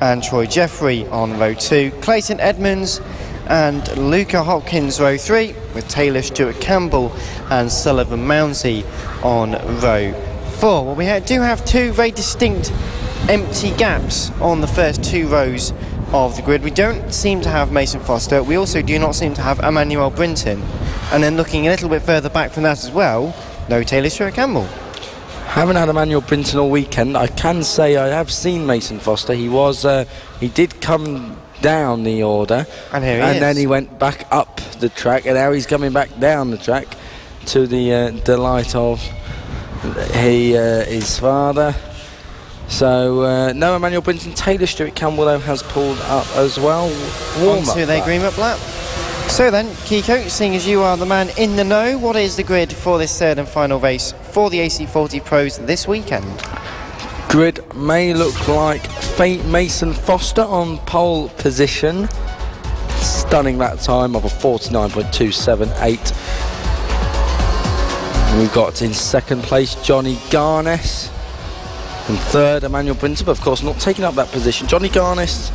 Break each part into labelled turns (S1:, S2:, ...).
S1: and Troy Jeffrey on row 2, Clayton Edmonds and Luca Hopkins row 3, with Taylor Stewart Campbell and Sullivan Mounsey on row 4. Well, we do have two very distinct empty gaps on the first two rows of the grid. We don't seem to have Mason Foster. We also do not seem to have Emmanuel Brinton. And then looking a little bit further back from that as well, no Taylor Stewart Campbell.
S2: Haven't had Emmanuel Brinton all weekend. I can say I have seen Mason Foster. He did come down the order, and then he went back up the track, and now he's coming back down the track to the delight of his father. So no Emmanuel Brinton. Taylor Stewart Campbell though has pulled up as well.
S1: Onto their green up lap. So then, Kiko, seeing as you are the man in the know, what is the grid for this third and final race for the AC40 Pros this weekend?
S2: Grid may look like Mason Foster on pole position. Stunning that time of a 49.278. We've got in second place Johnny Garnes. And third, Emmanuel Brinton, but of course not taking up that position. Johnny Garnes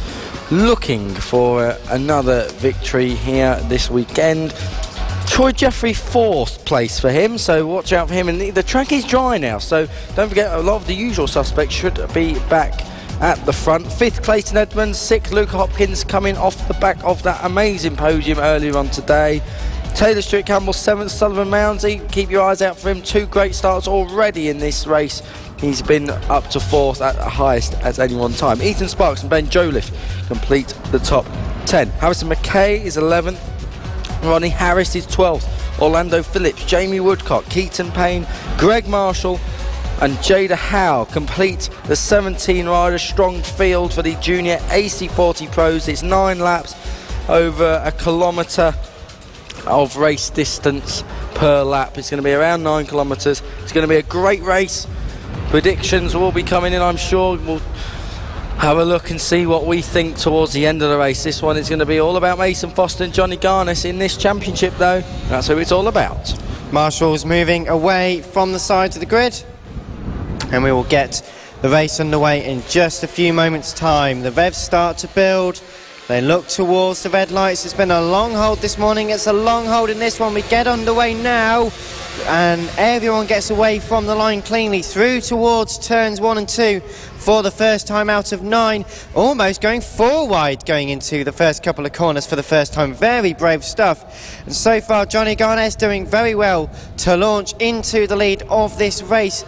S2: looking for another victory here this weekend. Troy Jeffrey, fourth place for him, so watch out for him. And the track is dry now, so don't forget a lot of the usual suspects should be back at the front. Fifth, Clayton Edmonds. Sixth, Luke Hopkins, coming off the back of that amazing podium earlier on today. Taylor Stewart Campbell, seventh. Sullivan Mounsey, keep your eyes out for him. Two great starts already in this race. He's been up to fourth at the highest at any one time. Ethan Sparks and Ben Joliffe complete the top 10. Harrison McKay is 11th. Ronnie Harris is 12th. Orlando Phillips, Jamie Woodcock, Keaton Payne, Greg Marshall and Jada Howe complete the 17-rider strong field for the Junior AC40 Pros. It's 9 laps, over a kilometre of race distance per lap. It's going to be around 9 kilometres. It's going to be a great race. Predictions will be coming in, I'm sure. We'll have a look and see what we think towards the end of the race. This one is going to be all about Mason Foster and Johnny Garnes in this championship, though. That's who it's all about.
S1: Marshall's moving away from the sides of the grid, and we will get the race underway in just a few moments' time. The revs start to build. They look towards the red lights. It's been a long hold this morning. It's a long hold in this one. We get underway now, and everyone gets away from the line cleanly through towards turns 1 and 2 for the first time out of 9, almost going 4 wide going into the first couple of corners for the first time. Very brave stuff, and so far Johnny Garnes doing very well to launch into the lead of this race.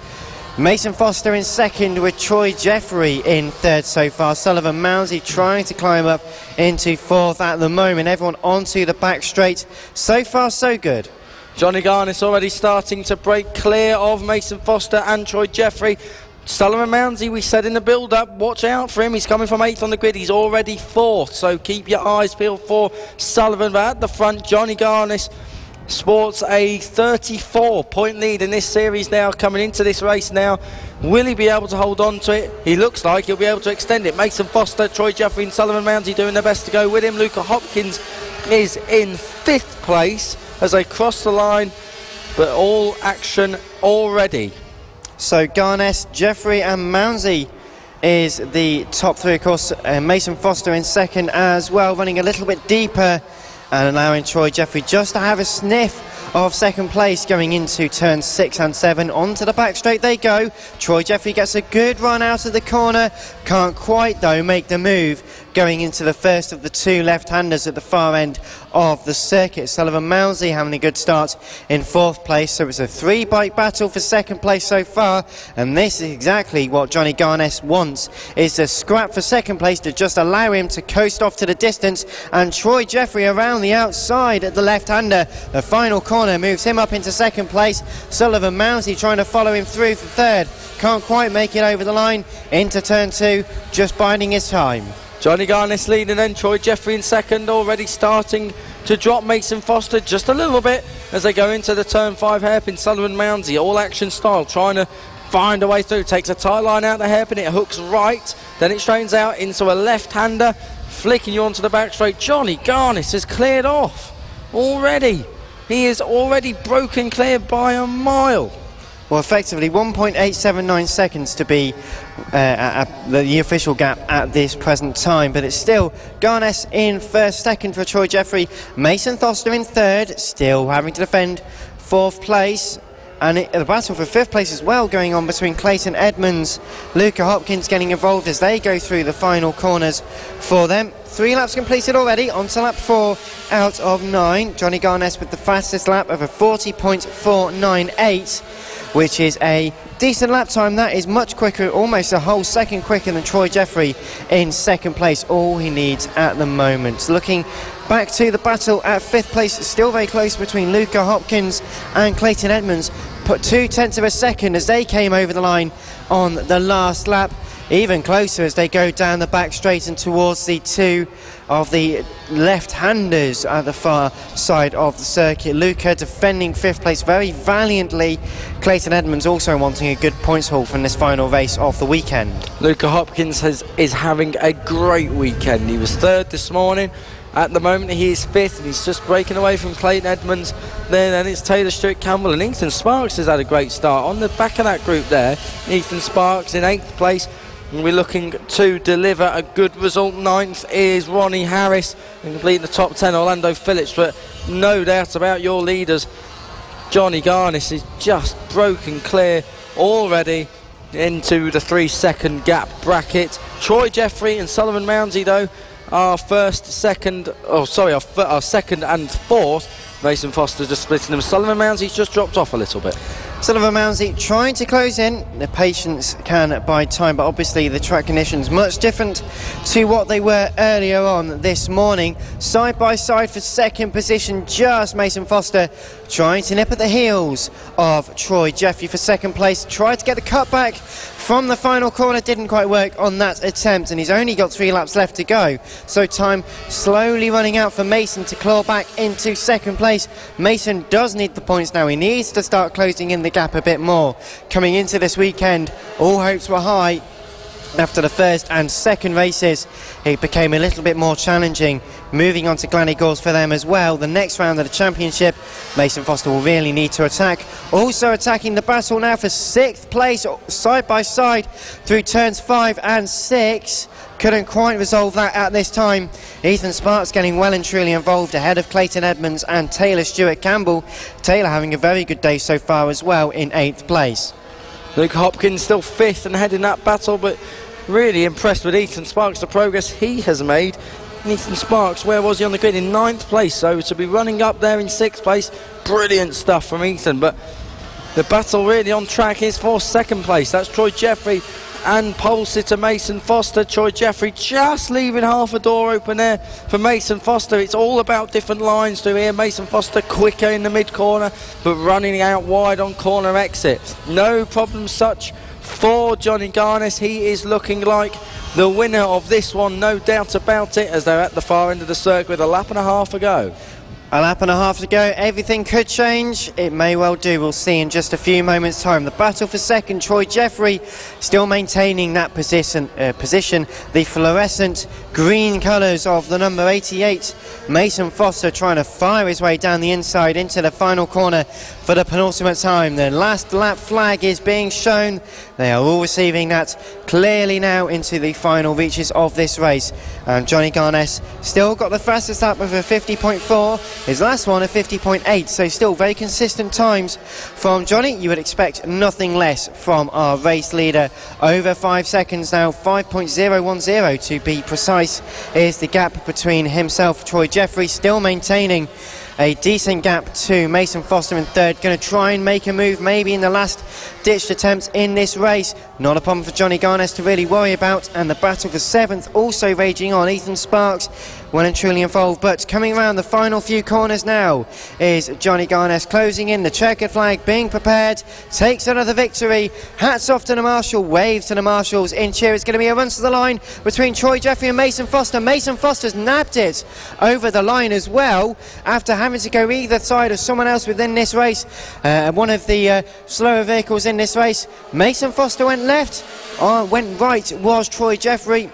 S1: Mason Foster in second, with Troy Jeffrey in third so far. Sullivan Mounsey trying to climb up into fourth at the moment. Everyone onto the back straight. So far so good.
S2: Johnny Garnes already starting to break clear of Mason Foster and Troy Jeffrey. Sullivan Mounsey, we said in the build-up, watch out for him. He's coming from 8th on the grid. He's already 4th, so keep your eyes peeled for Sullivan. But at the front, Johnny Garnes sports a 34-point lead in this series now, coming into this race now. Will he be able to hold on to it? He looks like he'll be able to extend it. Mason Foster, Troy Jeffrey and Sullivan Mounsey doing their best to go with him. Luca Hopkins is in 5th place as they cross the line, but all action already.
S1: So Garnes, Jeffrey and Mounsey is the top 3, of course. Mason Foster in second as well, running a little bit deeper and allowing Troy Jeffrey just to have a sniff of second place going into turns 6 and 7. Onto the back straight they go. Troy Jeffrey gets a good run out of the corner. Can't quite, though, make the move going into the first of the 2 left-handers at the far end of the circuit. Sullivan Mounsey having a good start in 4th place. So it's a 3-bike battle for second place so far. And this is exactly what Johnny Garnes wants, is to scrap for second place to just allow him to coast off to the distance. And Troy Jeffrey around the outside at the left-hander. The final corner moves him up into second place. Sullivan Mounsey trying to follow him through for third. Can't quite make it over the line into turn 2, just biding his time.
S2: Johnny Garnes leading, then Troy Jeffrey in second, already starting to drop Mason Foster just a little bit as they go into the turn 5 hairpin. Sullivan Mounsey, all action style, trying to find a way through. Takes a tight line out the hairpin, it hooks right, then it straightens out into a left-hander, flicking you onto the back straight. Johnny Garnes has cleared off already. He is already broken clear by a mile.
S1: Well, effectively 1.879 seconds to be at the official gap at this present time, but it's still Garness in first, second for Troy Jeffrey, Mason Foster in third, still having to defend fourth place. And the battle for fifth place as well going on between Clayton Edmonds, Luca Hopkins getting involved as they go through the final corners for them. 3 laps completed already, on to lap 4 out of 9. Johnny Garness with the fastest lap of a 40.498, which is a decent lap time. That is much quicker, almost a whole second quicker than Troy Jeffrey in second place, all he needs at the moment. Looking back to the battle at fifth place, still very close between Luca Hopkins and Clayton Edmonds. Put 0.2 of a second as they came over the line on the last lap. Even closer as they go down the back straight and towards the 2 of the left-handers at the far side of the circuit. Luca defending fifth place very valiantly. Clayton Edmonds also wanting a good points haul from this final race of the weekend.
S2: Luca Hopkins is having a great weekend. He was third this morning. At the moment he is fifth, and he's just breaking away from Clayton Edmonds. Then it's Taylor Stewart Campbell, and Ethan Sparks has had a great start. On the back of that group there, Ethan Sparks in 8th place. And we're looking to deliver a good result. 9th is Ronnie Harris, and completing the top 10, Orlando Phillips. But no doubt about your leaders, Johnny Garness is just broken clear already into the 3-second gap bracket. Troy Jeffrey and Sullivan Mounsey, though, are second and fourth. Mason Foster just splitting them. Sullivan Mounsey's just dropped off a little bit.
S1: Sullivan Mounsey trying to close in. The patience can buy time, but obviously the track conditions much different to what they were earlier on this morning. Side by side for second position, just Mason Foster trying to nip at the heels of Troy Jeffrey for second place. Tried to get the cutback from the final corner, didn't quite work on that attempt, and he's only got 3 laps left to go. So time slowly running out for Mason to claw back into second place. Mason does need the points now. He needs to start closing in the gap a bit more. Coming into this weekend, all hopes were high. After the first and second races, it became a little bit more challenging. Moving on to Gleneagles for them as well. The next round of the championship, Mason Foster will really need to attack. Also attacking the battle now for 6th place, side by side through turns 5 and 6. Couldn't quite resolve that at this time. Ethan Sparks getting well and truly involved ahead of Clayton Edmonds and Taylor Stewart Campbell. Taylor having a very good day so far as well in 8th place.
S2: Luke Hopkins still 5th and heading that battle, but really impressed with Ethan Sparks, the progress he has made. Ethan Sparks, where was he on the grid? In 9th place, so to be running up there in 6th place, brilliant stuff from Ethan. But the battle really on track is for 2nd place. That's Troy Jeffrey and pole sitter Mason Foster. Troy Jeffrey just leaving half a door open there for Mason Foster. It's all about different lines through here. Mason Foster quicker in the mid corner, but running out wide on corner exit. No problem such for Johnny Garness. He is looking like the winner of this one, no doubt about it, as they're at the far end of the circuit with a lap and a half ago.
S1: A lap and a half to go. Everything could change. It may well do. We'll see in just a few moments' time. The battle for second, Troy Jeffrey still maintaining that position. The fluorescent green colours of the number 88. Mason Foster trying to fire his way down the inside into the final corner for the penultimate time. The last lap flag is being shown. They are all receiving that clearly now into the final reaches of this race. And Johnny Garness still got the fastest lap of a 50.4. His last one a 50.8, so still very consistent times from Johnny. You would expect nothing less from our race leader. Over 5 seconds now, 5.010 to be precise, is the gap between himself, Troy Jeffrey, still maintaining a decent gap to Mason Foster in third. Going to try and make a move maybe in the last ditched attempt in this race. Not a problem for Johnny Garness to really worry about, and the battle for 7th also raging on. Ethan Sparks well and truly involved, but coming around the final few corners now is Johnny Garness closing in, the checkered flag being prepared, takes another victory. Hats off to the marshal, waves to the marshals in cheer. It's going to be a run to the line between Troy Jeffrey and Mason Foster. Mason Foster's nabbed it over the line as well after having to go either side of someone else within this race. One of the slower vehicles in this race. Mason Foster went left, went right was Troy Jeffrey.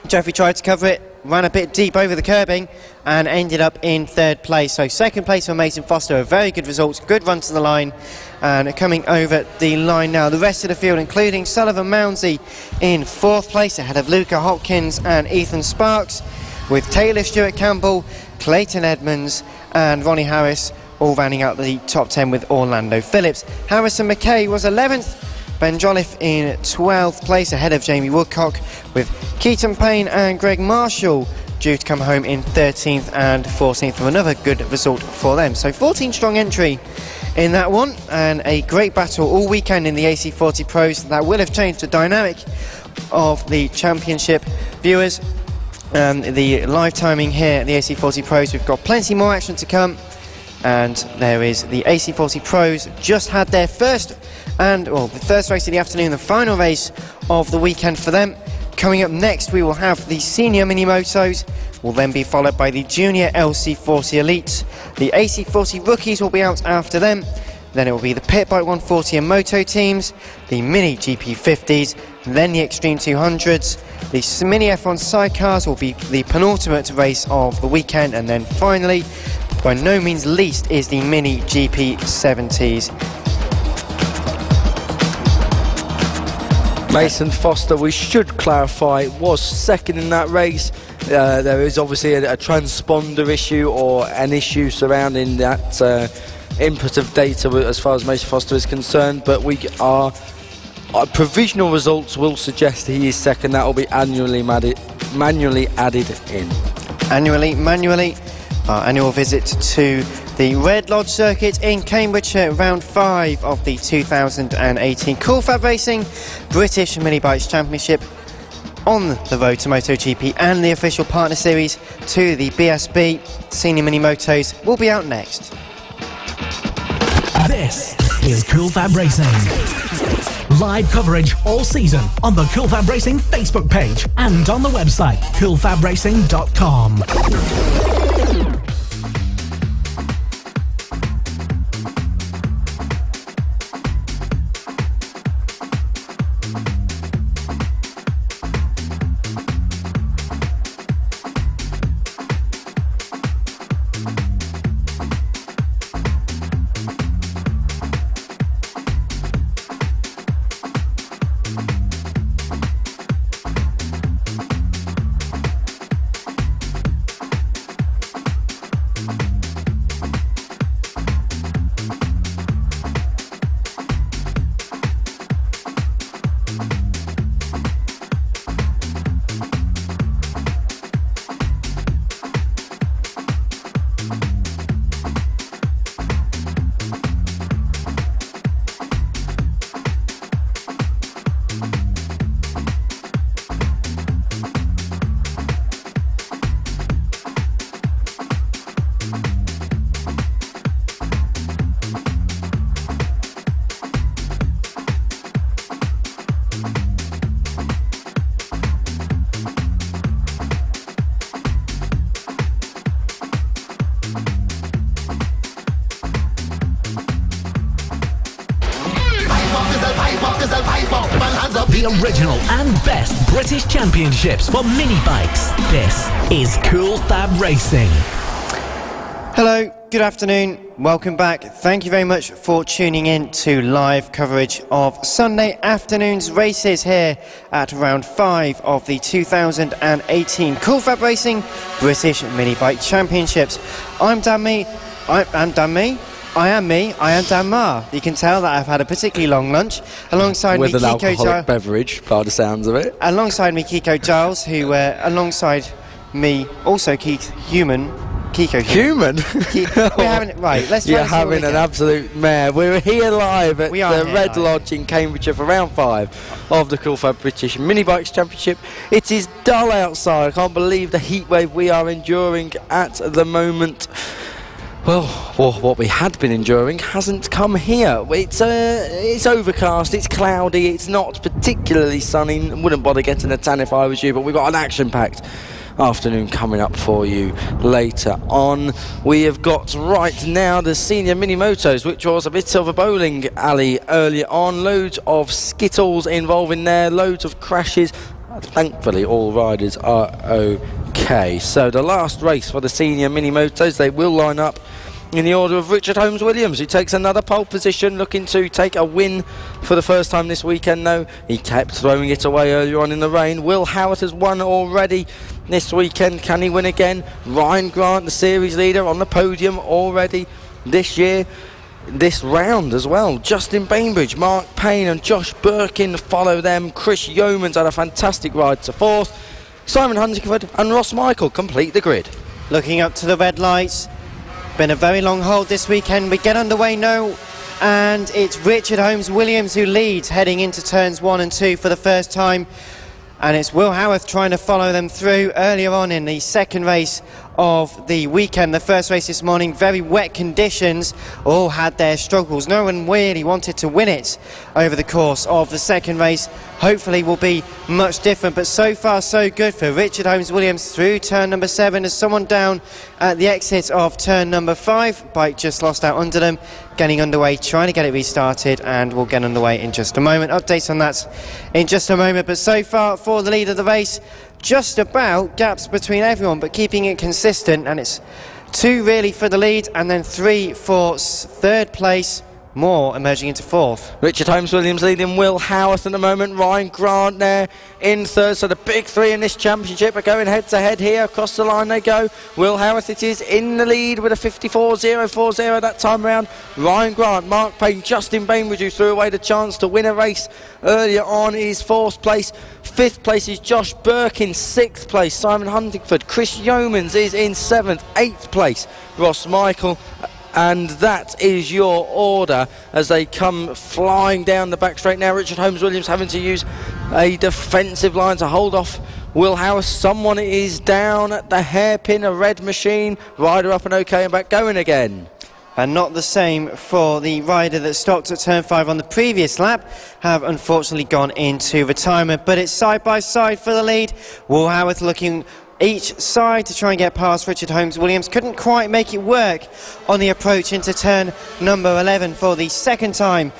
S1: Jeffrey tried to cover it, ran a bit deep over the curbing and ended up in 3rd place. So 2nd place for Mason Foster, a very good result, good run to the line. And coming over the line now, the rest of the field, including Sullivan Mounsey in 4th place, ahead of Luca Hopkins and Ethan Sparks, with Taylor Stewart Campbell, Clayton Edmonds and Ronnie Harris all rounding out the top 10 with Orlando Phillips. Harrison McKay was 11th, Ben Jolliffe in 12th place, ahead of Jamie Woodcock, with Keaton Payne and Greg Marshall due to come home in 13th and 14th, for another good result for them. So 14 strong entry in that one, and a great battle all weekend in the AC40 Pros. That will have changed the dynamic of the championship. Viewers, the live timing here at the AC40 Pros, we've got plenty more action to come, and there is the AC40 Pros just had their first race of the afternoon, the final race of the weekend for them. Coming up next, we will have the senior mini motos, will then be followed by the junior LC40 elites. The AC40 rookies will be out after them. Then it will be the Pit Bike 140 and moto teams, the mini GP50s, then the Extreme 200s. The mini F1 sidecars will be the penultimate race of the weekend, and then finally, by no means least, is the mini GP70s.
S2: Mason Foster, we should clarify, was 2nd in that race. There is obviously a transponder issue or an issue surrounding that input of data as far as Mason Foster is concerned, but our provisional results will suggest he is 2nd. That will be manually added in.
S1: Manually. Our annual visit to the Red Lodge circuit in Cambridgeshire, round 5 of the 2018 Cool Fab Racing British Mini Bikes Championship, on the road to MotoGP and the official partner series to the BSB. Senior Mini Motos will be out next.
S3: This is Cool Fab Racing. Live coverage all season on the Cool Fab Racing Facebook page and on the website coolfabracing.com. The original and best British championships for mini bikes. This is Cool Fab Racing.
S1: Hello, good afternoon, welcome back. Thank you very much for tuning in to live coverage of Sunday afternoon's races here at round 5 of the 2018 Cool Fab Racing British Mini Bike Championships. I'm Dan Me. I am Dan Marr. You can tell that I've had a particularly long lunch. Alongside
S2: with
S1: me,
S2: an alcoholic beverage, by the sounds of it.
S1: Alongside me, Kiko Giles, who, alongside me, also Human. We're having right. Let's.
S2: You're having an absolute mare. We're here live at the Red Lodge in Cambridgeshire for round 5 of the Cool Fab British Mini Bikes Championship. It is dull outside. I can't believe the heat wave we are enduring at the moment. Well, what we had been enduring hasn't come here. It's overcast, it's cloudy, it's not particularly sunny. Wouldn't bother getting a tan if I was you, but we've got an action-packed afternoon coming up for you later on. We have got right now the senior mini motos, which was a bit of a bowling alley earlier on. Loads of skittles involving there, loads of crashes. Thankfully all riders are okay. Okay, so the last race for the senior mini motos, they will line up in the order of Richard Holmes-Williams, who takes another pole position, looking to take a win for the first time this weekend though. He kept throwing it away earlier on in the rain. Will Howarth has won already this weekend. Can he win again? Ryan Grant, the series leader, on the podium already this year. This round as well. Justin Bainbridge, Mark Payne and Josh Birkin follow them. Chris Yeomans had a fantastic ride to fourth. Simon Huntingford and Ross Michael complete the grid.
S1: Looking up to the red lights. Been a very long hold this weekend. We get underway now, and it's Richard Holmes-Williams who leads heading into turns 1 and 2 for the first time. And it's Will Howarth trying to follow them through earlier on in the second race of the weekend. The first race this morning, very wet conditions, all had their struggles. No one really wanted to win it over the course of the second race. Hopefully will be much different, but so far so good for Richard Holmes-Williams through turn number 7. As someone down at the exit of turn number 5, bike just lost out under them, getting underway, trying to get it restarted, and we'll get underway in just a moment. Updates on that in just a moment, but so far for the lead of the race, just about gaps between everyone, but keeping it consistent, and it's 2 really for the lead, and then 3 for third place, more emerging into fourth.
S2: Richard Holmes-Williams leading Will Howarth at the moment. Ryan Grant there in third. So the big 3 in this championship are going head to head here. Across the line they go. Will Howarth, it is in the lead with a 54.040 that time around. Ryan Grant, Mark Payne, Justin Bainbridge, who threw away the chance to win a race earlier on, is 4th place. 5th place is Josh Birkin. 6th place Simon Huntingford. Chris Yeomans is in 7th. 8th place Ross Michael. And that is your order as they come flying down the back straight now. Richard Holmes-Williams having to use a defensive line to hold off Will Howarth. Someone is down at the hairpin, a red machine. Rider up and okay and back going again.
S1: And not the same for the rider that stopped at turn 5 on the previous lap, have unfortunately gone into retirement. But it's side by side for the lead. Will Howarth looking each side to try and get past Richard Holmes-Williams. Couldn't quite make it work on the approach into turn number 11 for the second time,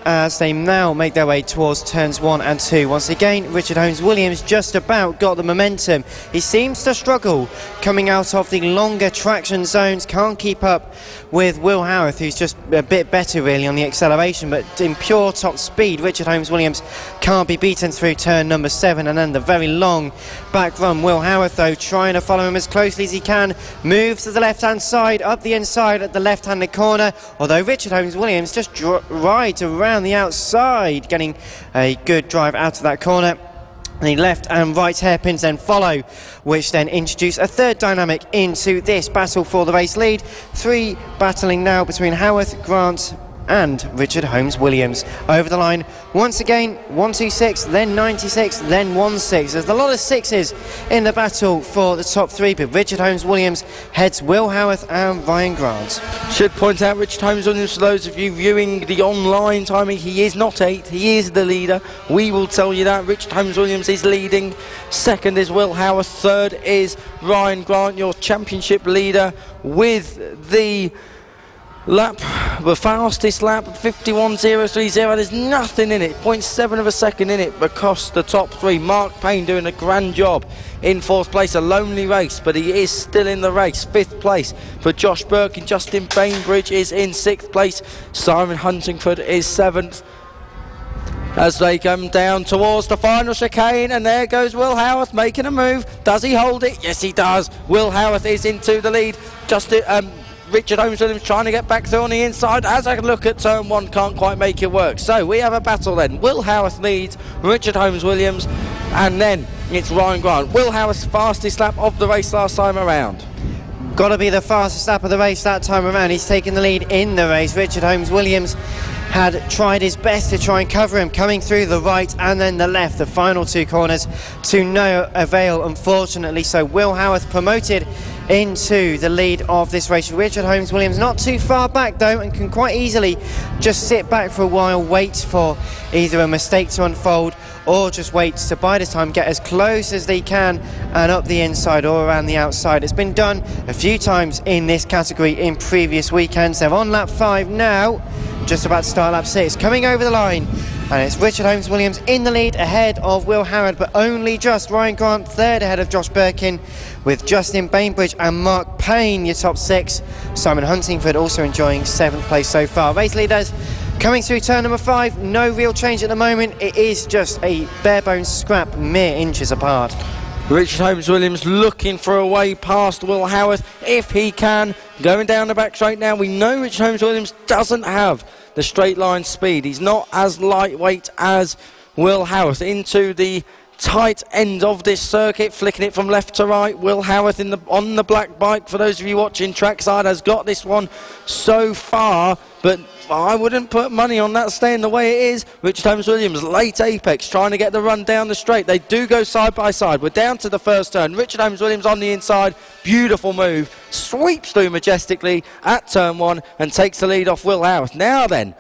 S1: as they now make their way towards turns 1 and 2. Once again, Richard Holmes-Williams just about got the momentum. He seems to struggle coming out of the longer traction zones, can't keep up with Will Howarth, who's just a bit better really on the acceleration, but in pure top speed, Richard Holmes-Williams can't be beaten through turn number 7, and then the very long back run. Will Howarth though trying to follow him as closely as he can, moves to the left hand side, up the inside at the left handed corner, although Richard Holmes-Williams just rides around the outside, getting a good drive out of that corner. The left and right hairpins then follow, which then introduce a third dynamic into this battle for the race lead. 3 battling now between Howarth, Grant and Richard Holmes-Williams. Over the line once again, 126, then 96, then 16. There's a lot of 6s in the battle for the top 3, but Richard Holmes-Williams heads Will Howarth and Ryan Grant.
S2: Should point out Richard Holmes-Williams, for those of you viewing the online timing, he is not 8, he is the leader. We will tell you that. Richard Holmes-Williams is leading. Second is Will Howarth. Third is Ryan Grant, your championship leader, with the lap, the fastest lap, 51.030. There's nothing in it, 0.7 of a second in it, because the top 3. Mark Payne doing a grand job in 4th place, a lonely race, but he is still in the race. 5th place for Josh Burke, and Justin Bainbridge is in 6th place. Simon Huntingford is 7th. As they come down towards the final chicane, and there goes Will Howarth making a move. Does he hold it? Yes, he does. Will Howarth is into the lead. Richard Holmes-Williams trying to get back through on the inside. As I look at turn 1, can't quite make it work. So we have a battle then. Will Howarth leads, Richard Holmes-Williams, and then it's Ryan Grant. Will Howarth's fastest lap of the race last time around.
S1: Got to be the fastest lap of the race that time around. He's taken the lead in the race. Richard Holmes-Williams had tried his best to try and cover him, coming through the right and then the left, the final 2 corners, to no avail, unfortunately. So Will Howarth promoted into the lead of this race. Richard Holmes-Williams not too far back though, and can quite easily just sit back for a while, wait for either a mistake to unfold or just wait to bide his time, get as close as they can and up the inside or around the outside. It's been done a few times in this category in previous weekends. They're on lap 5 now, just about to start lap 6. Coming over the line And it's Richard Holmes Williams in the lead ahead of Will Howard, but only just. Ryan Grant third ahead of Josh Birkin, with Justin Bainbridge and Mark Payne your top 6. Simon Huntingford also enjoying 7th place so far. Race leaders coming through turn number 5, no real change at the moment. It is just a bare bones scrap, mere inches apart.
S2: Richard Holmes Williams looking for a way past Will Howarth if he can. Going down the back straight now. We know Richard Holmes Williams doesn't have the straight line speed. He's not as lightweight as Will Howarth. Into the tight end of this circuit, flicking it from left to right. Will Howarth on the black bike, for those of you watching trackside, has got this one so far, but I wouldn't put money on that staying the way it is. Richard Holmes Williams, late apex, trying to get the run down the straight. They do go side by side. We're down to the first turn. Richard Holmes Williams on the inside. Beautiful move. Sweeps through majestically at turn 1 and takes the lead off Will Howarth. Now then,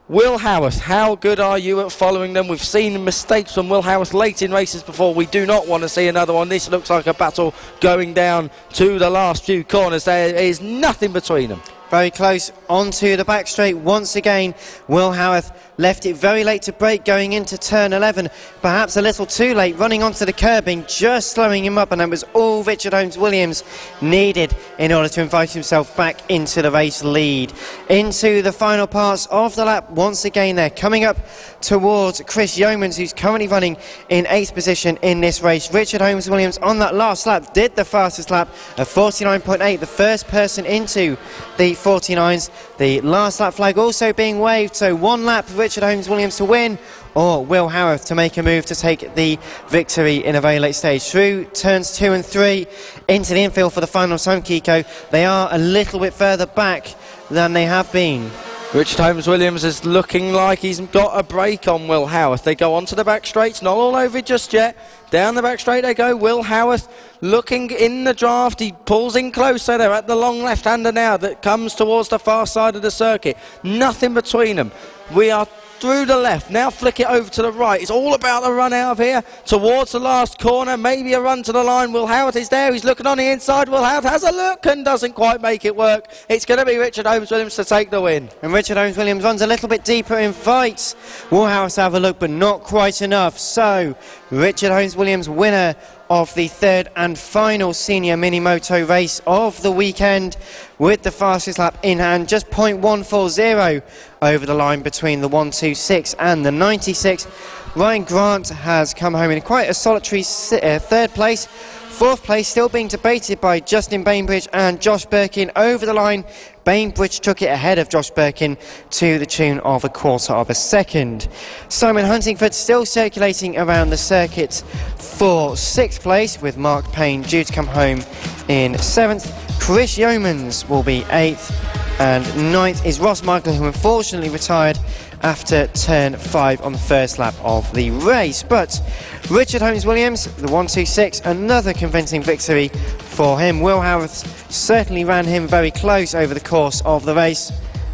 S2: Will Howarth, how good are you at following them? We've seen mistakes from Will Howarth late in races before. We do not want to see another one. This looks like a battle going down to the last few corners. There is nothing between them.
S1: Very close onto the back straight once again. Will Howarth left it very late to brake going into turn 11. Perhaps a little too late, running onto the curbing, just slowing him up, and that was all Richard Holmes Williams needed in order to invite himself back into the race lead. Into the final parts of the lap once again there, coming up towards Chris Yeomans, who's currently running in 8th position in this race. Richard Holmes Williams on that last lap did the fastest lap of 49.8, the first person into the 49s. The last lap flag also being waved, so one lap for Richard Holmes Williams to win, or Will Howarth to make a move to take the victory in a very late stage. Through turns 2 and 3 into the infield for the final time, Kiko. They are a little bit further back than they have been.
S2: Richard Holmes Williams is looking like he's got a break on Will Howarth. They go onto the back straights, not all over it just yet. Down the back straight they go. Will Howarth looking in the draft. He pulls in closer. They're at the long left-hander now that comes towards the far side of the circuit. Nothing between them. We are through the left, now flick it over to the right. It's all about the run out of here towards the last corner, maybe a run to the line. Will Howarth is there, he's looking on the inside. Will Howarth has a look and doesn't quite make it work. It's going to be Richard Holmes Williams to take the win.
S1: And Richard Holmes Williams runs a little bit deeper, invites Will Howarth to have a look, but not quite enough. So Richard Holmes Williams, winner of the 3rd and final senior mini moto race of the weekend, with the fastest lap in hand, just 0.140 over the line between the 126 and the 96. Ryan Grant has come home in quite a solitary 3rd place. 4th place still being debated by Justin Bainbridge and Josh Birkin. Over the line, Bainbridge took it ahead of Josh Birkin to the tune of 1/4 of a second. Simon Huntingford still circulating around the circuit for 6th place, with Mark Payne due to come home in 7th. Chris Yeomans will be 8th, and 9th is Ross Michael, who unfortunately retired after turn 5 on the first lap of the race. But Richard Holmes Williams, the 126, another convincing victory for him. Will Howarth certainly ran him very close over the course of the race,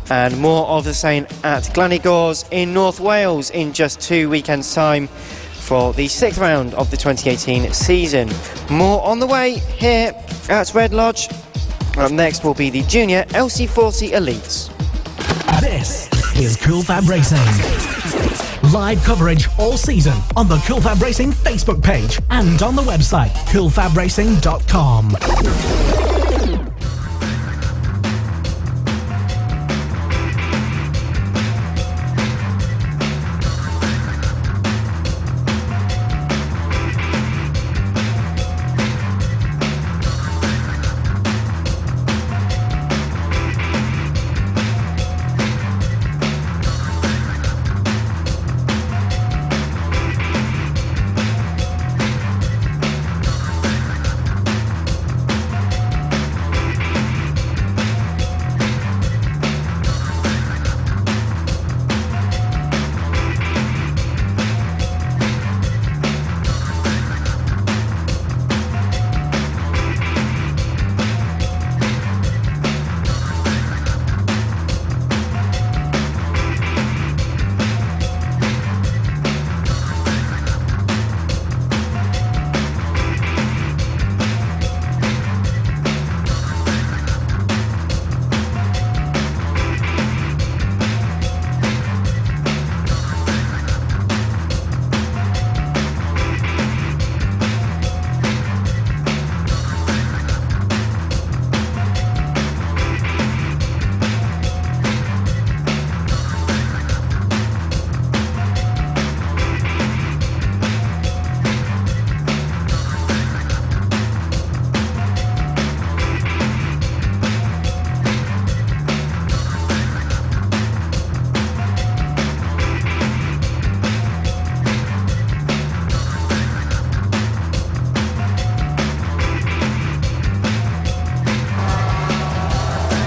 S1: and more of the same at Glanigors in North Wales in just 2 weekends' time for the 6th round of the 2018 season. More on the way here at Red Lodge. Up next will be the Junior LC40 Elites.
S3: This is Cool Fab Racing. Live coverage all season on the Cool Fab Racing Facebook page and on the website coolfabracing.com.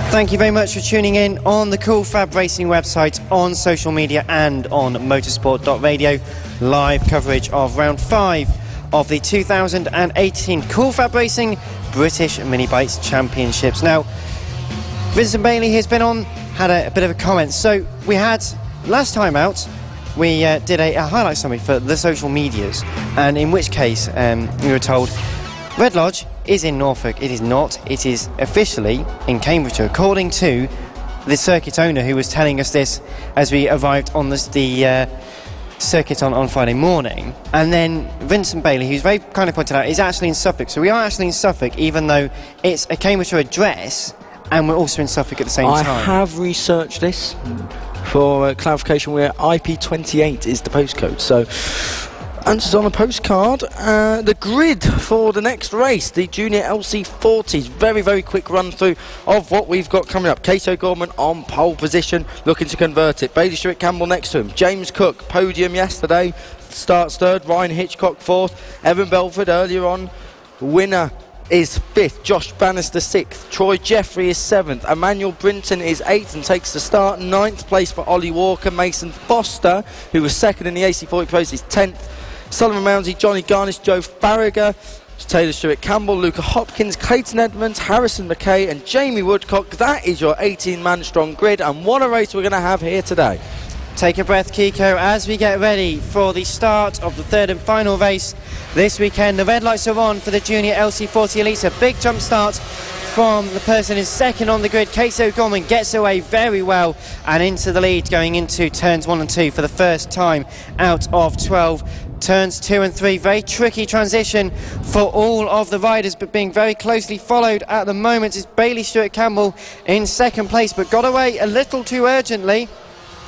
S1: Thank you very much for tuning in on the Cool Fab Racing website, on social media and on motorsport.radio. Live coverage of round 5 of the 2018 Cool Fab Racing British Mini Bikes Championships. Now, Vincent Bailey has been on, had a bit of a comment. So we had, last time out, we did a highlight summary for the social medias, and in which case we were told Red Lodge is in Norfolk. It is not. It is officially in Cambridgeshire, according to the circuit owner who was telling us this as we arrived on the circuit on Friday morning. And then Vincent Bailey, who's very kindly pointed out, is actually in Suffolk. So we are actually in Suffolk, even though it's a Cambridgeshire address, and we're also in Suffolk at the same time.
S2: I have researched this for clarification, where IP28 is the postcode. So answers on a postcard. The grid for the next race, the Junior LC40s. Very, very quick run through of what we've got coming up. Case O'Gorman on pole position, looking to convert it. Bailey Stewart Campbell next to him. James Cook, podium yesterday, starts third. Ryan Hitchcock fourth. Evan Belford earlier on, winner is 5th, Josh Bannister 6th, Troy Jeffrey is 7th, Emmanuel Brinton is 8th and takes the start. 9th place for Ollie Walker. Mason Foster, who was 2nd in the AC40 Pros, is 10th. Sullivan Mounsey, Johnny Garnish, Joe Farragher, Taylor Stewart Campbell, Luca Hopkins, Clayton Edmonds, Harrison McKay and Jamie Woodcock. That is your 18-man strong grid, and what a race we're going to have here today.
S1: Take a breath, Kiko, as we get ready for the start of the third and final race this weekend. The red lights are on for the Junior LC40 Elites. A big jump start from the person who's second on the grid. Case O'Gorman gets away very well and into the lead going into turns 1 and 2 for the first time out of 12. Turns 2 and 3, very tricky transition for all of the riders, but being very closely followed at the moment is Bailey Stewart Campbell in second place, but got away a little too urgently,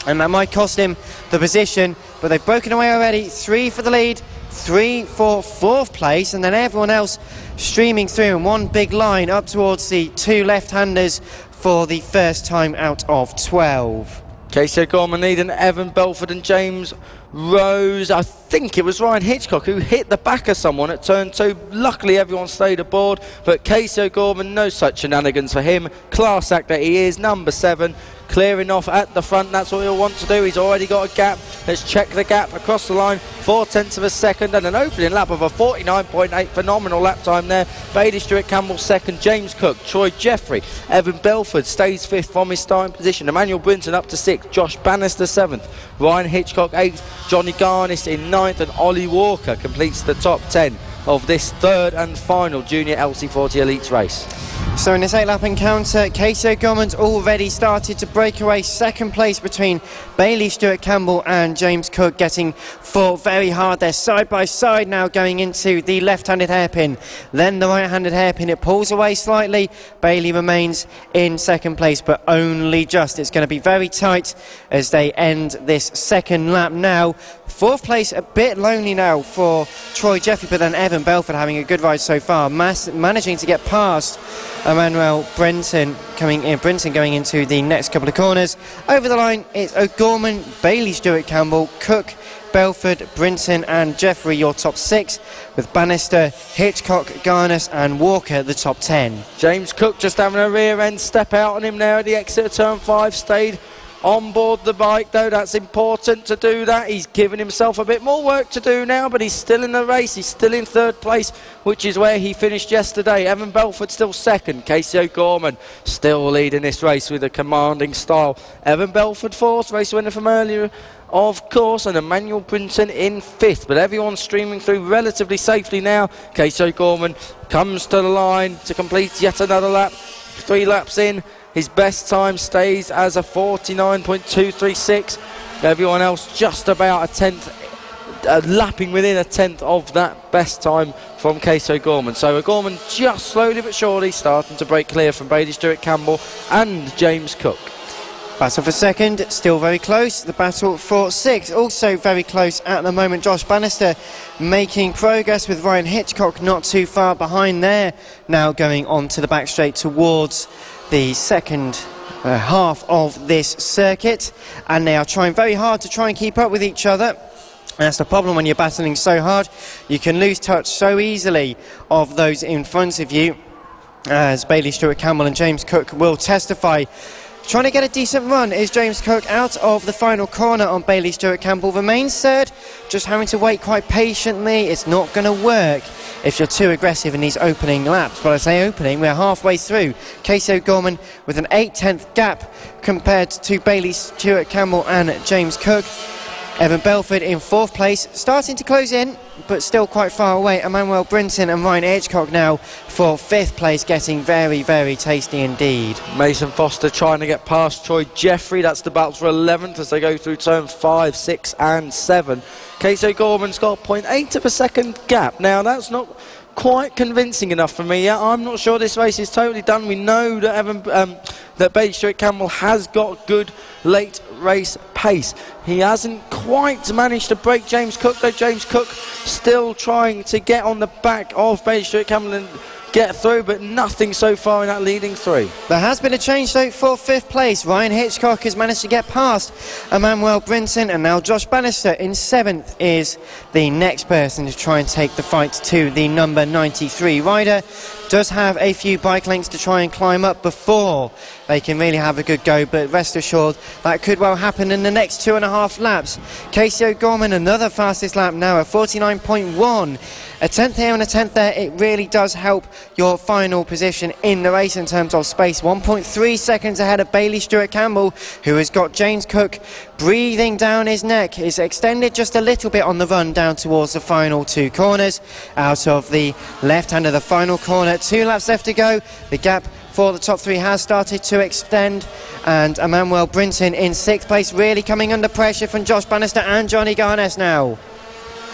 S1: and that might cost him the position. But they've broken away already. 3 for the lead, 3 for 4th place, and then everyone else streaming through in one big line up towards the 2 left-handers for the first time out of 12.
S2: Casey O'Gorman leading Evan Belford and James Rose. I think it was Ryan Hitchcock who hit the back of someone at turn 2. Luckily everyone stayed aboard, but Casey O'Gorman, no such shenanigans for him. Class act that he is, number 7, clearing off at the front. That's what he'll want to do. He's already got a gap. Let's check the gap across the line. 4/10 of a second and an opening lap of a 49.8. Phenomenal lap time there. Bailey Stewart Campbell second, James Cook, Troy Jeffrey, Evan Belford stays 5th from his starting position. Emmanuel Brinton up to 6th, Josh Bannister 7th, Ryan Hitchcock 8th, Johnny Garnish in 9th, and Ollie Walker completes the top 10 of this third and final Junior LC40 Elites race.
S1: So in this 8-lap encounter, Casey O'Gorman's already started to break away. Second place between Bailey Stewart Campbell and James Cook, getting fought very hard. They're side by side now going into the left-handed hairpin, then the right-handed hairpin. It pulls away slightly. Bailey remains in second place, but only just. It's going to be very tight as they end this second lap now. 4th place, a bit lonely now for Troy Jeffrey, but then Evan Belford having a good ride so far, managing to get past Emmanuel Brinton going into the next couple of corners. Over the line, it's O'Gorman, Bailey Stewart Campbell, Cook, Belford, Brinton and Jeffrey, your top 6, with Bannister, Hitchcock, Garnis and Walker the top 10.
S2: James Cook just having a rear end step out on him now at the exit of turn 5, stayed on board the bike though. That's important to do that. He's given himself a bit more work to do now, but he's still in the race. He's still in 3rd place, which is where he finished yesterday. Evan Belford still 2nd. Casey O'Gorman still leading this race with a commanding style. Evan Belford 4th, race winner from earlier of course, and Emmanuel Brinton in 5th, but everyone's streaming through relatively safely now. Casey O'Gorman comes to the line to complete yet another lap. 3 laps in, his best time stays as a 49.236. Everyone else just about a 10th, lapping within a 10th of that best time from Casey O'Gorman. So O'Gorman just slowly but surely starting to break clear from Bailey Stewart Campbell and James Cook.
S1: Battle for second, still very close. The battle for 6th, also very close at the moment. Josh Bannister making progress with Ryan Hitchcock not too far behind there. Now going on to the back straight towards the second half of this circuit. And they are trying very hard to try and keep up with each other. And that's the problem when you're battling so hard. You can lose touch so easily of those in front of you. as Bailey Stewart-Campbell and James Cook will testify. Trying to get a decent run is James Cook out of the final corner on Bailey Stewart-Campbell. Remains third, just having to wait quite patiently. It's not going to work if you're too aggressive in these opening laps. But I say opening, we're halfway through. Casey O'Gorman with an 8/10 gap compared to Bailey Stewart-Campbell and James Cook. Evan Belford in 4th place, starting to close in, but still quite far away. Emmanuel Brinton and Ryan Hitchcock now for 5th place, getting very, very tasty indeed.
S2: Mason Foster trying to get past Troy Jeffrey. That's the battle for 11th as they go through turns 5, 6 and 7. Casey O'Gorman's got a 0.8 of a second gap. Now, that's not quite convincing enough for me. I'm not sure this race is totally done. We know that that Bailey Stewart-Campbell has got good late race pace. He hasn't quite managed to break James Cook, though. James Cook still trying to get on the back of Bailey Stewart-Campbell and get through, but nothing so far in that leading 3.
S1: There has been a change though for 5th place. Ryan Hitchcock has managed to get past Emmanuel Brinton, and now Josh Bannister in 7th is the next person to try and take the fight to the number 93 rider. Does have a few bike lengths to try and climb up before they can really have a good go, but rest assured that could well happen in the next 2.5 laps. Casey O'Gorman, another fastest lap now at 49.1. A 10th here and a 10th there, it really does help your final position in the race in terms of space. 1.3 seconds ahead of Bailey Stewart-Campbell, who has got James Cook breathing down his neck. Is extended just a little bit on the run down towards the final 2 corners. Out of the left hand of the final corner, 2 laps left to go. The gap for the top 3 has started to extend, and Emmanuel Brinton in 6th place, really coming under pressure from Josh Bannister and Johnny Garness now.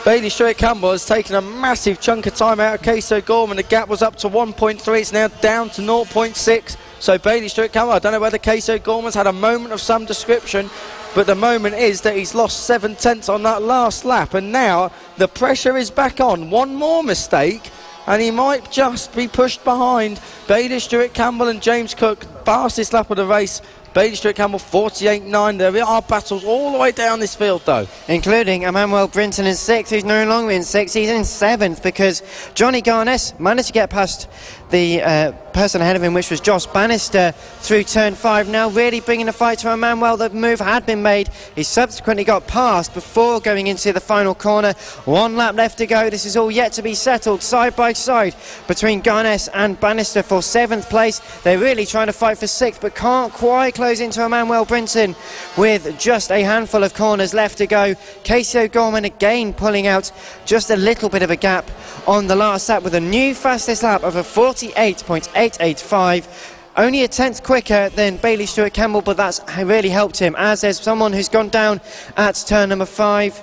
S2: Bailey Stewart-Campbell has taken a massive chunk of time out of Casey O'Gorman. The gap was up to 1.3, it's now down to 0.6. So Bailey Stewart-Campbell, I don't know whether Casey O'Gorman's had a moment of some description, but the moment is that he's lost 7/10 on that last lap, and now the pressure is back on. One more mistake and he might just be pushed behind Bailey Stewart-Campbell and James Cook. Fastest lap of the race, Bailey Stewart-Campbell 48.9. There are battles all the way down this field though,
S1: including Emmanuel Brinton in 6th, who's no longer in 6th, he's in 7th because Johnny Garness managed to get past the person ahead of him, which was Josh Bannister, through turn 5. Now really bringing the fight to Emmanuel. The move had been made. He subsequently got past before going into the final corner. 1 lap left to go. This is all yet to be settled side by side between Garness and Bannister for 7th place. They're really trying to fight for 6th, but can't quite close into Emmanuel Brinton with just a handful of corners left to go. Casey O'Gorman again pulling out just a little bit of a gap on the last lap with a new fastest lap of a 48.885. Only a 10th quicker than Bailey Stewart-Campbell, but that's really helped him, as there's someone who's gone down at turn number 5,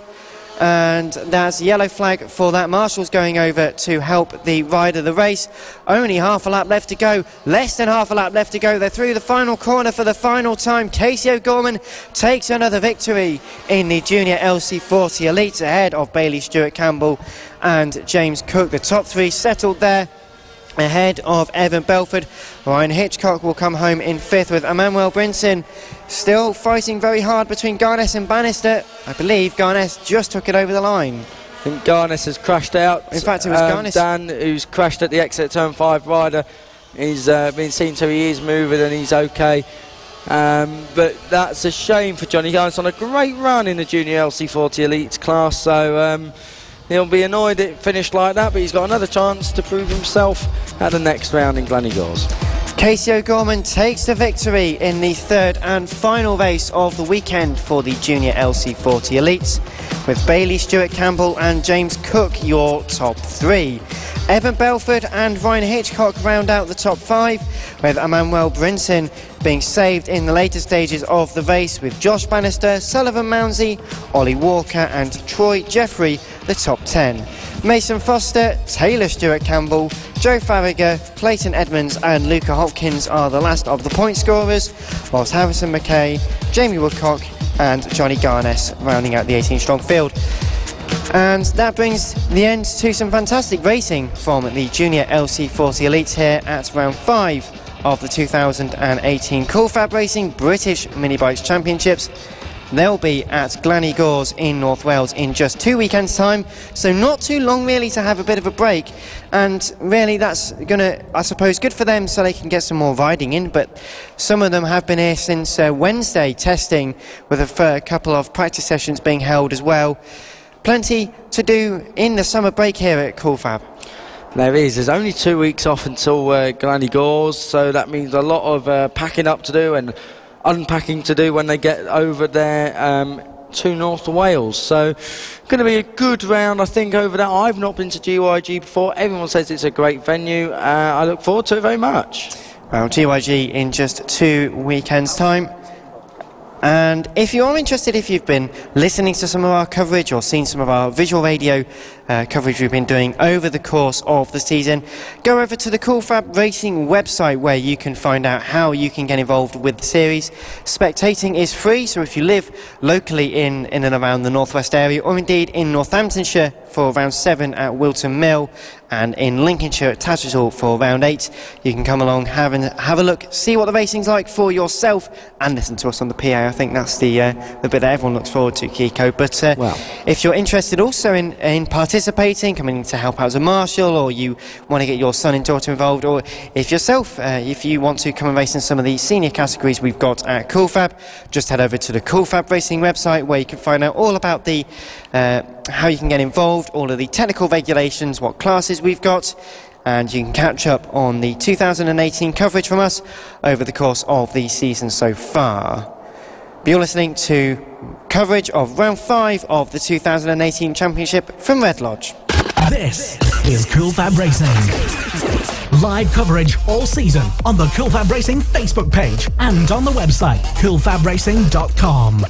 S1: and that's a yellow flag for that. Marshall's going over to help the rider of the race. Only half a lap left to go, less than half a lap left to go. They're through the final corner for the final time. Casey O'Gorman takes another victory in the Junior LC40 Elites ahead of Bailey Stewart-Campbell and James Cook. The top 3 settled there ahead of Evan Belford. Ryan Hitchcock will come home in 5th, with Emmanuel Brinton still fighting very hard between Garness and Bannister. I believe Garness just took it over the line.
S2: I think Garness has crashed out.
S1: In fact, it was Garness.
S2: Dan, who's crashed at the exit turn 5 rider, he's been seen to, he is moving and he's okay. But that's a shame for Johnny Garness on a great run in the Junior LC40 Elite class. So he'll be annoyed it finished like that, but he's got another chance to prove himself at the next round in Gleneagles.
S1: Casey O'Gorman takes the victory in the 3rd and final race of the weekend for the Junior LC40 Elites, with Bailey Stewart-Campbell and James Cook your top 3. Evan Belford and Ryan Hitchcock round out the top 5, with Emmanuel Brinton being saved in the later stages of the race, with Josh Bannister, Sullivan Mounsey, Ollie Walker and Troy Jeffrey the top 10. Mason Foster, Taylor Stewart-Campbell, Joe Farragher, Clayton Edmonds and Luca Hopkins are the last of the point scorers, whilst Harrison McKay, Jamie Woodcock and Johnny Garness rounding out the 18-strong field. And that brings the end to some fantastic racing from the Junior LC40 Elites here at round 5 of the 2018 FAB-Racing British Mini Bikes Championships. They'll be at Glanny Gors in North Wales in just 2 weekends' time, so not too long really to have a bit of a break, and really that's going to, I suppose, good for them so they can get some more riding in, but some of them have been here since Wednesday testing, with a couple of practice sessions being held as well. Plenty to do in the summer break here at Cool Fab.
S2: There is. There's only 2 weeks off until Glanny Gors, so that means a lot of packing up to do and unpacking to do when they get over there to North Wales. So going to be a good round, I think, over that. I've not been to GYG before. Everyone says it's a great venue. I look forward to it very much.
S1: Well, GYG in just 2 weekends' time. And if you are interested, if you've been listening to some of our coverage or seen some of our visual radio coverage we've been doing over the course of the season, go over to the Cool Fab Racing website where you can find out how you can get involved with the series. Spectating is free, so if you live locally in and around the northwest area, or indeed in Northamptonshire for round 7 at Wilton Mill, and in Lincolnshire at Tattersall for round 8, you can come along, have a look, see what the racing's like for yourself, and listen to us on the PA. I think that's the bit that everyone looks forward to, Kiko. But if you're interested also in participating, coming to help out as a marshal, or you want to get your son and daughter involved, or if yourself, if you want to come and race in some of the senior categories we've got at Cool Fab, just head over to the Cool Fab Racing website where you can find out all about the how you can get involved, all of the technical regulations, what classes we've got, and you can catch up on the 2018 coverage from us over the course of the season so far. You're listening to coverage of round 5 of the 2018 Championship from Red Lodge.
S3: This is Cool Fab Racing. Live coverage all season on the Cool Fab Racing Facebook page and on the website coolfabracing.com.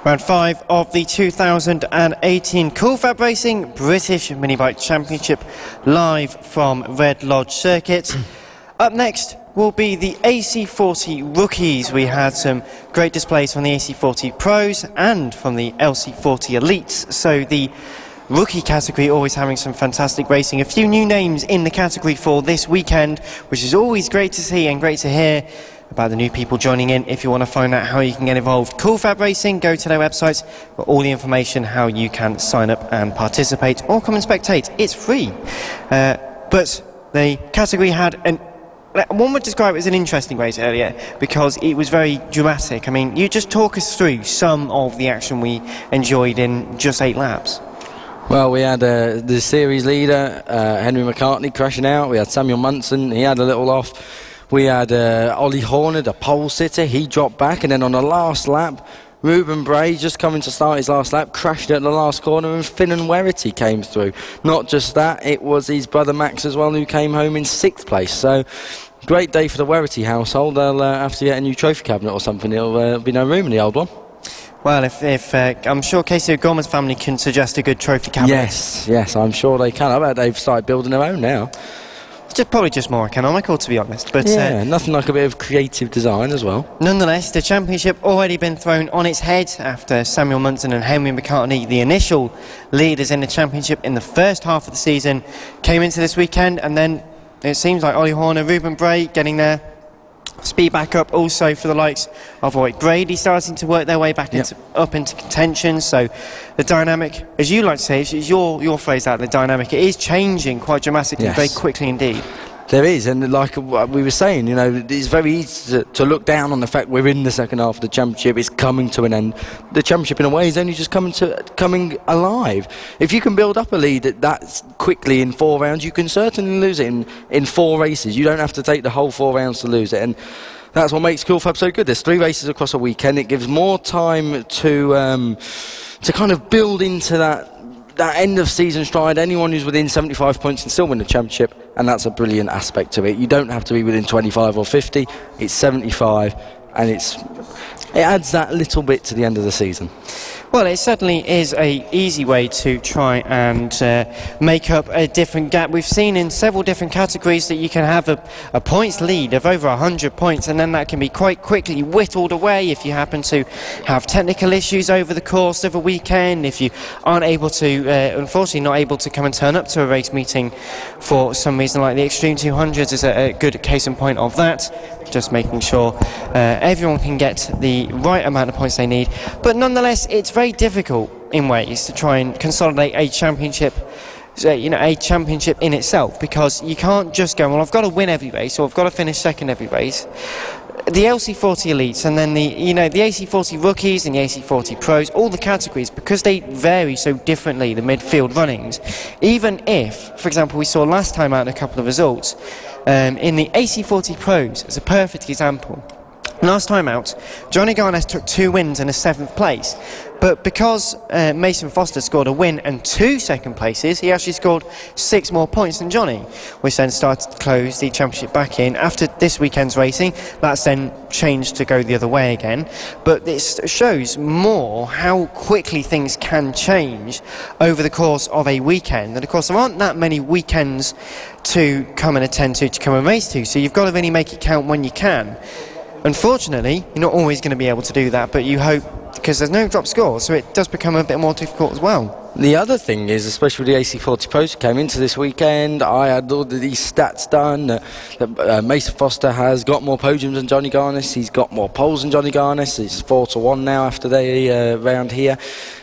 S1: Round 5 of the 2018 Cool Fab Racing British Mini Bike Championship, live from Red Lodge Circuit. Up next will be the AC40 Rookies. We had some great displays from the AC40 Pros and from the LC40 Elites. So the rookie category always having some fantastic racing. A few new names in the category for this weekend, which is always great to see and great to hear about the new people joining in. If you want to find out how you can get involved, Cool Fab Racing, go to their website for all the information how you can sign up and participate or come and spectate. It's free. But the category had one would describe it as an interesting race earlier because it was very dramatic. I mean, you just talk us through some of the action we enjoyed in just 8 laps.
S2: Well, we had the series leader, Henry McCartney, crashing out. We had Samuel Munson, he had a little off. We had Ollie Horner, the pole sitter, he dropped back, and then on the last lap, Ruben Bray, just coming to start his last lap, crashed at the last corner, and Finn and Werity came through. Not just that, it was his brother Max as well who came home in 6th place. So, great day for the Werity household. They'll have to get a new trophy cabinet or something. There'll be no room in the old one. Well,
S1: if I'm sure Casey O'Gorman's family can suggest a good trophy cabinet.
S2: Yes, I'm sure they can. I bet they've started building their own now.
S1: It's probably just more economical, to be honest. But
S2: yeah, nothing like a bit of creative design as well.
S1: Nonetheless, the championship already been thrown on its head after Samuel Munson and Henry McCartney, the initial leaders in the championship in the first half of the season, came into this weekend, and then it seems like Ollie Horner, Ruben Bray getting their speed back up. Also for the likes of Roy Grady starting to work their way back up into contention. So the dynamic, as you like to say, is your phrase out, the dynamic, it is changing quite dramatically, very quickly indeed.
S2: There is, and like we were saying, you know, it's very easy to look down on the fact we're in the second half of the championship. It's coming to an end. The championship, in a way, is only just coming alive. If you can build up a lead that quickly in 4 rounds, you can certainly lose it in 4 races. You don't have to take the whole 4 rounds to lose it, and that's what makes Cool Fab so good. There's 3 races across a weekend. It gives more time to kind of build into that end of season stride. Anyone who's within 75 points can still win the championship, and that's a brilliant aspect to it. You don't have to be within 25 or 50, it's 75, and it adds that little bit to the end of the season.
S1: Well, it certainly is a easy way to try and make up a different gap. We've seen in several different categories that you can have a points lead of over 100 points, and then that can be quite quickly whittled away if you happen to have technical issues over the course of a weekend, if you aren't able to, unfortunately not able to come and turn up to a race meeting for some reason, like the Extreme 200s is a good case in point of that. Just making sure everyone can get the right amount of points they need. But nonetheless, it's very difficult in ways to try and consolidate a championship, a championship in itself, because you can't just go, well, I've got to win every race, or I've got to finish second every race. The LC40 Elites and then the AC40 Rookies and the AC40 Pros, all the categories, because they vary so differently, the midfield runnings, even if, for example, we saw last time out in a couple of results, in the AC40 Pros, as a perfect example, last time out, Johnny Garness took 2 wins and a 7th place. But because Mason Foster scored a win and 2 second places, he actually scored 6 more points than Johnny, which then started to close the championship back in. After this weekend's racing, that's then changed to go the other way again. But this shows more how quickly things can change over the course of a weekend. And of course, there aren't that many weekends to come and attend to come and race to, so you've got to really make it count when you can. Unfortunately, you're not always going to be able to do that, but you hope, because there's no drop score, so it does become a bit more difficult as well.
S2: The other thing is, especially with the AC40 Pros who came into this weekend, I had all of these stats done. Mason Foster has got more podiums than Johnny Garness. He's got more poles than Johnny Garness. He's 4-1 now after the round here.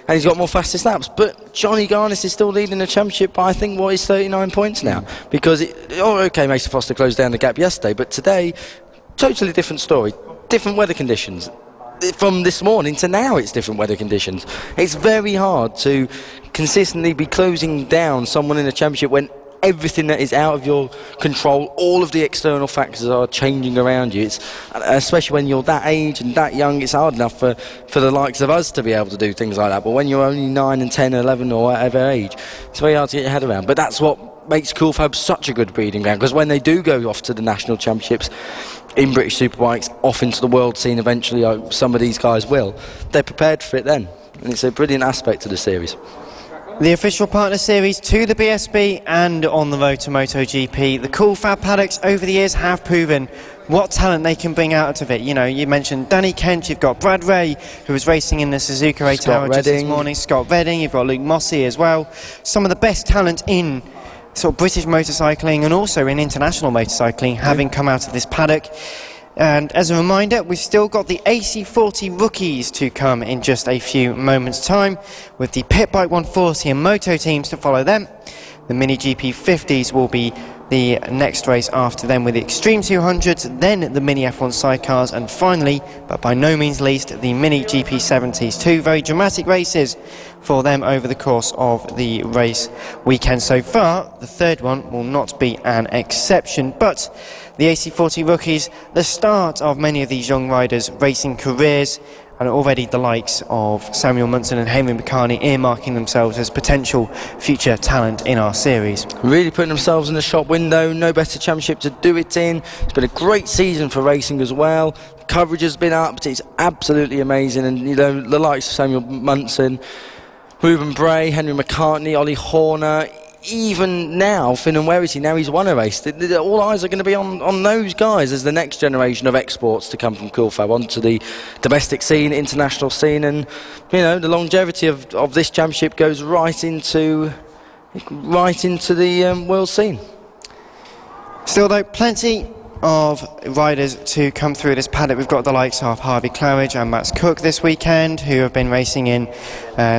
S2: And he's got more fastest laps. But Johnny Garness is still leading the championship by, I think, what is 39 points now. Because, Mason Foster closed down the gap yesterday, but today, totally different story. Different weather conditions. From this morning to now, it's different weather conditions. It's very hard to consistently be closing down someone in a championship when everything that is out of your control, all of the external factors are changing around you. It's, especially when you're that age and that young, it's hard enough for the likes of us to be able to do things like that. But when you're only 9 and 10, 11 or whatever age, it's very hard to get your head around. But that's what makes Cool Fab such a good breeding ground, because when they do go off to the national championships in British Superbikes, off into the world scene eventually, like some of these guys will, they're prepared for it then. And it's a brilliant aspect of the series.
S1: The official partner series to the BSB and on the road to MotoGP, the Cool Fab paddocks over the years have proven what talent they can bring out of it. You know, you mentioned Danny Kent, you've got Brad Ray, who was racing in the Suzuka 8 Hour just this morning, Scott Redding, you've got Luke Mossey as well. Some of the best talent in sort of British motorcycling and also in international motorcycling having come out of this paddock. And as a reminder, we've still got the AC40 rookies to come in just a few moments' time, with the Pit Bike 140 and Moto teams to follow them. The Mini GP 50s will be the next race after them, with the Extreme 200s, then the Mini F1 sidecars, and finally, but by no means least, the Mini GP 70s. Two very dramatic races for them over the course of the race weekend so far. The third one will not be an exception, but the AC40 rookies, the start of many of these young riders' racing careers, and already the likes of Samuel Munson and Henry McCartney earmarking themselves as potential future talent in our series.
S2: Really putting themselves in the shop window, no better championship to do it in. It's been a great season for racing as well. The coverage has been up, it's absolutely amazing, and you know, the likes of Samuel Munson, Ruben Bray, Henry McCartney, Ollie Horner, even now, Finn and Werity, now he's won a race. All eyes are going to be on those guys as the next generation of exports to come from Cool Fab onto the domestic scene, international scene, and you know, the longevity of this championship goes right into the world scene.
S1: Still though, plenty of riders to come through this paddock. We've got the likes of Harvey Claridge and Max Cook this weekend, who have been racing in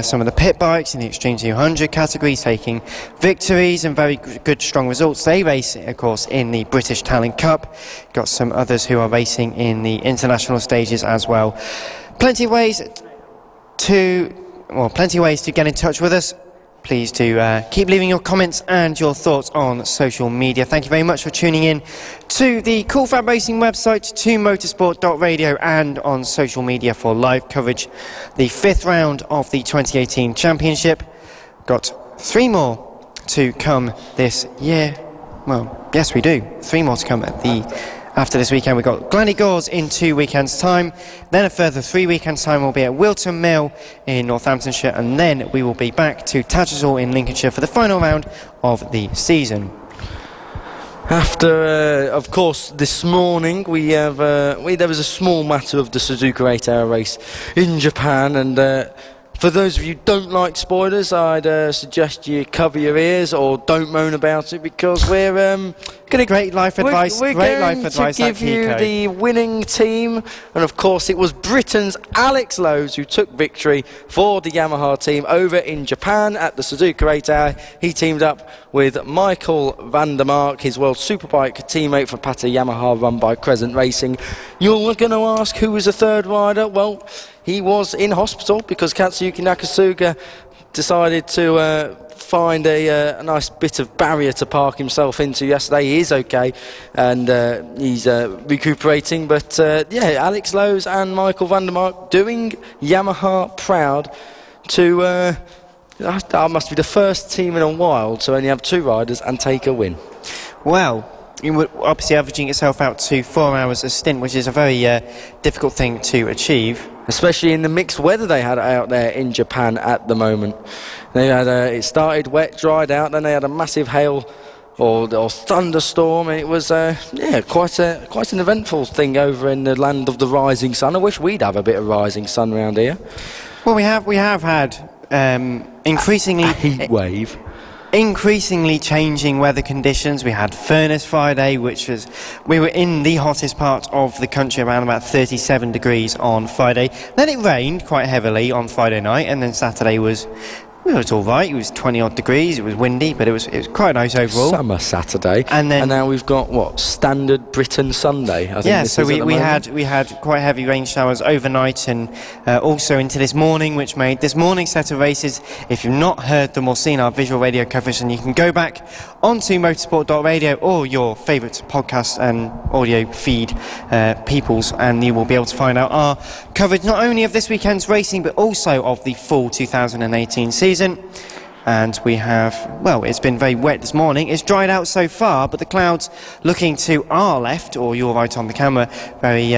S1: some of the pit bikes in the Extreme 200 categories, taking victories and very good strong results. They race, of course, in the British Talent Cup. Got some others who are racing in the international stages as well. Plenty of ways to get in touch with us. Please do keep leaving your comments and your thoughts on social media. Thank you very much for tuning in to the Cool Fab Racing website, to motorsport.radio, and on social media for live coverage. The fifth round of the 2018 Championship. Got 3 more to come this year. Well, yes, we do. 3 more to come after this weekend. We've got Glanny Gores in 2 weekends' time, then a further 3 weekends' time will be at Wilton Mill in Northamptonshire, and then we will be back to Tattersall in Lincolnshire for the final round of the season.
S2: After, of course, this morning there was a small matter of the Suzuka 8 Hour race in Japan, and for those of you who don't like spoilers, I'd suggest you cover your ears or don't moan about it, because we're going to
S1: great life advice.
S2: We're going to give you the winning team, and of course it was Britain's Alex Lowes who took victory for the Yamaha team over in Japan at the Suzuka 8 Hour. He teamed up with Michael van der Mark, his World Superbike teammate for Pata Yamaha, run by Crescent Racing. You're going to ask who was the third rider? Well, he was in hospital because Katsuyuki Nakasuga decided to find a nice bit of barrier to park himself into yesterday. He is okay, and he's recuperating. But yeah, Alex Lowes and Michael van der Mark doing Yamaha proud to... that must be the first team in a while to only have 2 riders and take a win.
S1: Well, you were obviously averaging yourself out to 4 hours a stint, which is a very difficult thing to achieve.
S2: Especially in the mixed weather they had out there in Japan at the moment. They had it started wet, dried out, then they had a massive hail or thunderstorm, and it was yeah, quite an eventful thing over in the land of the rising sun. I wish we'd have a bit of rising sun around here.
S1: Well, we have had increasingly
S2: a heat wave.
S1: Increasingly changing weather conditions. We had Furnace Friday, we were in the hottest part of the country, around about 37 degrees on Friday. Then it rained quite heavily on Friday night, and then Saturday was all right. It was 20 odd degrees. It was windy, but it was quite nice overall.
S2: Summer Saturday, and now we've got what, standard Britain Sunday. I think
S1: yeah, so we had quite heavy rain showers overnight, and also into this morning, which made this morning's set of races. If you've not heard them or seen our visual radio coverage, then you can go back onto motorsport.radio or your favourite podcast and audio feed, peoples, and you will be able to find out our coverage not only of this weekend's racing but also of the full 2018 season. And we have, well, it's been very wet this morning. It's dried out so far, but the clouds looking to our left, or your right on the camera, very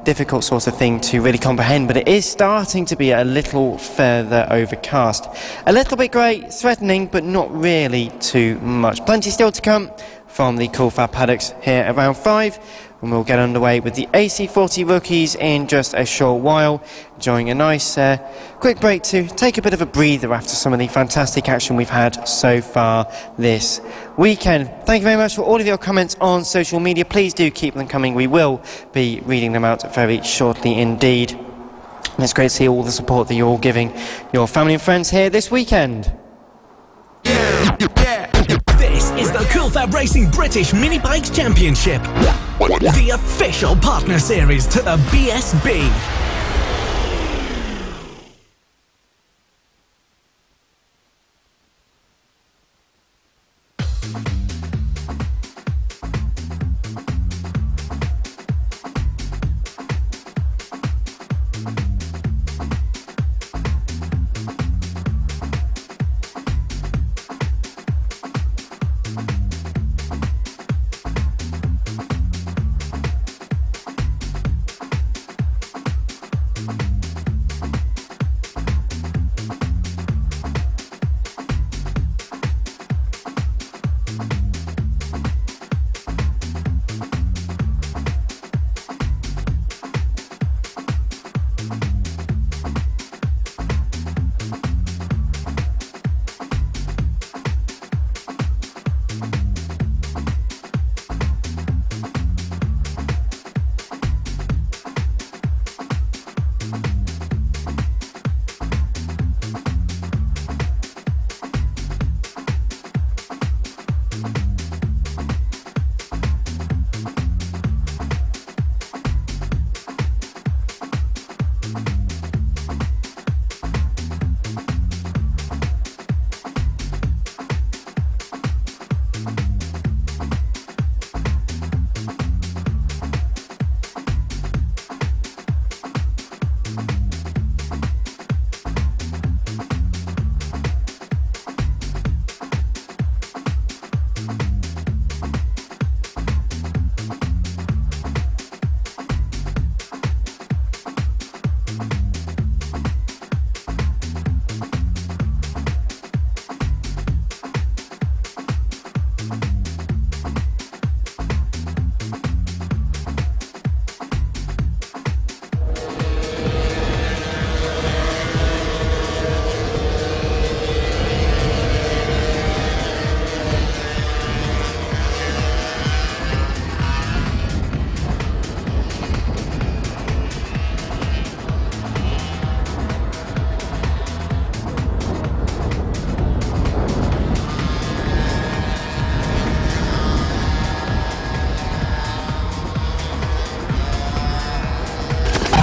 S1: difficult sort of thing to really comprehend, but it is starting to be a little further overcast. A little bit grey, threatening, but not really too much. Plenty still to come from the Cool Fab paddocks here at round 5. And we'll get underway with the AC40 rookies in just a short while, enjoying a nice quick break to take a bit of a breather after some of the fantastic action we've had so far this weekend. Thank you very much for all of your comments on social media. Please do keep them coming. We will be reading them out very shortly indeed. And it's great to see all the support that you're all giving your family and friends here this weekend.
S3: This is the Cool Fab Racing British Mini Bikes Championship, the official partner series to the BSB.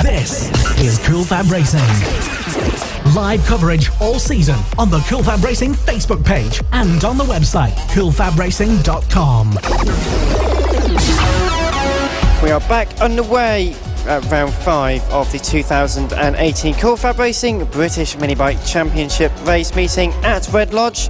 S3: This is Cool Fab Racing. Live coverage all season on the Cool Fab Racing Facebook page and on the website coolfabracing.com.
S1: We are back underway at round 5 of the 2018 Cool Fab Racing British Minibike Championship race meeting at Red Lodge.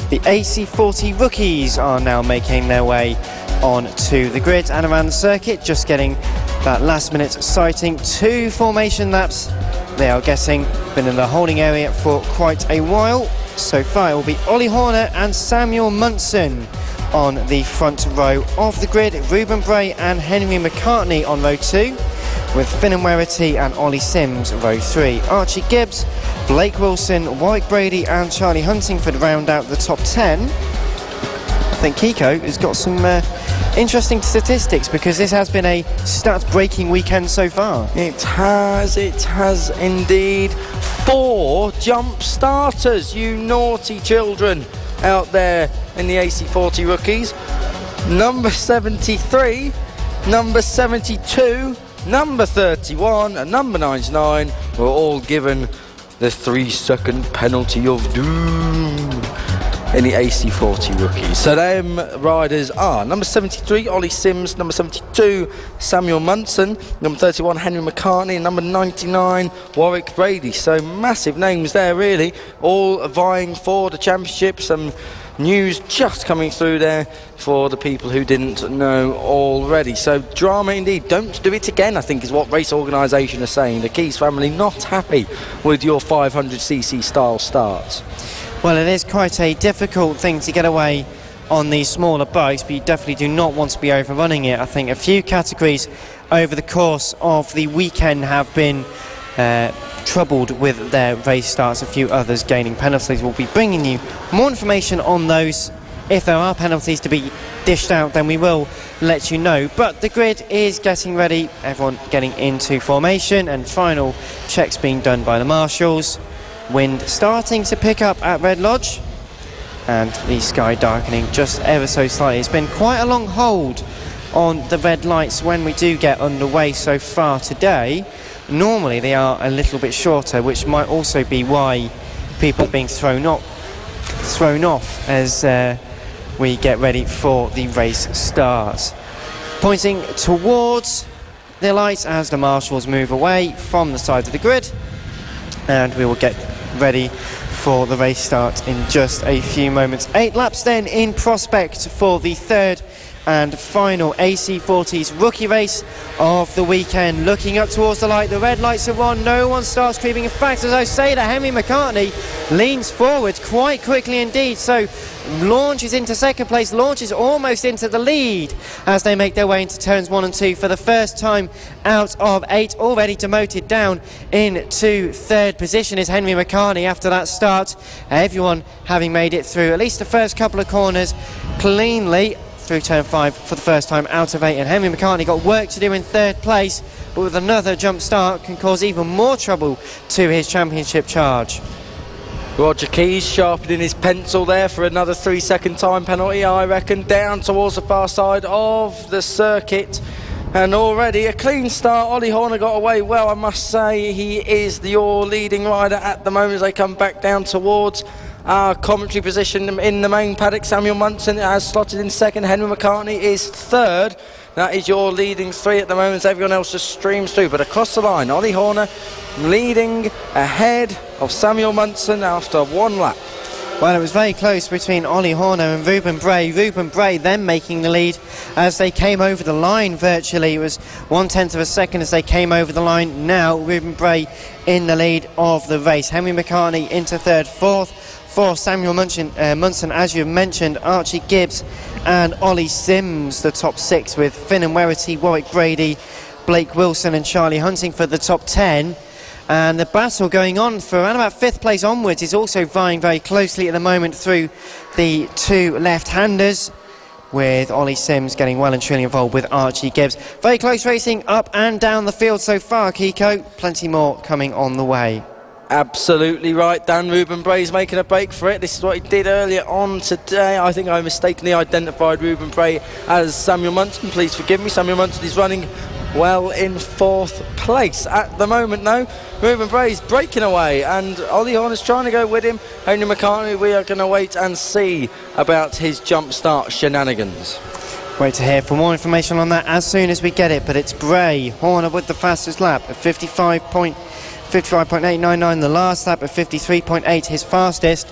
S1: The AC40 rookies are now making their way onto the grid and around the circuit, just getting that last minute sighting. 2 formation laps they are getting, been in the holding area for quite a while. So far it will be Ollie Horner and Samuel Munson on the front row of the grid, Ruben Bray and Henry McCartney on row 2, with Finn and Werity and Ollie Sims row 3. Archie Gibbs, Blake Wilson, Warwick Brady and Charlie Huntingford round out the top 10. I think Kiko has got some interesting statistics, because this has been a stat-breaking weekend so far.
S2: It has indeed. 4 jump starters, you naughty children out there in the AC40 rookies. Number 73, number 72, number 31 and number 99 were all given the 3-second penalty of doom. in the AC40 rookies. So them riders are number 73, Ollie Sims, number 72, Samuel Munson, number 31, Henry McCartney, and number 99, Warwick Brady. So massive names there, really, all vying for the championship. Some news just coming through there for the people who didn't know already. So drama indeed. Don't do it again, I think, is what race organisation are saying. The Keys family not happy with your 500cc style starts.
S1: Well, it is quite a difficult thing to get away on these smaller bikes, but you definitely do not want to be overrunning it. I think a few categories over the course of the weekend have been troubled with their race starts, a few others gaining penalties. We'll be bringing you more information on those. If there are penalties to be dished out, then we will let you know. But the grid is getting ready, everyone getting into formation, and final checks being done by the marshals. Wind starting to pick up at Red Lodge, and the sky darkening just ever so slightly. It's been quite a long hold on the red lights when we do get underway so far today. Normally they are a little bit shorter, which might also be why people are being thrown off as we get ready for the race starts. Pointing towards the lights as the marshals move away from the side of the grid, and we will get ready for the race start in just a few moments. 8 laps then in prospect for the third and final AC40's rookie race of the weekend. Looking up towards the light, the red lights are on, no one starts creeping. In fact, as I say, that Henry McCartney leans forward quite quickly indeed, so launches into second place, launches almost into the lead as they make their way into turns 1 and 2 for the first time out of 8. Already demoted down into third position is Henry McCartney after that start. Everyone having made it through at least the first couple of corners cleanly through turn 5 for the first time out of 8, and Henry McCartney got work to do in third place, but with another jump start can cause even more trouble to his championship charge.
S2: Roger Keys sharpening his pencil there for another 3-second time penalty, I reckon, down towards the far side of the circuit. And already a clean start. Ollie Horner got away well, I must say. He is your leading rider at the moment as they come back down towards our commentary position in the main paddock. Samuel Munson has slotted in second. Henry McCartney is third. That is your leading three at the moment. Everyone else just streams through. But across the line, Ollie Horner leading ahead of Samuel Munson after one lap.
S1: Well, it was very close between Ollie Horner and Ruben Bray. Ruben Bray then making the lead as they came over the line virtually. It was 1/10 of a second as they came over the line. Now Ruben Bray in the lead of the race. Henry McCartney into third. Fourth for Samuel Munson, as you mentioned, Archie Gibbs and Ollie Sims, the top 6, with Finn and Werity, Warwick Brady, Blake Wilson and Charlie Hunting for the top 10. And the battle going on for around about 5th place onwards is also vying very closely at the moment through the two left-handers, with Ollie Sims getting well and truly involved with Archie Gibbs. Very close racing up and down the field so far, Kiko. Plenty more coming on the way.
S2: Absolutely right, Dan. Ruben Bray's making a break for it. This is what he did earlier on today. I think I mistakenly identified Ruben Bray as Samuel Munson. Please forgive me. Samuel Munson is running well in 4th place at the moment though. Ruben Bray's breaking away and Ollie Horner's trying to go with him. Henry McCartney, we are going to wait and see about his jump start shenanigans.
S1: Wait to hear for more information on that as soon as we get it, but it's Bray. Horner with the fastest lap at 55.899, the last lap at 53.8, his fastest.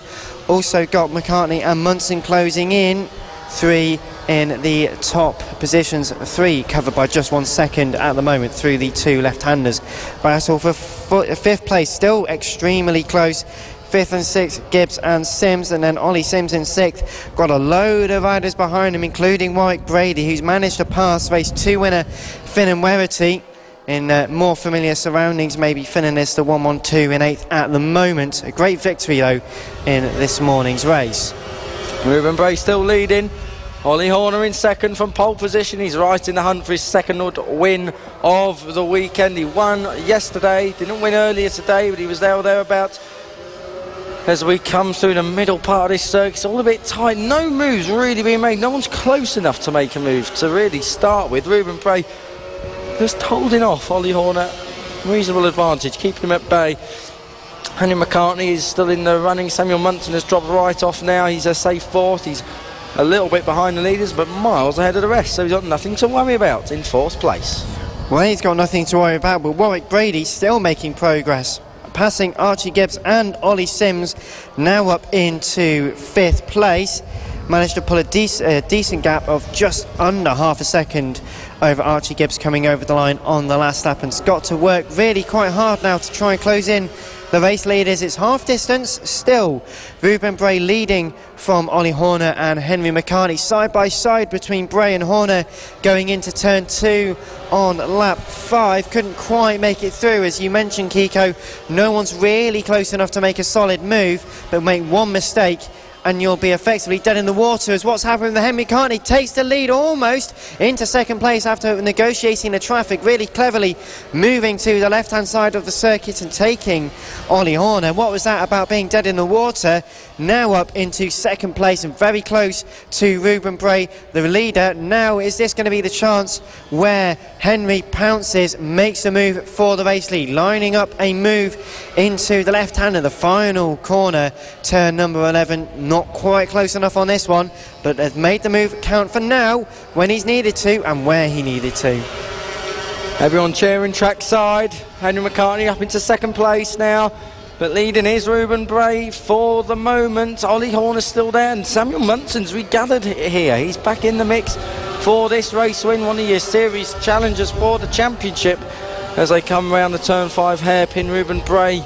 S1: Also got McCartney and Munson closing in, 3 in the top positions, 3 covered by just 1 second at the moment through the two left-handers. Battle for 5th place, still extremely close. 5th and 6th, Gibbs and Sims, and then Ollie Sims in 6th. Got a load of riders behind him, including Warwick Brady, who's managed to pass race 2 winner Finn and Werity in more familiar surroundings. Maybe Finnan is the 1-1-2 in 8th at the moment. A great victory though in this morning's race.
S2: Ruben Bray still leading. Ollie Horner in second from pole position. He's right in the hunt for his second win of the weekend. He won yesterday, didn't win earlier today, but he was there or thereabouts. As we come through the middle part of this circuit, it's all a bit tight. No moves really being made. No one's close enough to make a move to really start with. Ruben Bray just holding off Ollie Horner. Reasonable advantage, keeping him at bay. Henry McCartney is still in the running. Samuel Munson has dropped right off now. He's a safe fourth. He's a little bit behind the leaders, but miles ahead of the rest, so he's got nothing to worry about in fourth place.
S1: Well, he's got nothing to worry about, but Warwick Brady still making progress, passing Archie Gibbs and Ollie Sims, now up into 5th place. Managed to pull a decent gap of just under half a second over Archie Gibbs coming over the line on the last lap, and's got to work really quite hard now to try and close in the race leaders. It's half distance still. Ruben Bray leading from Ollie Horner and Henry McCartney, side by side between Bray and Horner going into turn 2 on lap 5. Couldn't quite make it through, as you mentioned, Kiko. No one's really close enough to make a solid move, but make one mistake and you'll be effectively dead in the water. As what's happening with Henry McCartney takes the lead almost into 2nd place after negotiating the traffic, really cleverly moving to the left hand side of the circuit and taking Ollie Horner. What was that about being dead in the water? Now up into 2nd place and very close to Ruben Bray, the leader. Now is this going to be the chance where Henry pounces, makes a move for the race lead, lining up a move into the left hand of the final corner, turn number 11. Not quite close enough on this one, but has made the move count for now when he's needed to and where he needed to.
S2: Everyone cheering trackside. Henry McCartney up into 2nd place now, but leading is Ruben Bray for the moment. Ollie Horner's still there, and Samuel Munson's regathered here. He's back in the mix for this race win, one of your series challengers for the championship. As they come round the turn 5 hairpin, Ruben Bray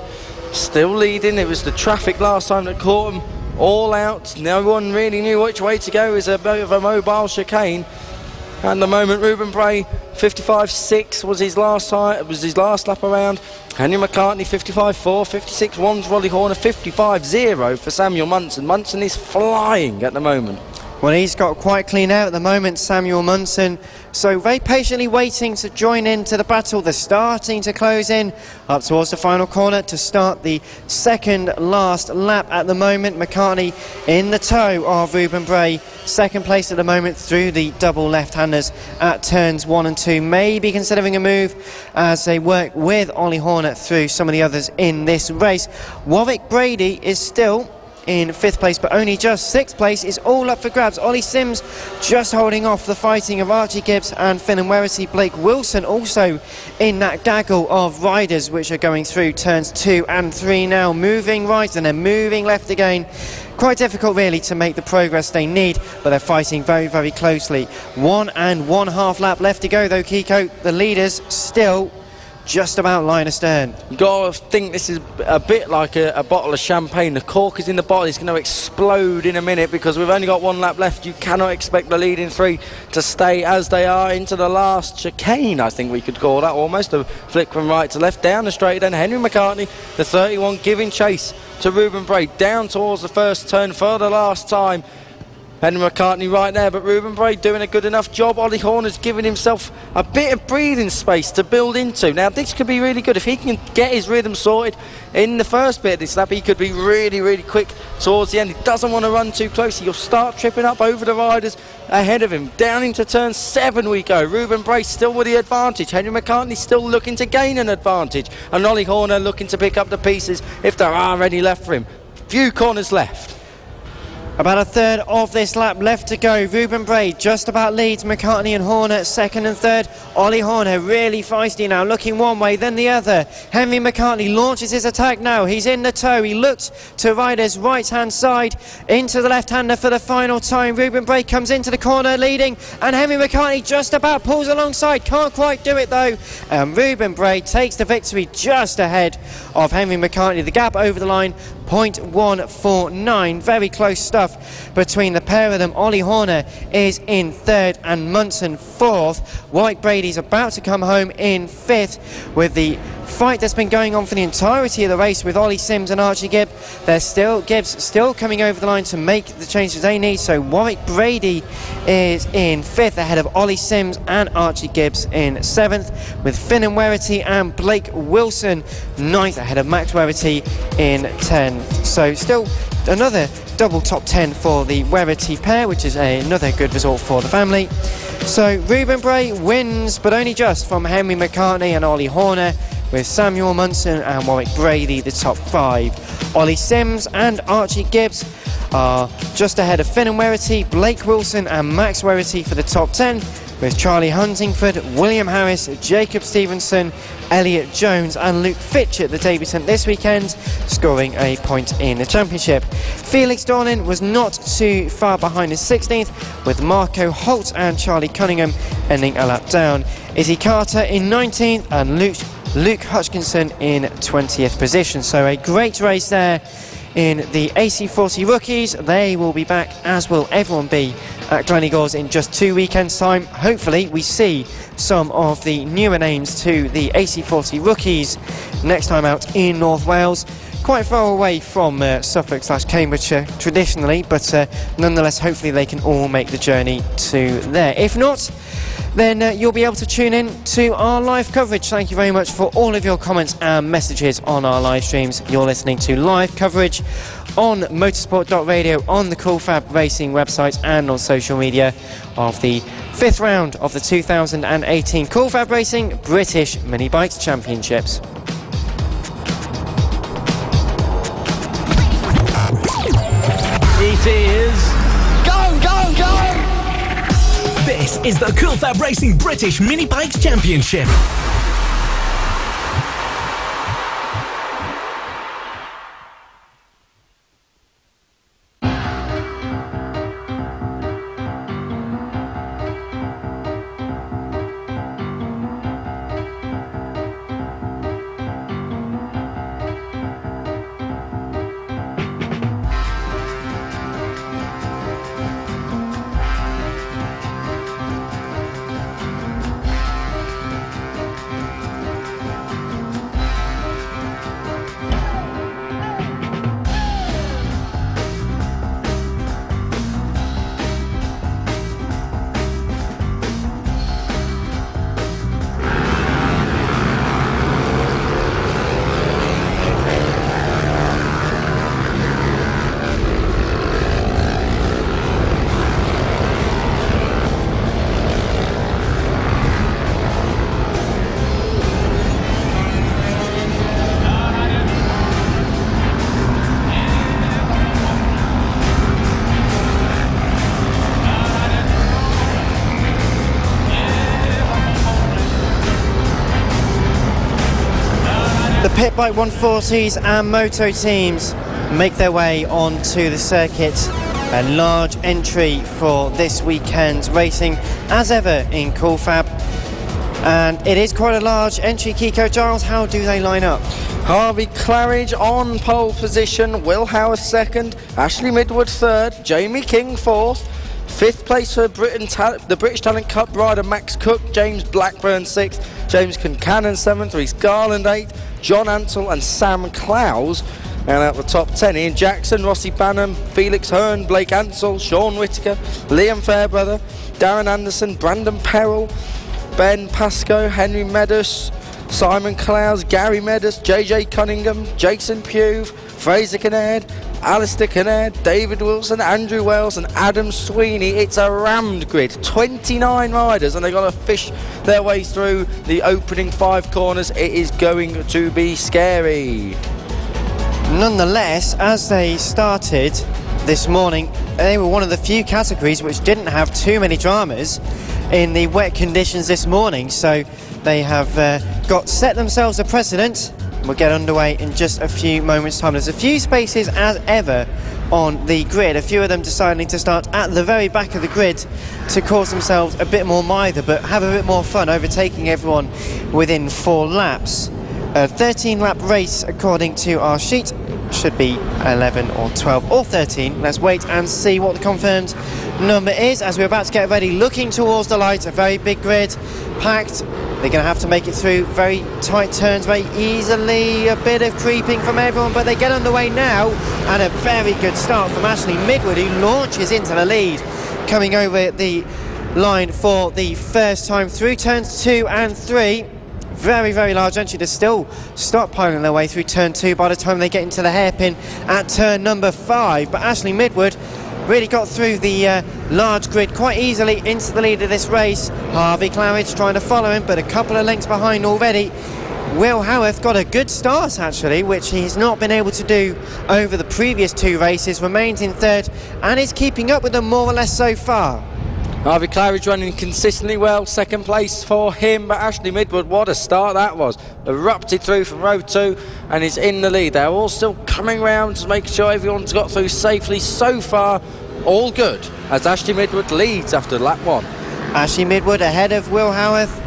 S2: still leading. It was the traffic last time that caught him all out. No one really knew which way to go. It was a bit of a mobile chicane. At the moment, Ruben Bray 55.6 was his last lap around. Henry McCartney 55.4, 56.1 for Ollie Horner, 55.0 for Samuel Munson. Munson is flying at the moment.
S1: Well, he's got quite clean out at the moment, Samuel Munson. So very patiently waiting to join into the battle. They're starting to close in up towards the final corner to start the 2nd last lap at the moment. McCartney in the tow of Ruben Bray. 2nd place at the moment through the double left-handers at turns 1 and 2. Maybe considering a move as they work with Ollie Horner through some of the others in this race. Warwick Brady is still in 5th place, but only just 6th place is all up for grabs. Ollie Sims just holding off the fighting of Archie Gibbs and Finn and Werity. Blake Wilson also in that gaggle of riders which are going through turns 2 and 3 now, moving right and then moving left again. Quite difficult really to make the progress they need, but they're fighting very, very closely. 1 1/2 lap left to go though, Kiko. The leaders still just about line astern.
S2: You've got to think this is a bit like a bottle of champagne. The cork is in the bottle. It's going to explode in a minute because we've only got 1 lap left. You cannot expect the leading 3 to stay as they are into the last chicane, I think we could call that, almost a flick from right to left down the straight. Then Henry McCartney, the 31, giving chase to Ruben Bray down towards the first turn for the last time. Henry McCartney right there, but Ruben Bray doing a good enough job. Ollie Horner's giving himself a bit of breathing space to build into. Now this could be really good if he can get his rhythm sorted in the first bit of this lap. He could be really, really quick towards the end. He doesn't want to run too close. He'll start tripping up over the riders ahead of him. Down into turn 7 we go. Ruben Bray still with the advantage. Henry McCartney still looking to gain an advantage, and Ollie Horner looking to pick up the pieces if there are any left for him. Few corners left.
S1: About a third of this lap left to go. Ruben Bray just about leads McCartney and Horner 2nd and 3rd. Ollie Horner really feisty now, looking one way then the other. Henry McCartney launches his attack now. He's in the tow. He looks to rider's right hand side into the left hander for the final time. Ruben Bray comes into the corner leading, and Henry McCartney just about pulls alongside. Can't quite do it though. And Ruben Bray takes the victory just ahead of Henry McCartney. The gap over the line 0.149. Very close stuff between the pair of them. Ollie Horner is in 3rd and Munson 4th. Warwick Brady's about to come home in 5th with the fight that's been going on for the entirety of the race with Ollie Sims and Archie Gibbs. Gibbs still coming over the line to make the changes they need. So Warwick Brady is in 5th ahead of Ollie Sims and Archie Gibbs in 7th, with Finn and Werity and Blake Wilson 9th ahead of Max Werity in 10th. So still another double top 10 for the Werity pair, which is another good result for the family. So Ruben Bray wins, but only just from Henry McCartney and Ollie Horner. with Samuel Munson and Warwick Brady the top 5. Ollie Sims and Archie Gibbs are just ahead of Finn and Werity, Blake Wilson and Max Werity for the top 10, with Charlie Huntingford, William Harris, Jacob Stevenson, Elliot Jones and Luke Fitchett, the debutant this weekend, scoring a point in the championship. Felix Dorlin was not too far behind in 16th, with Marco Holt and Charlie Cunningham ending a lap down. Izzy Carter in 19th and Luke Hutchinson in 20th position. So a great race there in the AC40 rookies. They will be back, as will everyone be, at Gleneagles in just 2 weekends' time. Hopefully we see some of the newer names to the AC40 rookies next time out in North Wales. Quite far away from Suffolk/Cambridgeshire traditionally, but nonetheless hopefully they can all make the journey to there. If not, then you'll be able to tune in to our live coverage. Thank you very much for all of your comments and messages on our live streams. You're listening to live coverage on motorsport.radio, on the Cool Fab Racing website and on social media of the 5th round of the 2018 Cool Fab Racing British Mini Bikes Championships.
S3: It is go! This is the Cool Fab Racing British Mini Bikes Championship.
S1: The Pit Bike 140s and moto teams make their way onto the circuit. A large entry for this weekend's racing, as ever in Cool Fab. And it is quite a large entry. Kiko Giles, how do they line up?
S2: Harvey Claridge on pole position, Will Howard second, Ashley Midwood third, Jamie King fourth. 5th place for the British Talent Cup rider Max Cook, James Blackburn 6th, James Concannon 7th, Reece Garland 8th, John Ansell and Sam Clowes. And out the top 10, Ian Jackson, Rossi Banham, Felix Hearn, Blake Ansell, Sean Whittaker, Liam Fairbrother, Darren Anderson, Brandon Perrell, Ben Pascoe, Henry Meadows, Simon Clowes, Gary Meadows, JJ Cunningham, Jason Pugh, Fraser Kinnaird, Alistair Kinnaird, David Wilson, Andrew Wells and Adam Sweeney. It's a rammed grid, 29 riders, and they've got to fish their way through the opening 5 corners. It is going to be scary.
S1: Nonetheless, as they started this morning, they were one of the few categories which didn't have too many dramas in the wet conditions this morning, so they have set themselves a precedent. We'll get underway in just a few moments' time. There's a few spaces as ever on the grid, a few of them deciding to start at the very back of the grid to cause themselves a bit more mither, but have a bit more fun overtaking everyone within 4 laps. A 13-lap race according to our sheet. Should be 11 or 12 or 13. Let's wait and see what the confirmed number is as we're about to get ready, looking towards the lights. A very big grid, packed. They're going to have to make it through very tight turns very easily. A bit of creeping from everyone, but they get underway now, and a very good start from Ashley Midwood, who launches into the lead, coming over the line for the first time through turns 2 and 3. Very, very large entry. They're still stockpiling their way through turn 2 by the time they get into the hairpin at turn number 5. But Ashley Midwood really got through the large grid quite easily into the lead of this race. Harvey Claridge trying to follow him, but a couple of lengths behind already. Will Howarth got a good start actually, which he's not been able to do over the previous 2 races, remains in 3rd and is keeping up with them more or less so far.
S2: Harvey Claridge running consistently well, 2nd place for him, but Ashley Midwood, what a start that was. Erupted through from row 2 and is in the lead. They're all still coming round to make sure everyone's got through safely. So far, all good, as Ashley Midwood leads after lap 1.
S1: Ashley Midwood ahead of Will Howarth.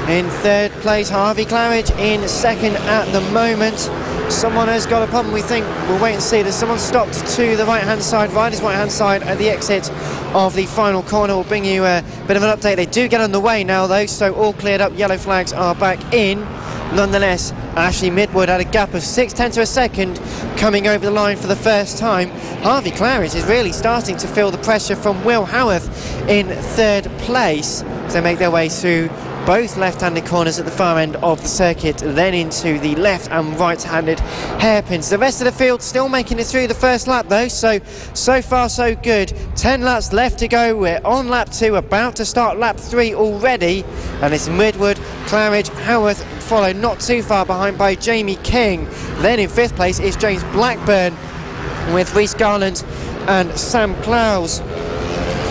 S1: In 3rd place, Harvey Claridge in 2nd at the moment. Someone has got a problem, we think. We'll wait and see. There's someone stopped to the right-hand side, rider's right-hand side at the exit of the final corner. We'll bring you a bit of an update. They do get on the way now, though, so all cleared up. Yellow flags are back in. Nonetheless, Ashley Midwood had a gap of 6/10 of a second coming over the line for the first time. Harvey Claridge is really starting to feel the pressure from Will Howarth in 3rd place as they make their way through both left-handed corners at the far end of the circuit, then into the left and right-handed hairpins. The rest of the field still making it through the first lap though, so far so good. 10 laps left to go. We're on lap 2, about to start lap 3 already, and it's Midwood, Claridge, Howarth, followed not too far behind by Jamie King. Then in 5th place is James Blackburn with Rhys Garland and Sam Clowes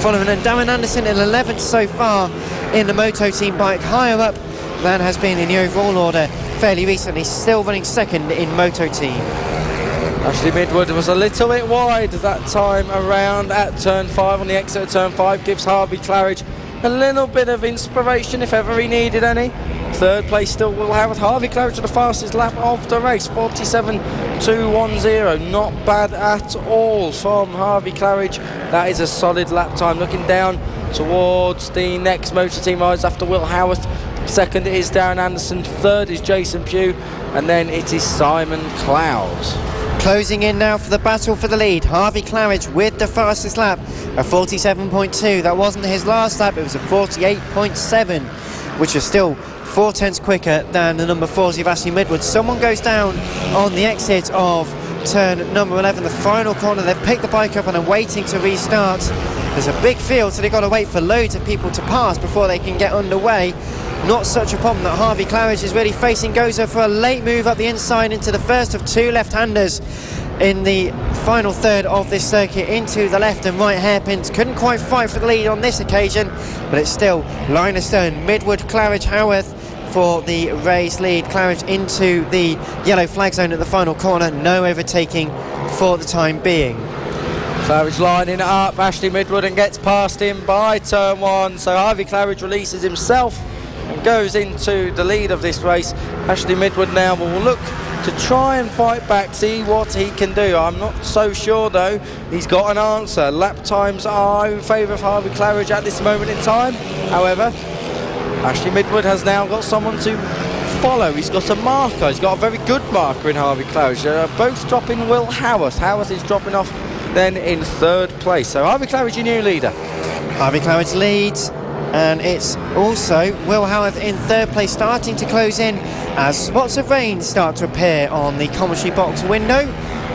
S1: following, and Darren Anderson in 11th so far in the Moto Team bike. Higher up than has been in the overall order fairly recently, still running 2nd in Moto Team.
S2: Ashley Midwood was a little bit wide that time around at turn 5, on the exit of turn 5, gives Harvey Claridge a little bit of inspiration if ever he needed any. 3rd place still Will Howarth. Harvey Claridge to the fastest lap of the race, 47.210. Not bad at all from Harvey Claridge. That is a solid lap time. Looking down towards the next Motor Team riders after Will Howarth. 2nd is Darren Anderson, 3rd is Jason Pugh, and then it is Simon Clowes.
S1: Closing in now for the battle for the lead. Harvey Claridge with the fastest lap, a 47.2. That wasn't his last lap, it was a 48.7, which was still 4/10 quicker than the number 40 of Ashley Midwood. Someone goes down on the exit of turn number 11, the final corner. They've picked the bike up and are waiting to restart. There's a big field, so they've got to wait for loads of people to pass before they can get underway. Not such a problem that Harvey Claridge is really facing. Goes for a late move up the inside into the first of 2 left-handers in the final third of this circuit, into the left and right hairpins. Couldn't quite fight for the lead on this occasion, but it's still line astern. Midwood, Claridge, Howarth for the race lead. Claridge into the yellow flag zone at the final corner. No overtaking for the time being.
S2: Claridge lining up Ashley Midwood and gets past him by turn 1. So Harvey Claridge releases himself and goes into the lead of this race. Ashley Midwood now will look to try and fight back, see what he can do. I'm not so sure though he's got an answer. Lap times are in favour of Harvey Claridge at this moment in time. However, Ashley Midwood has now got someone to follow. He's got a marker, he's got a very good marker in Harvey Claridge. Both dropping Will Howarth. Howarth is dropping off then in 3rd place. So Harvey Claridge, your new leader.
S1: Harvey Claridge leads, and it's also Will Howarth in 3rd place, starting to close in as spots of rain start to appear on the commentary box window.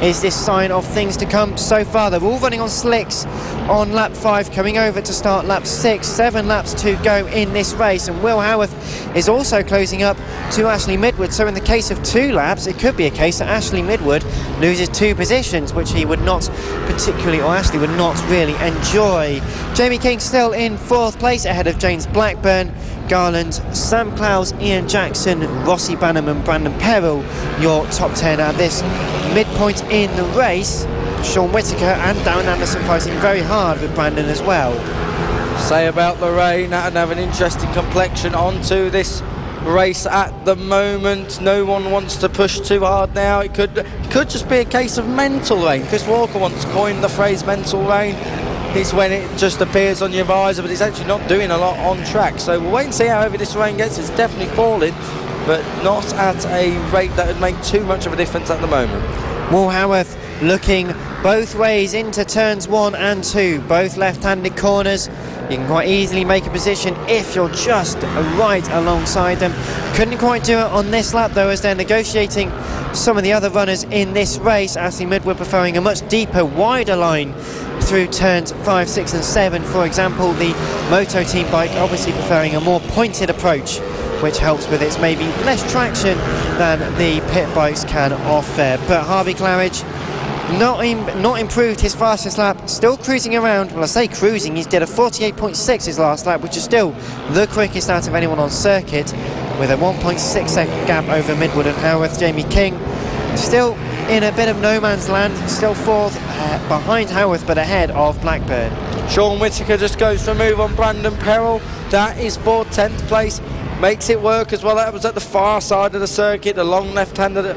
S1: Is this sign of things to come? So far they're all running on slicks on lap 5, coming over to start lap 6. 7 laps to go in this race, and Will Howarth is also closing up to Ashley Midwood. So in the case of 2 laps, it could be a case that Ashley Midwood loses 2 positions, which he would not particularly, or Ashley would not really enjoy. Jamie King still in 4th place ahead of James Blackburn, Garland, Sam Clowes, Ian Jackson, Rossi Banham and Brandon Perrill, your top 10 at this midpoint in the race. Sean Whittaker and Darren Anderson fighting very hard with Brandon as well.
S2: Say about the rain, that would have an interesting complexion onto this race at the moment. No one wants to push too hard now. It could just be a case of mental rain. Chris Walker once coined the phrase mental rain. It's when it just appears on your visor, but it's actually not doing a lot on track. So we'll wait and see how heavy this rain gets. It's definitely falling, but not at a rate that would make too much of a difference at the moment.
S1: Will Howarth looking both ways into turns 1 and 2, both left-handed corners. You can quite easily make a position if you're just right alongside them. Couldn't quite do it on this lap though, as they're negotiating some of the other runners in this race. Ashley Midwood preferring a much deeper, wider line through turns 5, 6 and 7. For example, the Moto Team bike obviously preferring a more pointed approach, which helps with its maybe less traction than the pit bikes can offer. But Harvey Claridge not improved his fastest lap, still cruising around. Well, I say cruising, he did a 48.6 his last lap, which is still the quickest out of anyone on circuit, with a 1.6 second gap over Midwood and Howarth. Jamie King still in a bit of no man's land, still fourth behind Howarth but ahead of Blackburn.
S2: Sean Whittaker just goes for a move on Brandon Perrell. That is for 10th place, makes it work as well. That was at the far side of the circuit, the long left-hander that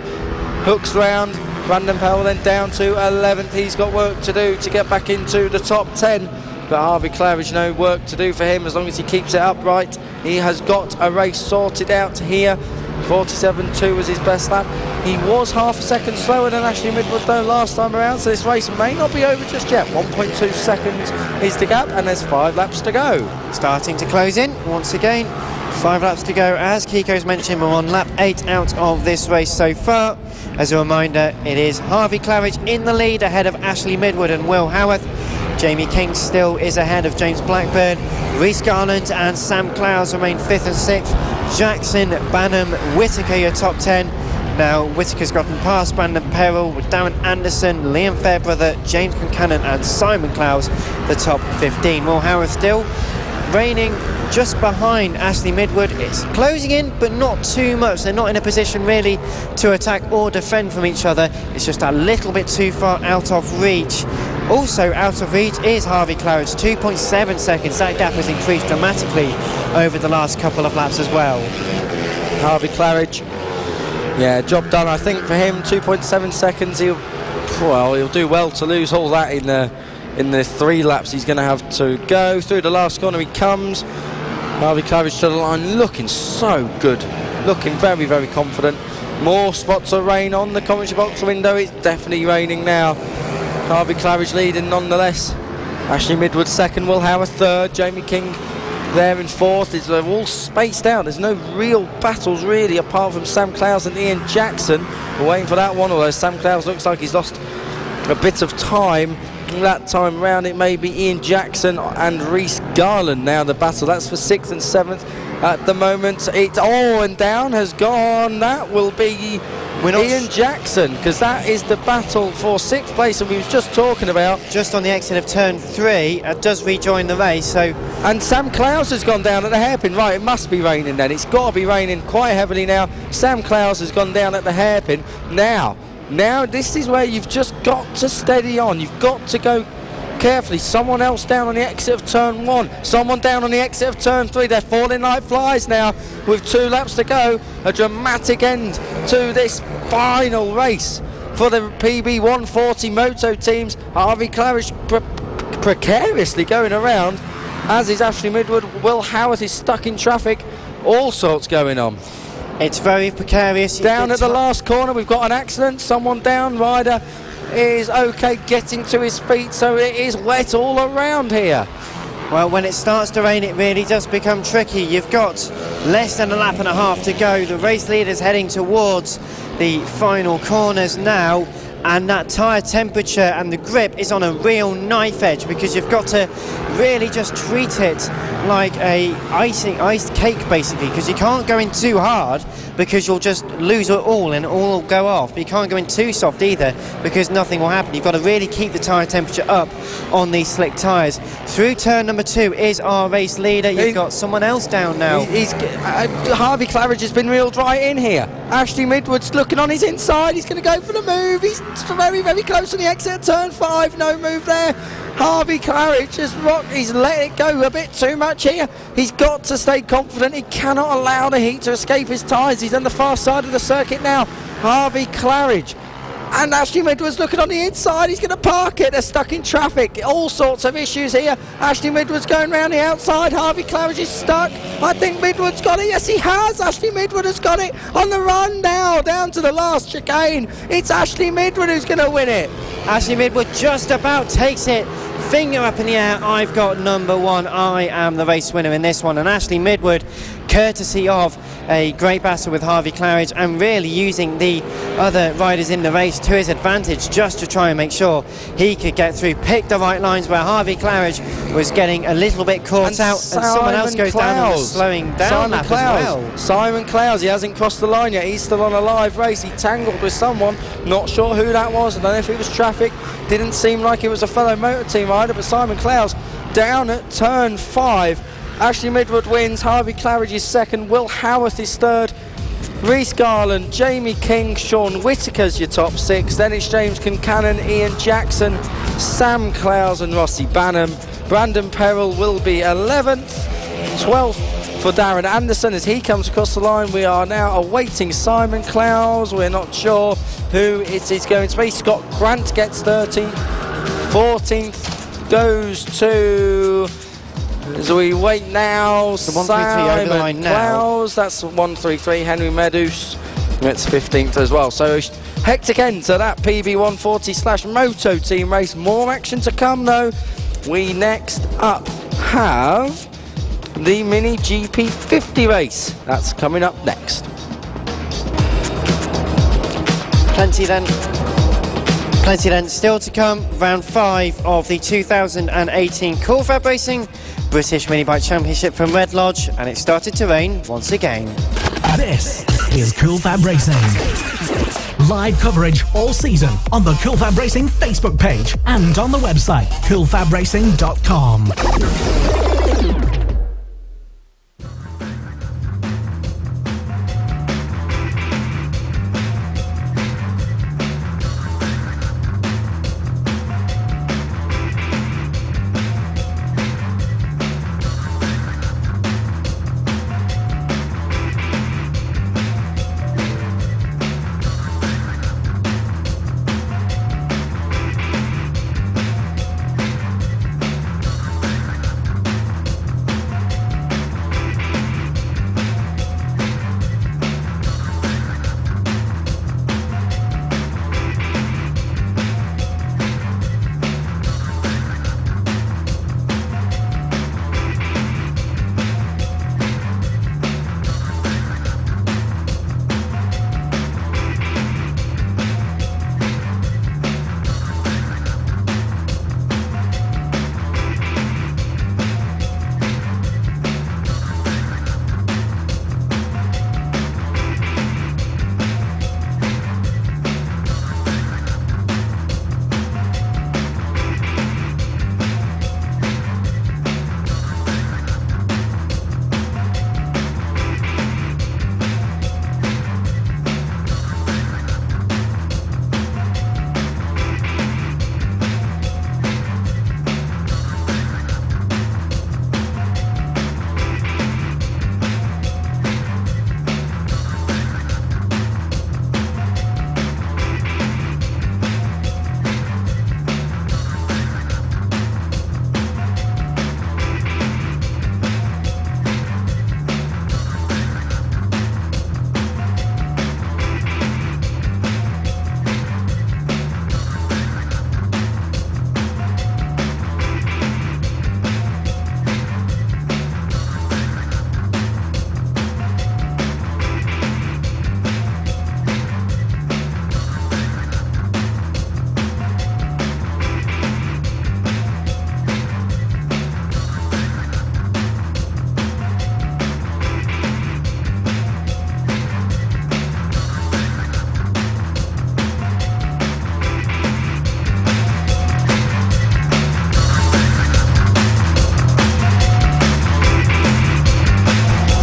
S2: hooks round. Brandon Powell then down to 11th. He's got work to do to get back into the top 10. But Harvey Claridge, no work to do for him as long as he keeps it upright. He has got a race sorted out here. 47.2 was his best lap. He was half a second slower than Ashley Midwood though last time around, so this race may not be over just yet. 1.2 seconds is the gap, and there's 5 laps to go.
S1: Starting to close in once again. 5 laps to go. As Kiko's mentioned, we're on lap 8 out of this race so far. As a reminder, it is Harvey Claridge in the lead ahead of Ashley Midwood and Will Howarth. Jamie King still is ahead of James Blackburn. Rhys Garland and Sam Clowes remain 5th and 6th. Jackson, Banham, Whittaker your top 10. Now Whittaker's gotten past Brandon Perrell with Darren Anderson, Liam Fairbrother, James Concannon and Simon Clowes the top 15. Will Howarth still reigning just behind Ashley Midwood. It's closing in but not too much. They're not in a position really to attack or defend from each other. It's just a little bit too far out of reach. Also out of reach is Harvey Claridge, 2.7 seconds. That gap has increased dramatically over the last couple of laps as well.
S2: Harvey Claridge, yeah, job done I think for him. 2.7 seconds. He'll do well to lose all that in the 3 laps he's going to have to go. Through the last corner he comes. Harvey Claridge to the line, looking so good, looking very, very confident. More spots of rain on the commentary box window. It's definitely raining now. Harvey Claridge leading nonetheless. Ashley Midwood second, Will Howarth third, Jamie King there in fourth. They're all spaced out. There's no real battles really apart from Sam Clowes and Ian Jackson. We're waiting for that one, although Sam Clowes looks like he's lost a bit of time. That time round it may be Ian Jackson and Rhys Garland now the battle. That's for 6th and 7th at the moment. It's and down has gone. That will be Ian Jackson, because that is the battle for 6th place, and we was just talking about
S1: just on the exit of turn 3. Does rejoin the race. So
S2: and Sam Clowes has gone down at the hairpin. Right, it must be raining then. It's got to be raining quite heavily now. Sam Clowes has gone down at the hairpin. Now this is where you've just got to steady on. You've got to go carefully. Someone else down on the exit of turn 1. Someone down on the exit of turn 3. They're falling like flies now with 2 laps to go. A dramatic end to this final race for the PB 140 moto teams. Harvey Claridge precariously going around, as is Ashley Midwood. Will Howarth is stuck in traffic. All sorts going on.
S1: It's very precarious.
S2: Down at the last corner we've got an accident. Someone down. Rider is okay getting to his feet, so it is wet all around here.
S1: Well, when it starts to rain it really does become tricky. You've got less than a lap and a half to go. The race leader's heading towards the final corners now, and that tyre temperature and the grip is on a real knife edge, because you've got to really just treat it like a iced cake basically, because you can't go in too hard because you'll just lose it all and it all will go off. But you can't go in too soft either because nothing will happen. You've got to really keep the tyre temperature up on these slick tyres. Through turn number 2 is our race leader. You've got someone else down now.
S2: Harvey Claridge has been reeled right in here. Ashley Midwood's looking on his inside. He's going to go for the move. He's very, very close on the exit. Turn 5, no move there. Harvey Claridge he's let it go a bit too much here. He's got to stay confident. He cannot allow the heat to escape his tyres. He's on the far side of the circuit now. Harvey Claridge. And Ashley Midwood's looking on the inside. He's going to park it. They're stuck in traffic. All sorts of issues here. Ashley Midwood's going round the outside. Harvey Claridge is stuck. I think Midwood's got it. Yes, he has. Ashley Midwood has got it on the run now, down to the last chicane. It's Ashley Midwood who's going to win it.
S1: Ashley Midwood just about takes it finger up in the air. I've got number 1. I am the race winner in this one. And Ashley Midwood, courtesy of a great battle with Harvey Claridge and really using the other riders in the race to his advantage just to try and make sure he could get through, pick the right lines where Harvey Claridge was getting a little bit caught out, and someone else goes down on the slowing down lap as well.
S2: Simon Clowes, he hasn't crossed the line yet, he's still on a live race. He tangled with someone, not sure who that was. I don't know if it was traffic, didn't seem like it was a fellow motor team rider, but Simon Clowes down at turn 5. Ashley Midwood wins, Harvey Claridge is second, Will Howarth is third, Reece Garland, Jamie King, Sean Whittaker's your top 6, then it's James Concannon, Ian Jackson, Sam Clowes and Rossi Banham. Brandon Perrill will be 11th, 12th for Darren Anderson as he comes across the line. We are now awaiting Simon Clowes, we're not sure who it is going to be. Scott Grant gets 13th, 14th goes to... As we wait now,
S1: the 133 over the line
S2: Clowes,
S1: now.
S2: That's 133. Henry Medus gets 15th as well. So hectic end to that PB 140/Moto team race. More action to come though. We next up have the Mini GP 50 race. That's coming up next.
S1: Plenty then still to come. Round 5 of the 2018 Cool FAB-Racing British Mini Bike Championship from Red Lodge, and it started to rain once again.
S3: This is Cool FAB-Racing. Live coverage all season on the Cool FAB-Racing Facebook page and on the website coolfabracing.com.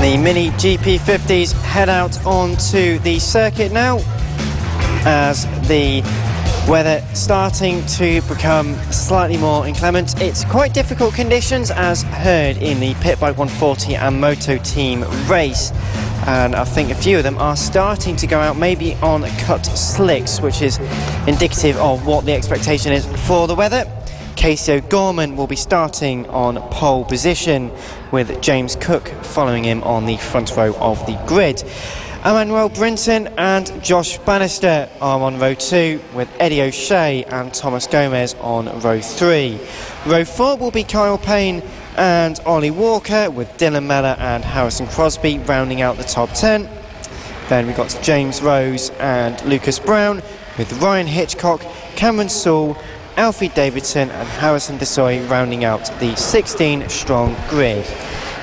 S1: The Mini GP50s head out onto the circuit now as the weather starting to become slightly more inclement. It's quite difficult conditions as heard in the Pit Bike 140 and Moto Team race, and I think a few of them are starting to go out maybe on cut slicks, which is indicative of what the expectation is for the weather. Casey O'Gorman will be starting on pole position with James Cook following him on the front row of the grid. Emmanuel Brinton and Josh Bannister are on row 2, with Eddie O'Shea and Thomas Gomez on row 3. Row 4 will be Kyle Payne and Ollie Walker, with Dylan Mellor and Harrison Crosby rounding out the top 10. Then we've got James Rose and Lucas Brown, with Ryan Hitchcock, Cameron Sewell, Alfie Davidson and Harrison Desoy rounding out the 16-strong grid.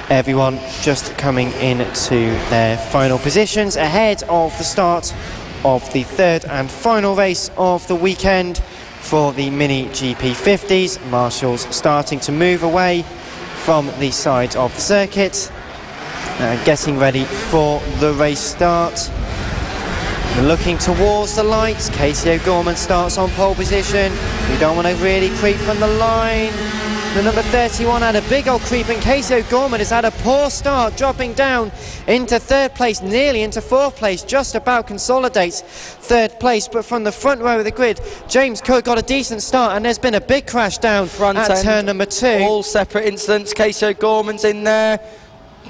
S1: Everyone just coming into their final positions ahead of the start of the third and final race of the weekend for the Mini GP50s. Marshall's starting to move away from the side of the circuit, getting ready for the race start. Looking towards the lights, Casey O'Gorman starts on pole position. We don't want to really creep from the line. The number 31 had a big old creep, and Casey O'Gorman has had a poor start, dropping down into third place, nearly into fourth place, just about consolidates third place. But from the front row of the grid, James Cook got a decent start, and there's been a big crash down front at turn number 2.
S2: All separate incidents. Casey O'Gorman's in there.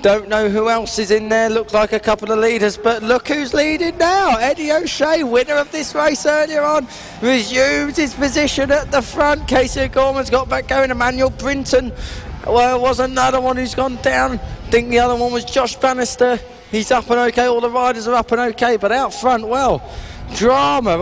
S2: Don't know who else is in there. Looks like a couple of leaders, but look who's leading now. Eddie O'Shea, winner of this race earlier on, resumes his position at the front. Casey O'Gorman's got back going. Emmanuel Brinton was another one who's gone down. I think the other one was Josh Bannister. He's up and okay. All the riders are up and okay, but out front, well, drama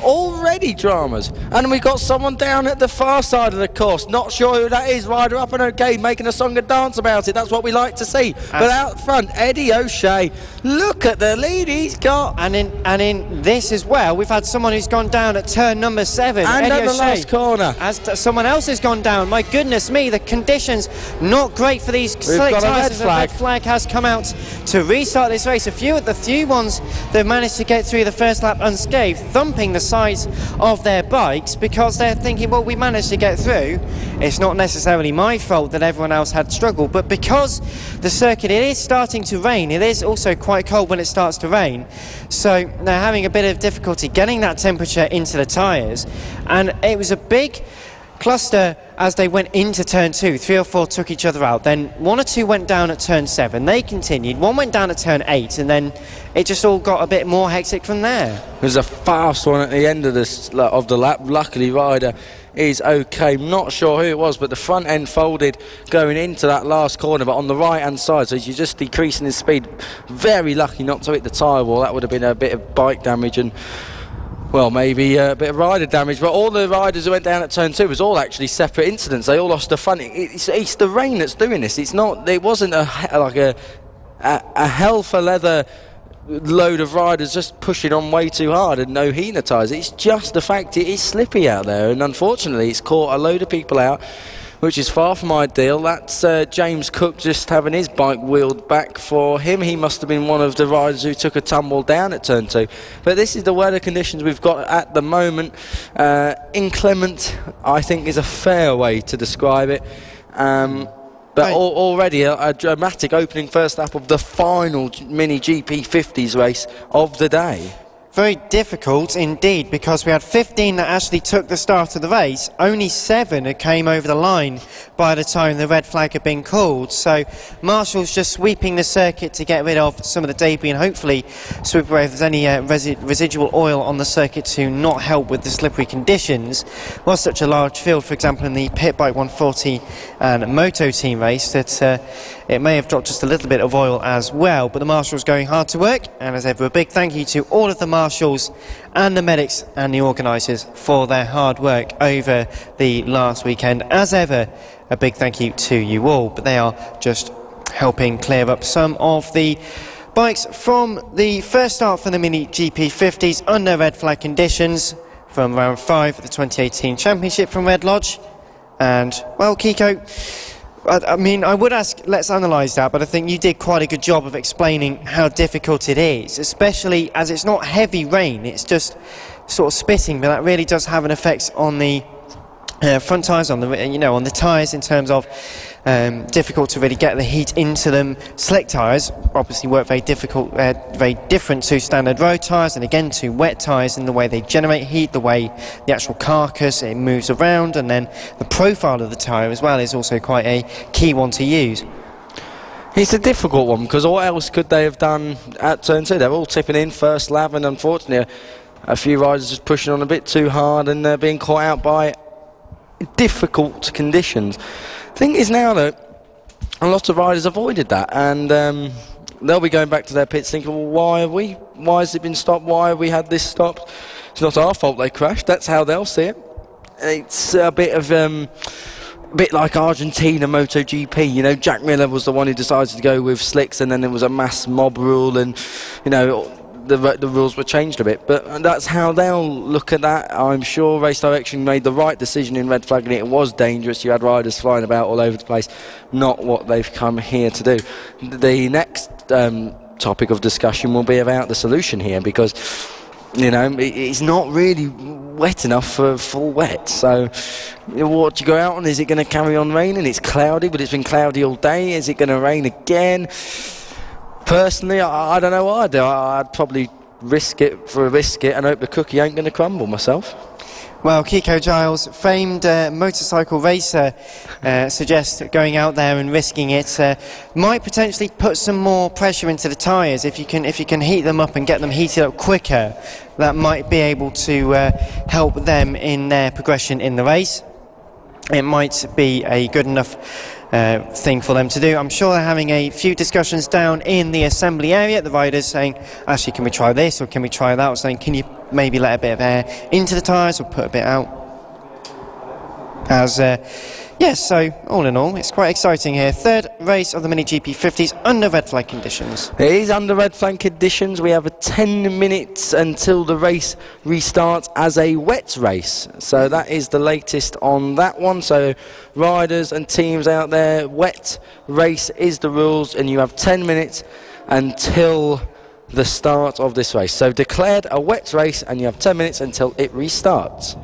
S2: already dramas. And we've got someone down at the far side of the course, not sure who that is. Rider up and okay, making a song and dance about it. That's what we like to see. But out front, Eddie O'Shea, look at the lead he's got.
S1: And in this as well, we've had someone who's gone down at turn number 7,
S2: and
S1: Eddie
S2: at the
S1: O'Shea,
S2: last corner,
S1: as someone else has gone down. My goodness me, the conditions not great for these slick tyres. The red flag has come out to restart this race. The few ones that have managed to get through the first lap unscathed, thumping the sides of their bikes because they're thinking, well, we managed to get through. It's not necessarily my fault that everyone else had struggled, but because the circuit, it is starting to rain. It is also quite cold when it starts to rain, so they're having a bit of difficulty getting that temperature into the tyres. And it was a big cluster as they went into turn 2. 3 or 4 took each other out, then 1 or 2 went down at turn 7. They continued, 1 went down at turn 8, and then it just all got a bit more hectic from there.
S2: There's a fast one at the end of the lap. Luckily, rider is okay. Not sure who it was, but the front end folded going into that last corner, but on the right hand side, so you're just decreasing his speed. Very lucky not to hit the tyre wall. That would have been a bit of bike damage and, well, maybe a bit of rider damage. But all the riders who went down at turn 2 was all actually separate incidents. They all lost the front. It's the rain that's doing this. It's not. It wasn't a hell for leather load of riders just pushing on way too hard and no heater tyres. It's just the fact it is slippy out there, and unfortunately it's caught a load of people out, which is far from ideal. That's James Cook just having his bike wheeled back for him. He must have been one of the riders who took a tumble down at turn 2. But this is the weather conditions we've got at the moment. Inclement, I think, is a fair way to describe it. But already a dramatic opening first lap of the final Mini GP50s race of the day.
S1: Very difficult indeed, because we had 15 that actually took the start of the race. Only 7 who came over the line by the time the red flag had been called. So Marshall's just sweeping the circuit to get rid of some of the debris and hopefully sweep away if there's any residual oil on the circuit to not help with the slippery conditions. Was such a large field, for example, in the Pit Bike 140 and Moto Team race, that it may have dropped just a little bit of oil as well. But the Marshall's going hard to work, and as ever, a big thank you to all of the Marshals and the medics and the organisers for their hard work over the last weekend. As ever, a big thank you to you all, but they are just helping clear up some of the bikes from the first start for the Mini GP50s under red flag conditions from round 5 of the 2018 Championship from Red Lodge. And, well, Kiko, I mean, I would ask, let's analyse that, but I think you did quite a good job of explaining how difficult it is, especially as it's not heavy rain, it's just sort of spitting, but that really does have an effect on the front tyres, on the on the tyres, in terms of difficult to really get the heat into them. Slick tyres obviously work very different to standard road tyres, and again to wet tyres in the way they generate heat, the way the actual carcass it moves around, and then the profile of the tyre as well is also quite a key one to use.
S2: It's a difficult one because what else could they have done at turn 2? They're all tipping in first lap, and unfortunately a few riders just pushing on a bit too hard and being caught out by difficult conditions. The thing is now that a lot of riders avoided that, and they'll be going back to their pits thinking, well, why has it been stopped? Why have we had this stopped? It's not our fault they crashed. That's how they'll see it. It's a bit of a bit like Argentina MotoGP. You know, Jack Miller was the one who decided to go with slicks, and then there was a mass mob rule, and you know, the rules were changed a bit. But that's how they'll look at that. I'm sure Race Direction made the right decision in red flagging it. It was dangerous. You had riders flying about all over the place. Not what they've come here to do. The next topic of discussion will be about the solution here, because you know, it's not really wet enough for full wet. So what do you go out on? Is it going to carry on raining? It's cloudy, but it's been cloudy all day. Is it going to rain again? Personally, I don't know what I'd do. I'd probably risk it for a biscuit and hope the cookie ain't going to crumble myself.
S1: Well, Kiko Giles, famed motorcycle racer, suggests going out there and risking it might potentially put some more pressure into the tyres. If you can heat them up and get them heated up quicker, that might be able to help them in their progression in the race. It might be a good enough thing for them to do. I'm sure they're having a few discussions down in the assembly area. The riders saying, actually, can we try this or can we try that? Or saying, can you maybe let a bit of air into the tyres or put a bit out? Yes, so all in all, it's quite exciting here. Third race of the Mini GP 50s under red flag conditions.
S2: It is under red flag conditions. We have 10 minutes until the race restarts as a wet race. So that is the latest on that one. So riders and teams out there, wet race is the rules, and you have 10 minutes until the start of this race. So declared a wet race, and you have 10 minutes until it restarts.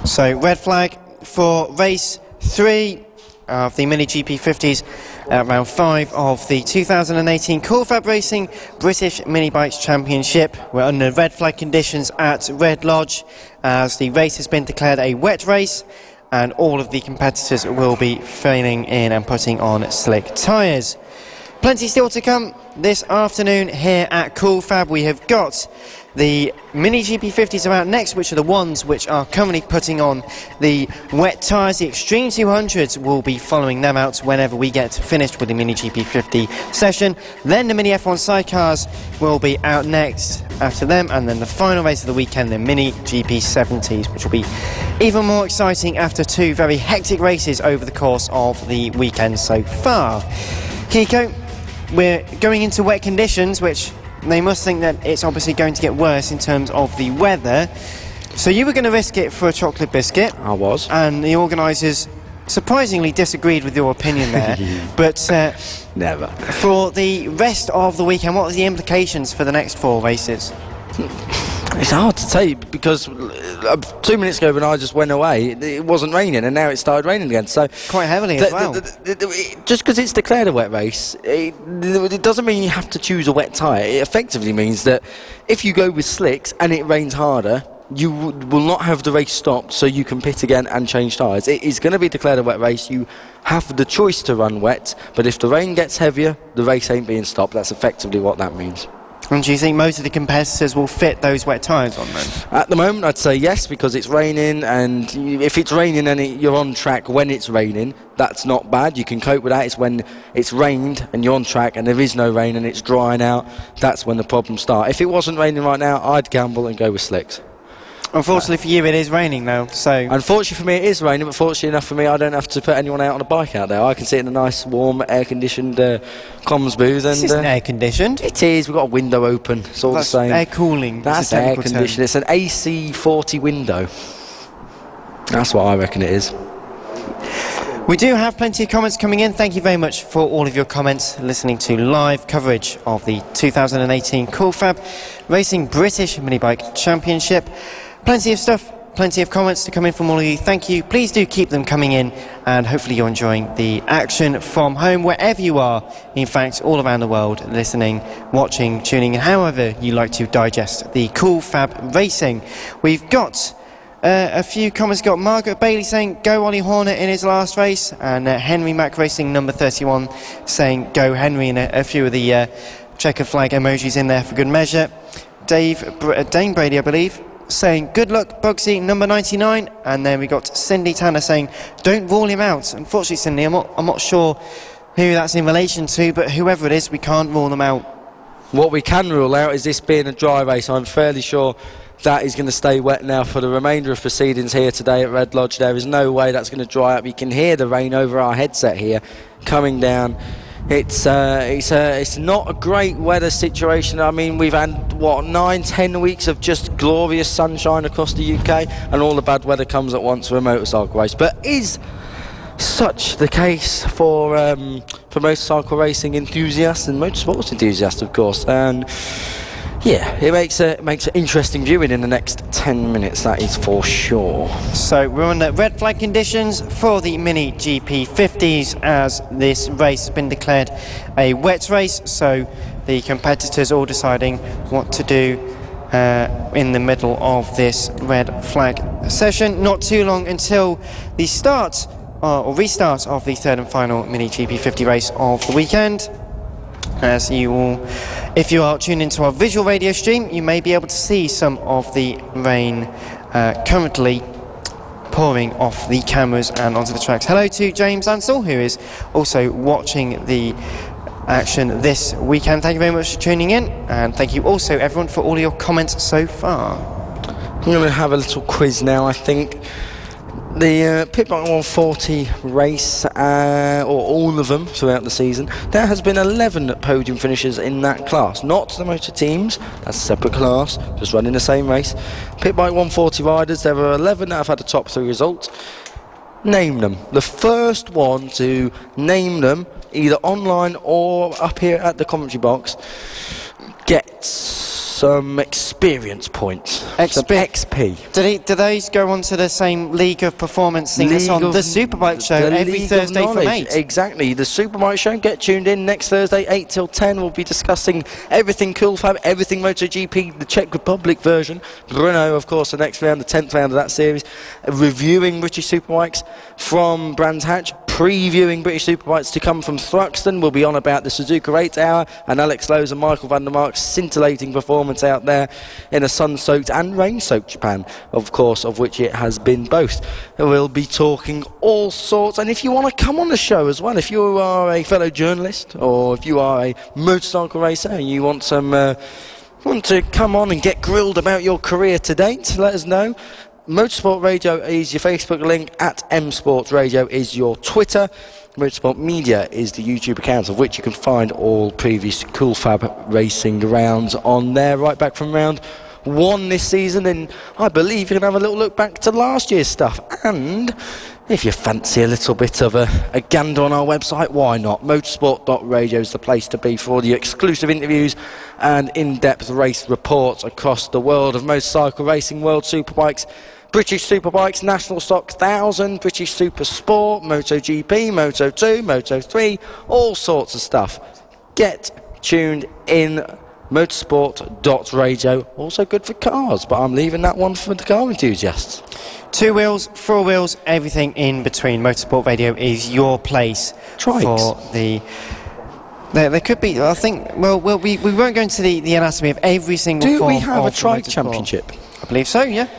S1: So red flag for race 3 of the Mini GP 50s at round 5 of the 2018 FAB-Racing British Mini Bikes Championship. We're under red flag conditions at Red Lodge as the race has been declared a wet race, and all of the competitors will be filling in and putting on slick tyres. Plenty still to come this afternoon here at FAB. We have got the Mini GP50s are out next, which are the ones which are currently putting on the wet tyres. The Extreme 200s will be following them out whenever we get finished with the Mini GP50 session. Then the Mini F1 sidecars will be out next after them, and then the final race of the weekend, the Mini GP70s, which will be even more exciting after 2 very hectic races over the course of the weekend so far. Kiko, we're going into wet conditions, which they must think that it's obviously going to get worse in terms of the weather. So you were going to risk it for a chocolate biscuit.
S2: I was.
S1: And the organisers surprisingly disagreed with your opinion there. But
S2: never.
S1: For the rest of the weekend, what are the implications for the next 4 races?
S2: It's hard to say, because 2 minutes ago when I just went away, it wasn't raining, and now it started raining again. So
S1: quite heavily as well.
S2: Just because it's declared a wet race, it doesn't mean you have to choose a wet tyre. It effectively means that if you go with slicks and it rains harder, you will not have the race stopped, so you can pit again and change tyres. It is going to be declared a wet race. You have the choice to run wet, but if the rain gets heavier, the race ain't being stopped. That's effectively what that means.
S1: And do you think most of the competitors will fit those wet tyres on then?
S2: At the moment, I'd say yes, because it's raining, and if it's raining and you're on track when it's raining, that's not bad. You can cope with that. It's when it's rained and you're on track and there is no rain and it's drying out, that's when the problems start. If it wasn't raining right now, I'd gamble and go with slicks.
S1: Unfortunately for you, it is raining though, so...
S2: Unfortunately for me, it is raining, but fortunately enough for me, I don't have to put anyone out on a bike out there. I can sit in a nice, warm, air-conditioned comms booth. And
S1: this isn't air-conditioned.
S2: It is. We've got a window open. It's all the same.
S1: Air cooling.
S2: That's air-conditioned. It's an AC40 window. That's what I reckon it is.
S1: We do have plenty of comments coming in. Thank you very much for all of your comments. Listening to live coverage of the 2018 FAB-Racing British Mini Bike Championship. Plenty of stuff, plenty of comments to come in from all of you. Thank you. Please do keep them coming in, and hopefully you're enjoying the action from home, wherever you are, in fact, all around the world, listening, watching, tuning in, however you like to digest the FAB-Racing. We've got A few comments got Margaret Bailey saying go Ollie Hornet in his last race, and Henry Mack Racing number 31 saying go Henry, and a few of the checker flag emojis in there for good measure. Dane Brady, I believe, saying good luck Bugsy number 99, and then we got Cindy Tanner saying don't rule him out. Unfortunately, Cindy, I'm not sure who that's in relation to, but whoever it is, we can't rule them out.
S2: What we can rule out is this being a dry race. I'm fairly sure that is going to stay wet now for the remainder of proceedings here today at Red Lodge. There is no way that's going to dry up. You can hear the rain over our headset here coming down. It's not a great weather situation. I mean, we've had, 9-10 weeks of just glorious sunshine across the UK, and all the bad weather comes at once for a motorcycle race. But is such the case for motorcycle racing enthusiasts and motorsports enthusiasts, of course? And yeah, it makes an interesting viewing in the next 10 minutes, that is for sure.
S1: So we're on the red flag conditions for the Mini GP50s, as this race has been declared a wet race, so the competitors all deciding what to do in the middle of this red flag session. Not too long until the start or restart of the third and final Mini GP50 race of the weekend. As you all, if you are tuned into our visual radio stream, you may be able to see some of the rain currently pouring off the cameras and onto the tracks. Hello to James Ansell, who is also watching the action this weekend. Thank you very much for tuning in, and thank you also everyone for all your comments so far.
S2: I'm going to have a little quiz now, I think. The Pit Bike 140 race, or all of them throughout the season, there has been 11 podium finishes in that class. Not the motor teams, that's a separate class, just running the same race. Pit Bike 140 riders, there are 11 that have had a top 3 result. Name them. The first one to name them, either online or up here at the commentary box, gets some experience points. Some XP.
S1: Do those go on to the same League of Performance thing that's on the Superbike show every Thursday from 8?
S2: Exactly, the Superbike show. Get tuned in next Thursday, 8 till 10. We'll be discussing everything Cool Fab, everything MotoGP, the Czech Republic version. Brno, of course, the next round, the 10th round of that series. Reviewing British Superbikes from Brands Hatch. Previewing British Superbikes to come from Thruxton. We'll be on about the Suzuka 8 Hour and Alex Lowe's and Michael van der Mark's scintillating performance out there in a sun-soaked and rain-soaked Japan, of course, of which it has been both. We'll be talking all sorts, and if you want to come on the show as well, if you are a fellow journalist or if you are a motorcycle racer and you want to come on and get grilled about your career to date, let us know. Motorsport Radio is your Facebook link, at M-Sports Radio is your Twitter. Motorsport Media is the YouTube account, of which you can find all previous Cool Fab Racing rounds on there, right back from round 1 this season, and I believe you can have a little look back to last year's stuff. And if you fancy a little bit of a gander on our website, why not? Motorsport.radio is the place to be for all the exclusive interviews and in-depth race reports across the world of motorcycle racing, World Superbikes, British Superbikes, National Stock 1000, British Super Sport, MotoGP, Moto2, Moto3, all sorts of stuff. Get tuned in. Motorsport.radio, also good for cars, but I'm leaving that one for the car enthusiasts.
S1: 2 wheels, 4 wheels, everything in between. Motorsport Radio is your place.
S2: Trikes.
S1: For the... There could be, I think, well we won't go into the anatomy of every single form.
S2: Do we have a trike
S1: motorsport
S2: championship?
S1: I believe so, yeah.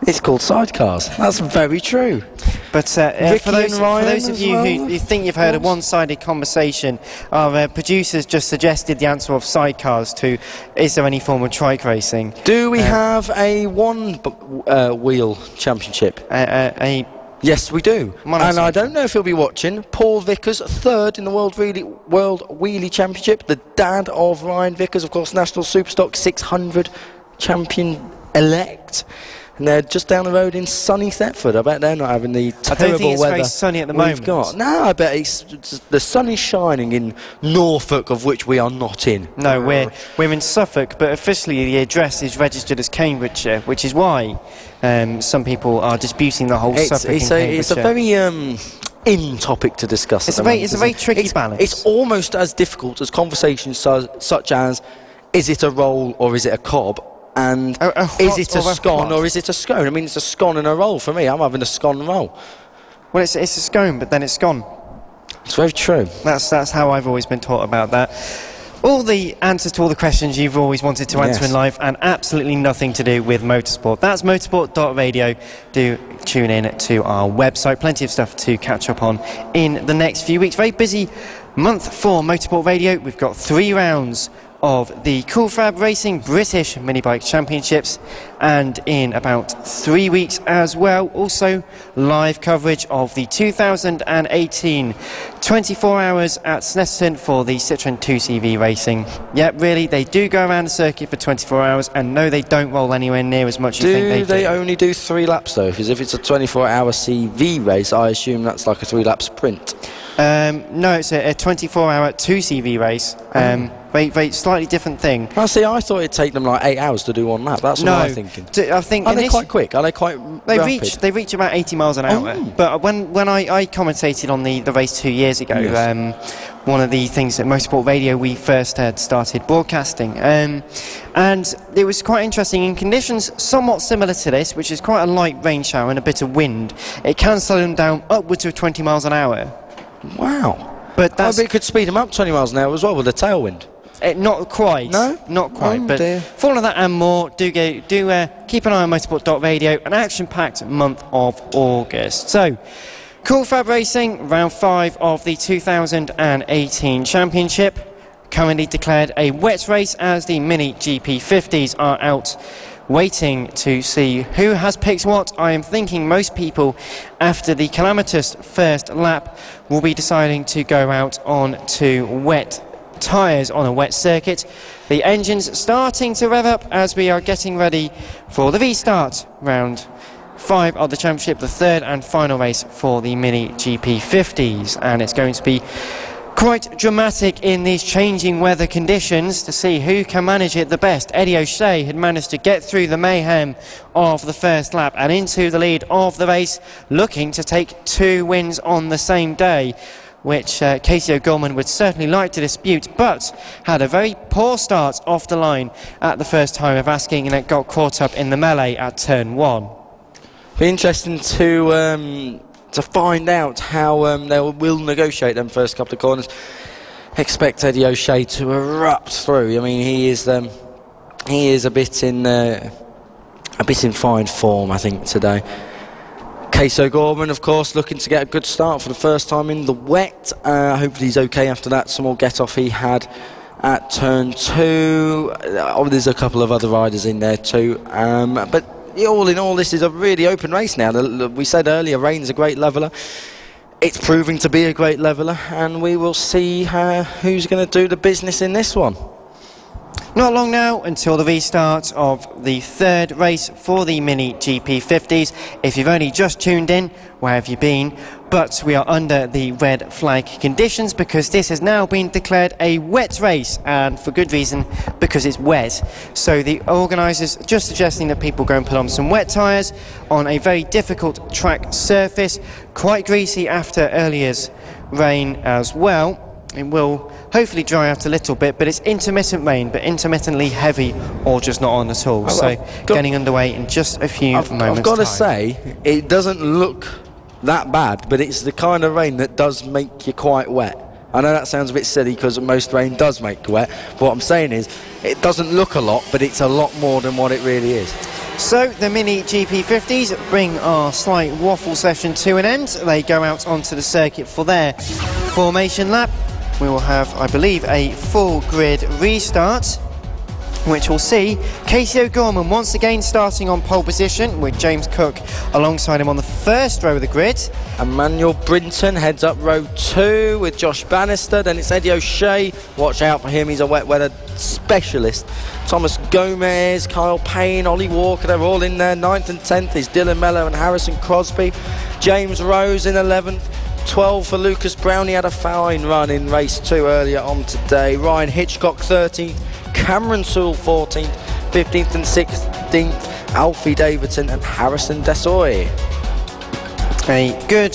S2: It's called sidecars. That's very true.
S1: But for those of you who think you've heard a one-sided conversation, our producers just suggested the answer of sidecars to, is there any form of trike racing?
S2: Do we have a one-wheel championship? Yes, we do. And I don't know if he'll be watching. Paul Vickers, 3rd in the World Wheelie Championship. The dad of Ryan Vickers, of course, National Superstock 600 champion-elect. And they're just down the road in sunny Thetford. I bet they're not having the terrible weather.
S1: I don't think it's very sunny at the moment.
S2: No, I bet the sun is shining in Norfolk, of which we are not in.
S1: No, we're in Suffolk, but officially the address is registered as Cambridgeshire, which is why some people are disputing the whole Suffolk and Cambridgeshire.
S2: It's a very in topic to discuss.
S1: It's a very tricky balance.
S2: It's almost as difficult as conversations such as, is it a roll or is it a cob? and is it a scone or is it a scone? I mean, it's a scone and a roll for me. I'm having a scone roll.
S1: Well, it's a scone, but then it's gone.
S2: It's very true.
S1: That's how I've always been taught about that. All the answers to all the questions you've always wanted to answer in life, and absolutely nothing to do with motorsport. That's motorsport.radio. Do tune in to our website. Plenty of stuff to catch up on in the next few weeks. Very busy month for Motorsport Radio. We've got 3 rounds of the Cool FAB-Racing British Mini Bike Championships, and in about 3 weeks as well, also live coverage of the 2018 24 hours at Snetterton for the Citroën 2CV Racing. Yeah, really, they do go around the circuit for 24 hours, and no, they don't roll anywhere near as much as you think they do.
S2: They only do 3 laps though? Because if it's a 24-hour CV race, I assume that's like a 3-lap sprint.
S1: No, it's a 24-hour 2CV race. Very slightly different thing.
S2: I see. I thought it'd take them like 8 hours to do 1 lap. That's what I'm thinking.
S1: I think
S2: are they quite quick? Are they quite rapid?
S1: They reach about 80 miles an hour. But when I commentated on the race 2 years ago, one of the things at Motorsport Radio we first had started broadcasting, and it was quite interesting. In conditions somewhat similar to this, which is quite a light rain shower and a bit of wind, it can slow them down upwards of 20 miles an hour.
S2: Wow.
S1: But
S2: I bet it could speed them up 20 miles an hour as well with a tailwind.
S1: Not quite. No? Not quite. But for all of that and more, do keep an eye on motorsport.radio, an action-packed month of August. So, Cool FAB-Racing, round 5 of the 2018 Championship. Currently declared a wet race as the Mini GP50s are out waiting to see who has picked what. I am thinking most people, after the calamitous first lap, will be deciding to go out on to wet tyres on a wet circuit. The engine's starting to rev up as we are getting ready for the restart, round 5 of the championship, the 3rd and final race for the Mini GP50s, and it's going to be quite dramatic in these changing weather conditions to see who can manage it the best. Eddie O'Shea had managed to get through the mayhem of the first lap and into the lead of the race, looking to take 2 wins on the same day, which Casey O'Gorman would certainly like to dispute, but had a very poor start off the line at the first time of asking, and it got caught up in the melee at turn 1.
S2: Be interesting to find out how they will negotiate them first couple of corners. Expect Eddie O'Shea to erupt through. I mean, he is a bit in fine form, I think, today. Case O'Gorman, of course, looking to get a good start for the first time in the wet. Hopefully he's okay after that small get-off he had at turn 2. There's a couple of other riders in there too. But all in all, this is a really open race now. We said earlier, rain's a great leveller. It's proving to be a great leveller, and we will see who's going to do the business in this one.
S1: Not long now until the restart of the 3rd race for the Mini GP50s. If you've only just tuned in, where have you been? But we are under the red flag conditions because this has now been declared a wet race, and for good reason, because it's wet. So the organisers just suggesting that people go and put on some wet tyres on a very difficult track surface, quite greasy after earlier's rain as well. It will hopefully dry out a little bit, but it's intermittent rain, but intermittently heavy or just not on at all. So getting underway in just a few moments.
S2: I've got to say, it doesn't look that bad, but it's the kind of rain that does make you quite wet. I know that sounds a bit silly because most rain does make you wet, but what I'm saying is it doesn't look a lot, but it's a lot more than what it really is.
S1: So the Mini GP50s bring our slight waffle session to an end. They go out onto the circuit for their formation lap. We will have, I believe, a full grid restart, which will see Casey O'Gorman once again starting on pole position with James Cook alongside him on the first row of the grid.
S2: Emmanuel Brinton heads up row 2 with Josh Bannister. Then it's Eddie O'Shea. Watch out for him, he's a wet weather specialist. Thomas Gomez, Kyle Payne, Ollie Walker, they're all in there. 9th and 10th is Dylan Mello and Harrison Crosby. James Rose in 11th. 12 for Lucas Brown. He had a fine run in race 2 earlier on today. Ryan Hitchcock 13th, Cameron Sewell 14th, 15th and 16th Alfie Davidson and Harrison Desoy.
S1: A good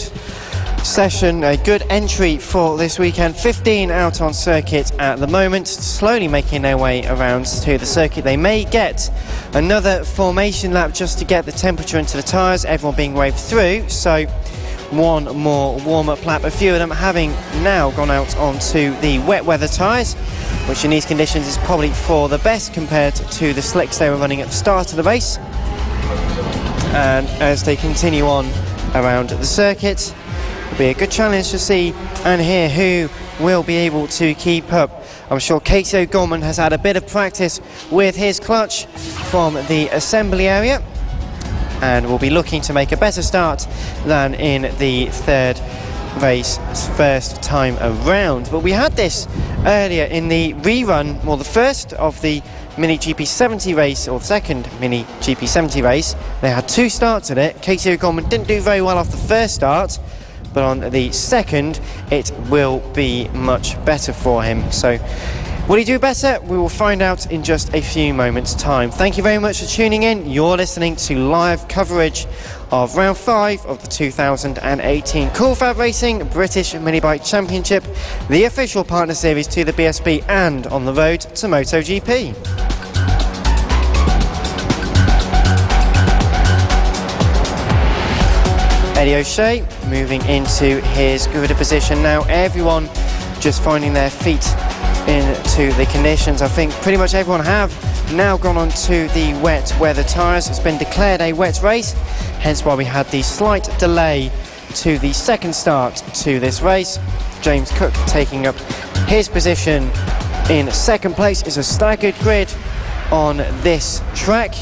S1: session, a good entry for this weekend. 15 out on circuit at the moment, slowly making their way around to the circuit. They may get another formation lap just to get the temperature into the tyres, everyone being waved through, so one more warm-up lap. A few of them having now gone out onto the wet weather tyres, which in these conditions is probably for the best compared to the slicks they were running at the start of the race. And as they continue on around the circuit, it'll be a good challenge to see and hear who will be able to keep up. I'm sure Casey O'Gorman has had a bit of practice with his clutch from the assembly area and will be looking to make a better start than in the third race first time around. But we had this earlier in the rerun, well, the first of the Mini GP70 race, or the second Mini GP70 race. They had two starts in it. Casey O'Gorman didn't do very well off the first start, but on the second it will be much better for him. So will he do better? We will find out in just a few moments' time. Thank you very much for tuning in. You're listening to live coverage of round 5 of the 2018 Cool Fab Racing British Mini Bike Championship, the official partner series to the BSB and on the road to MotoGP. Eddie O'Shea moving into his good position now. Everyone just finding their feet into the conditions. I think pretty much everyone have now gone on to the wet weather tyres. It's been declared a wet race, hence why we had the slight delay to the second start to this race. James Cook taking up his position in second place. Is a staggered grid on this track,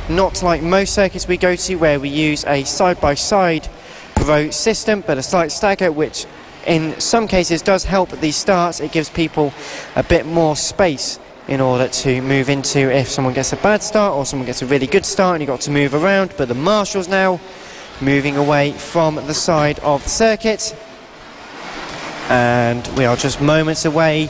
S1: not like most circuits we go to where we use a side-by-side row system, but a slight stagger, which in some cases does help at these starts. It gives people a bit more space in order to move into if someone gets a bad start or someone gets a really good start and you've got to move around. But the marshals now moving away from the side of the circuit, and we are just moments away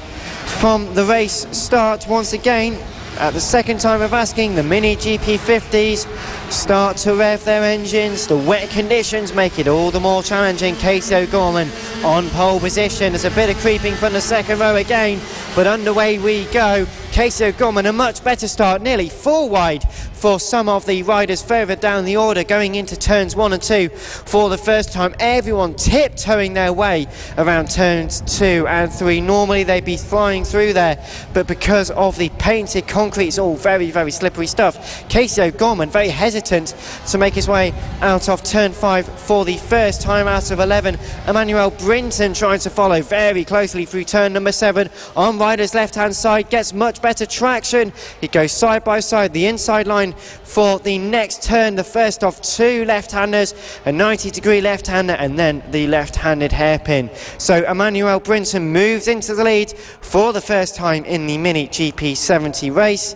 S1: from the race start once again. At the second time of asking, the Mini GP50s start to rev their engines. The wet conditions make it all the more challenging. Casey O'Gorman on pole position. There's a bit of creeping from the second row again, but underway we go. Casey O'Gorman, a much better start, nearly 4 wide for some of the riders further down the order, going into turns 1 and 2 for the first time. Everyone tiptoeing their way around turns 2 and 3. Normally they'd be flying through there, but because of the painted concrete, it's all very, very slippery stuff. Casey O'Gorman very hesitant to make his way out of turn 5 for the first time out of 11. Emmanuel Brinton trying to follow very closely through turn number 7 on rider's left hand side, gets much better traction. He goes side by side, the inside line for the next turn, the first of 2 left-handers, a 90-degree left-hander and then the left-handed hairpin. So Emmanuel Brinton moves into the lead for the first time in the Mini GP70 race.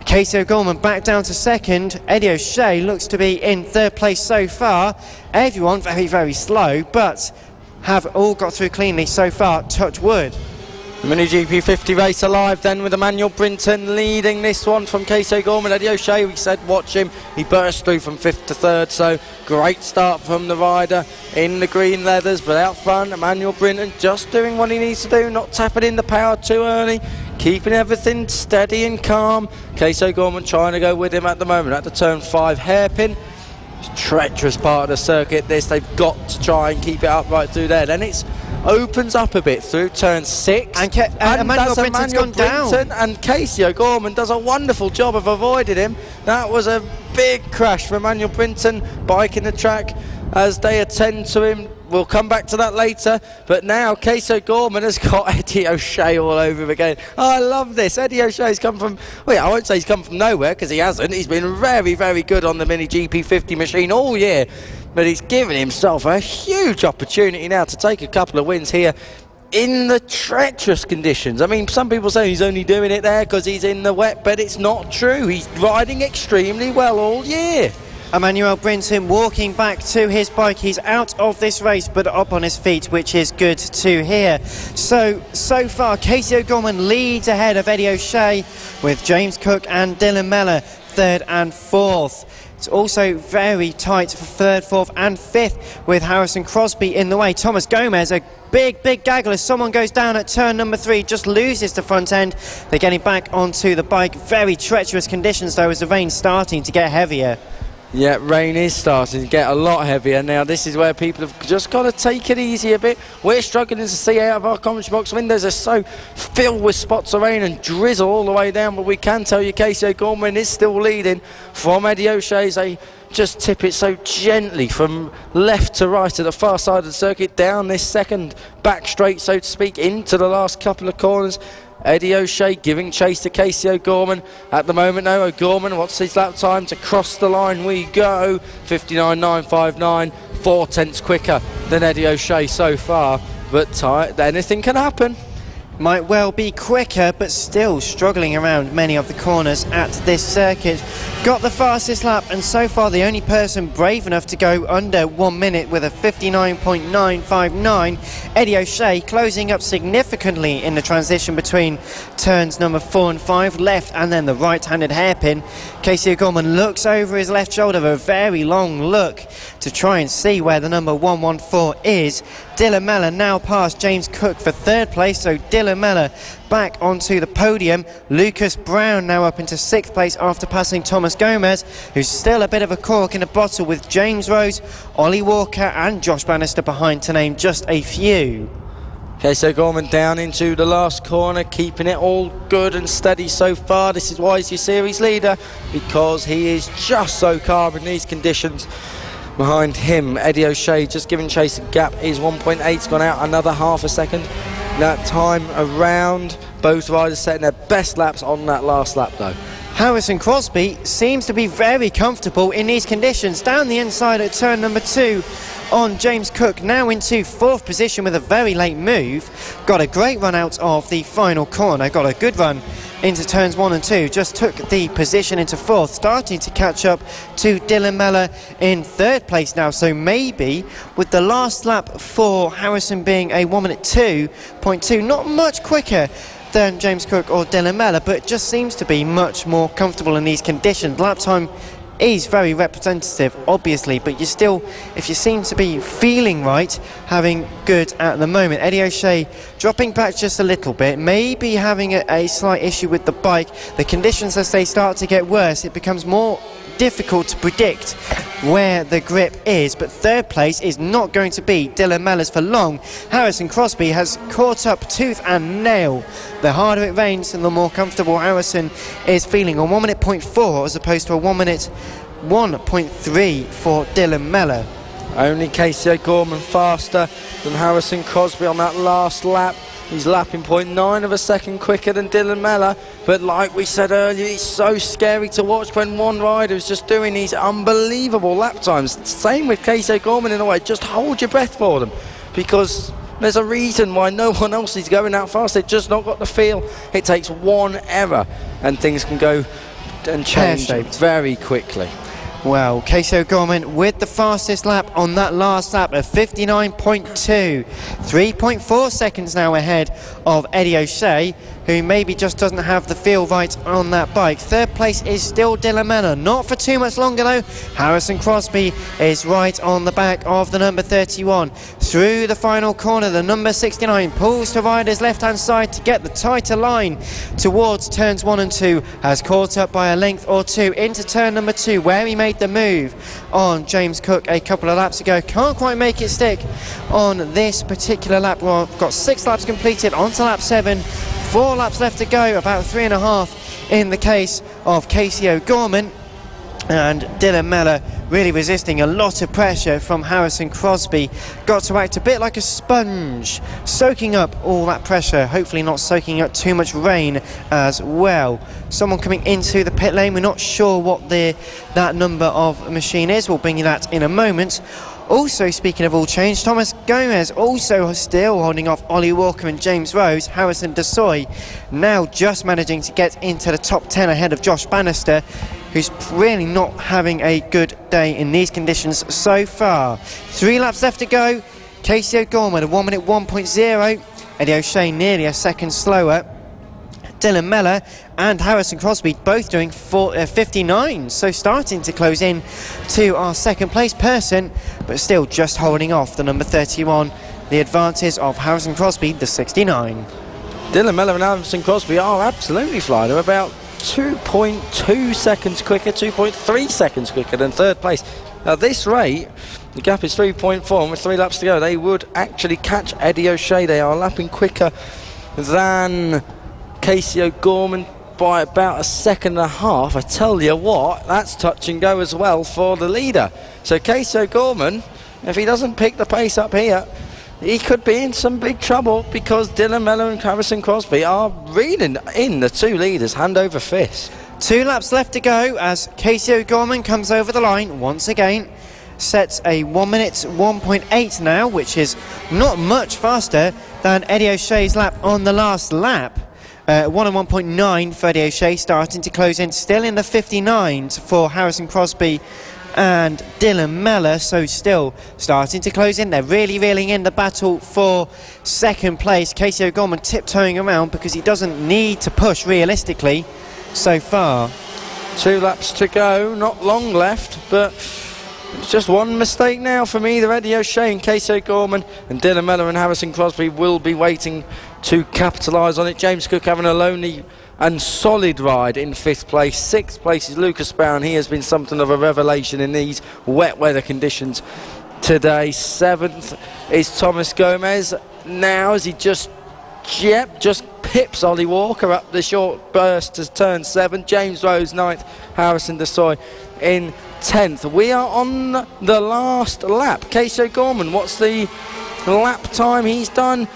S1: Casey O'Gorman back down to second. Eddie O'Shea looks to be in third place so far. Everyone very, very slow, but have all got through cleanly so far, touch wood.
S2: The Mini GP50 race alive then, with Emmanuel Brinton leading this one from Casey O'Gorman. Eddie O'Shea, we said watch him, he burst through from 5th to 3rd, so great start from the rider in the green leathers. But out front, Emmanuel Brinton just doing what he needs to do, not tapping in the power too early, keeping everything steady and calm. Casey O'Gorman trying to go with him at the moment at the turn 5 hairpin. Treacherous part of the circuit this, they've got to try and keep it up right through there. Then it's opens up a bit through turn 6 and
S1: Emmanuel Brinton's gone down,
S2: and Casey O'Gorman does a wonderful job of avoiding him. That was a big crash for Emmanuel Brinton biking the track as they attend to him. We'll come back to that later, but now Casey O'Gorman has got Eddie O'Shea all over him again. Oh, I love this. Eddie O'Shea's come from, well, I won't say he's come from nowhere, because he hasn't. He's been very, very good on the Mini GP50 machine all year, but he's given himself a huge opportunity now to take a couple of wins here in the treacherous conditions. I mean, some people say he's only doing it there because he's in the wet, but it's not true. He's riding extremely well all year.
S1: Emmanuel Brinton walking back to his bike. He's out of this race but up on his feet, which is good to hear. So far Casey O'Gorman leads ahead of Eddie O'Shea, with James Cook and Dylan Mellor 3rd and 4th. It's also very tight for 3rd, 4th and 5th with Harrison Crosby in the way. Thomas Gomez, a big gaggle as someone goes down at turn number 3, just loses the front end. They're getting back onto the bike. Very treacherous conditions though as the rain's starting to get heavier.
S2: Yeah, rain is starting to get a lot heavier now. This is where people have just got to take it easy a bit. We're struggling to see out of our commentary box windows. They're so filled with spots of rain and drizzle all the way down, but we can tell you Casey O'Gorman is still leading from Eddie O'Shea as they just tip it so gently from left to right at the far side of the circuit, down this second back straight, so to speak, into the last couple of corners. Eddie O'Shea giving chase to Casey O'Gorman. At the moment now, O'Gorman, what's his lap time? To cross the line we go. 59.959, 4 tenths quicker than Eddie O'Shea so far. But anything can happen.
S1: Might well be quicker, but still struggling around many of the corners at this circuit. Got the fastest lap, and so far the only person brave enough to go under 1 minute with a 59.959. Eddie O'Shea closing up significantly in the transition between turns number 4 and 5, left and then the right-handed hairpin. Casey O'Gorman looks over his left shoulder, a very long look to try and see where the number 114 is. Dylan Mellor now past James Cook for 3rd place, so Dylan Mellor back onto the podium. Lucas Brown now up into 6th place after passing Thomas Gomez, who's still a bit of a cork in the bottle with James Rose, Ollie Walker and Josh Bannister behind, to name just a few.
S2: Casey O'Gorman down into the last corner, keeping it all good and steady so far. This is why he's your series leader, because he is just so calm in these conditions. Behind him, Eddie O'Shea just giving chase. The gap is 1.8, gone out another half a second. That time around, both riders setting their best laps on that last lap though.
S1: Harrison Crosby seems to be very comfortable in these conditions. Down the inside at turn number 2 on James Cook, now into 4th position with a very late move. Got a great run out of the final corner, got a good run into turns 1 and 2, just took the position into 4th, starting to catch up to Dylan Mellor in 3rd place now. So maybe with the last lap for Harrison being a 1 minute 2.2, not much quicker than James Cook or Dylan Mellor, but just seems to be much more comfortable in these conditions. Lap time is very representative, obviously, but you still, if you seem to be feeling right, having good at the moment. Eddie O'Shea dropping back just a little bit, maybe having a slight issue with the bike. The conditions, as they start to get worse, it becomes more difficult to predict where the grip is, but 3rd place is not going to be Dylan Mellor's for long. Harrison Crosby has caught up tooth and nail. The harder it rains and the more comfortable Harrison is feeling on 1 minute 0.4 as opposed to a 1 minute 1.3 for Dylan Mellor.
S2: Only Casey O'Gorman faster than Harrison Crosby on that last lap. He's lapping 0.9 of a second quicker than Dylan Mellor, but like we said earlier, it's so scary to watch when one rider is just doing these unbelievable lap times. Same with Casey O'Gorman in a way. Just hold your breath for them, because there's a reason why no one else is going that fast. They've just not got the feel. It takes one error and things can go and change very quickly.
S1: Well, Casey O'Gorman with the fastest lap on that last lap of 59.2. 3.4 seconds now ahead of Eddie O'Shea, who maybe just doesn't have the feel right on that bike. 3rd place is still Dylan Mellor. Not for too much longer though. Harrison Crosby is right on the back of the number 31. Through the final corner, the number 69 pulls to rider's left-hand side to get the tighter line towards turns 1 and 2. Has caught up by a length or 2 into turn number 2, where he made the move on James Cook a couple of laps ago. Can't quite make it stick on this particular lap. Well, got 6 laps completed, onto lap 7. 4 laps left to go, about 3.5 in the case of Casey O'Gorman. And Dylan Mellor really resisting a lot of pressure from Harrison Crosby. Got to act a bit like a sponge, soaking up all that pressure, hopefully not soaking up too much rain as well. Someone coming into the pit lane, we're not sure what that number of machine is. We'll bring you that in a moment. Also, speaking of all change, Thomas Gomez also still holding off Ollie Walker and James Rose. Harrison Desoy now just managing to get into the top 10 ahead of Josh Bannister, who's really not having a good day in these conditions so far. 3 laps left to go. Casey O'Gorman, a 1 minute 1.0. Eddie O'Shea nearly a second slower. Dylan Mellor and Harrison Crosby both doing 59, so starting to close in to our second place person, but still just holding off the number 31, the advances of Harrison Crosby, the 69.
S2: Dylan Mellor and Harrison Crosby are absolutely flying. They're about 2.2 seconds quicker, 2.3 seconds quicker than third place. At this rate, the gap is 3.4, and with 3 laps to go, they would actually catch Eddie O'Shea. They are lapping quicker than Casey O'Gorman by about a second and a half. I tell you what, that's touch and go as well for the leader. So Casey O'Gorman, if he doesn't pick the pace up here, he could be in some big trouble, because Dylan Mellor and Harrison Crosby are reeling in the 2 leaders hand over fist.
S1: 2 laps left to go as Casey O'Gorman comes over the line once again. Sets a 1 minute 1.8 now, which is not much faster than Eddie O'Shea's lap on the last lap. 1 and 1.9 for Eddie O'Shea, starting to close in, still in the 59s for Harrison Crosby and Dylan Mellor, so still starting to close in. They're really reeling in the battle for second place. Casey O'Gorman tiptoeing around because he doesn't need to push realistically so far.
S2: 2 laps to go, not long left, but it's just one mistake now from either Eddie O'Shea and Casey O'Gorman, and Dylan Mellor and Harrison Crosby will be waiting to capitalise on it. James Cook having a lonely and solid ride in 5th place. 6th place is Lucas Brown. He has been something of a revelation in these wet weather conditions today. 7th is Thomas Gomez. Now as he just pips Ollie Walker up the short burst to turn 7. James Rose 9th, Harrison Desoy in 10th. We are on the last lap. Casey O'Gorman, what's the lap time he's done?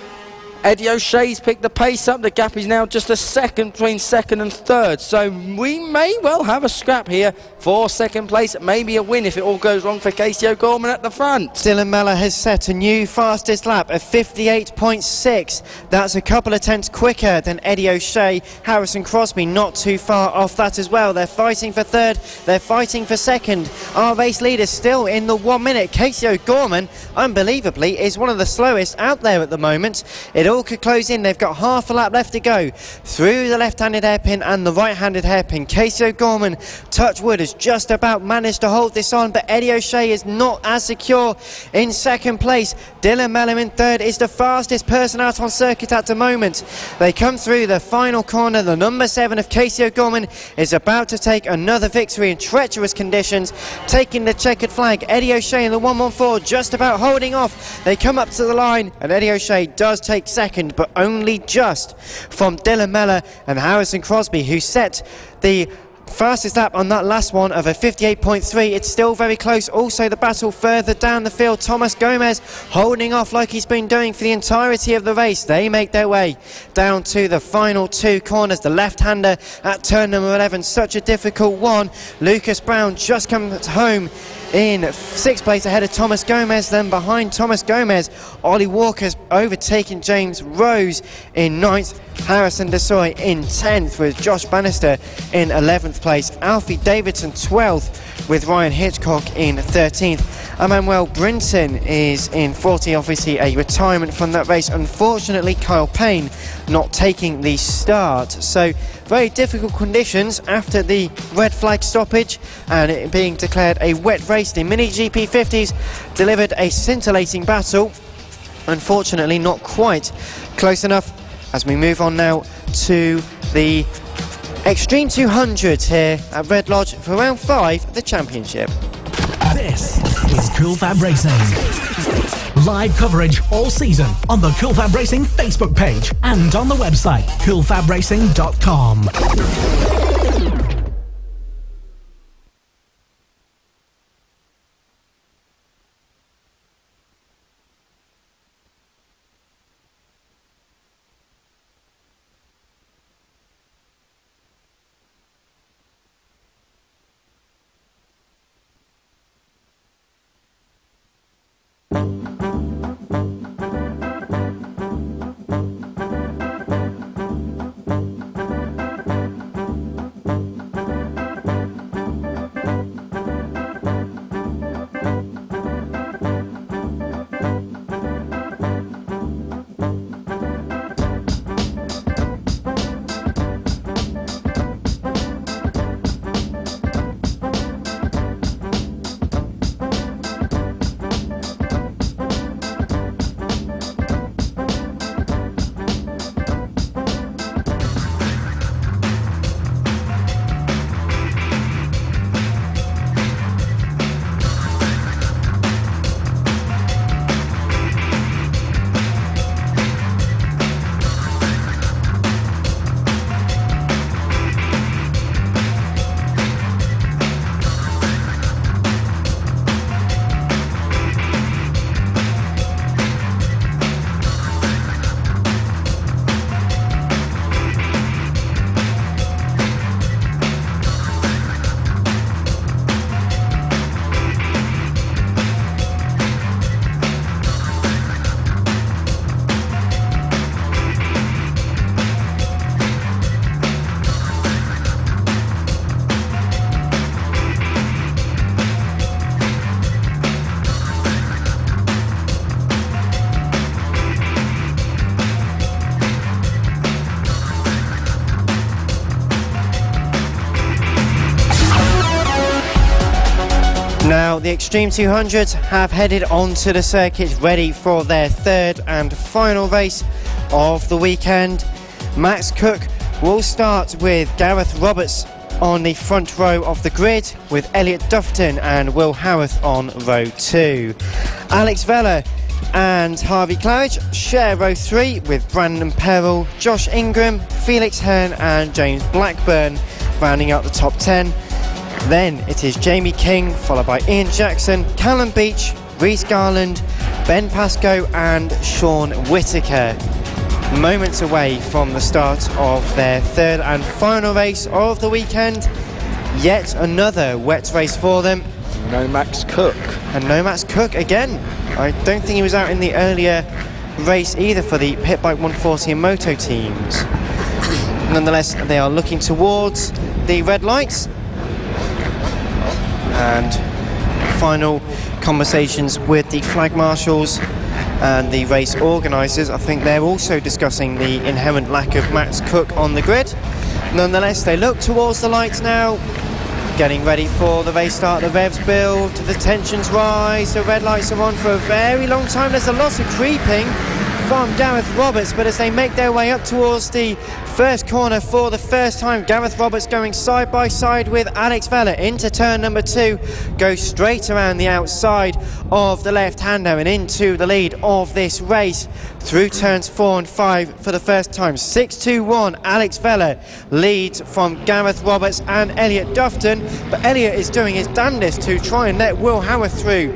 S2: Eddie O'Shea's picked the pace up. The gap is now just a second between second and third. So we may well have a scrap here for second place. Maybe a win if it all goes wrong for Casey O'Gorman at the front.
S1: Dylan Mellor has set a new fastest lap of 58.6. That's a couple of tenths quicker than Eddie O'Shea. Harrison Crosby not too far off that as well. They're fighting for third. They're fighting for second. Our race leader still in the 1 minute. Casey O'Gorman, unbelievably, is one of the slowest out there at the moment. It all could close in. They've got half a lap left to go through the left-handed hairpin and the right-handed hairpin. Casey O'Gorman, touch wood, has just about managed to hold this on, but Eddie O'Shea is not as secure in second place. Dylan Mellor in third is the fastest person out on circuit at the moment. They come through the final corner. The number 7 of Casey O'Gorman is about to take another victory in treacherous conditions, taking the checkered flag. Eddie O'Shea in the 114 just about holding off. They come up to the line and Eddie O'Shea does take second, but only just from Dylan Mellor and Harrison Crosby, who set the fastest lap on that last one of a 58.3. It's still very close. Also the battle further down the field. Thomas Gomez holding off like he's been doing for the entirety of the race. They make their way down to the final 2 corners. The left-hander at turn number 11, such a difficult one. Lucas Brown just comes home in 6th place ahead of Thomas Gomez. Then behind Thomas Gomez, Ollie Walker's overtaken James Rose in 9th. Harrison Desoy in 10th, with Josh Bannister in 11th place. Alfie Davidson 12th, with Ryan Hitchcock in 13th. Emmanuel Brinton is in 14th, obviously a retirement from that race. Unfortunately, Kyle Payne not taking the start. So very difficult conditions after the red flag stoppage and it being declared a wet race. The Mini GP 50s delivered a scintillating battle. Unfortunately, not quite close enough as we move on now to the Extreme 200s here at Red Lodge for round 5 of the championship.
S3: This is Cool Fab Racing. Live coverage all season on the Cool Fab Racing Facebook page and on the website coolfabracing.com.
S1: Now, the Extreme 200s have headed onto the circuit ready for their third and final race of the weekend. Max Cook will start with Gareth Roberts on the front row of the grid, with Elliot Dufton and Will Howarth on row 2. Alex Vella and Harvey Claridge share row 3 with Brandon Perrell, Josh Ingram, Felix Hearn and James Blackburn rounding out the top 10. Then it is Jamie King, followed by Ian Jackson, Callum Beach, Rhys Garland, Ben Pascoe and Sean Whittaker. Moments away from the start of their third and final race of the weekend. Yet another wet race for them.
S2: No Max Cook.
S1: And no Max Cook again. I don't think he was out in the earlier race either for the Pit Bike 140 and Moto teams. Nonetheless, they are looking towards the red lights. And final conversations with the flag marshals and the race organisers. I think they're also discussing the inherent lack of Max Cook on the grid. Nonetheless, they look towards the lights now, getting ready for the race start. The revs build, the tensions rise, the red lights are on for a very long time. There's a lot of creeping from Gareth Roberts, but as they make their way up towards the first corner for the first time, Gareth Roberts going side by side with Alex Vella into turn number 2, goes straight around the outside of the left-hander and into the lead of this race through turns 4 and 5 for the first time. 6-2-1, Alex Vella leads from Gareth Roberts and Elliot Dufton, but Elliot is doing his damnedest to try and let Will Howarth through,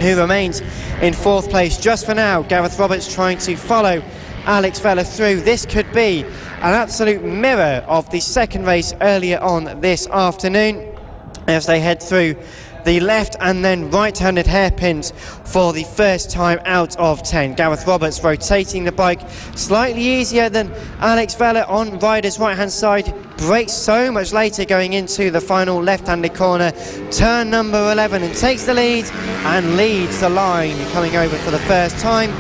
S1: who remains in 4th place just for now. Gareth Roberts trying to follow Alex Vella through. This could be an absolute mirror of the second race earlier on this afternoon as they head through the left and then right-handed hairpins for the first time out of 10. Gareth Roberts rotating the bike slightly easier than Alex Vella on rider's right-hand side. Brakes so much later going into the final left-handed corner, turn number 11, and takes the lead and leads the line, coming over for the first time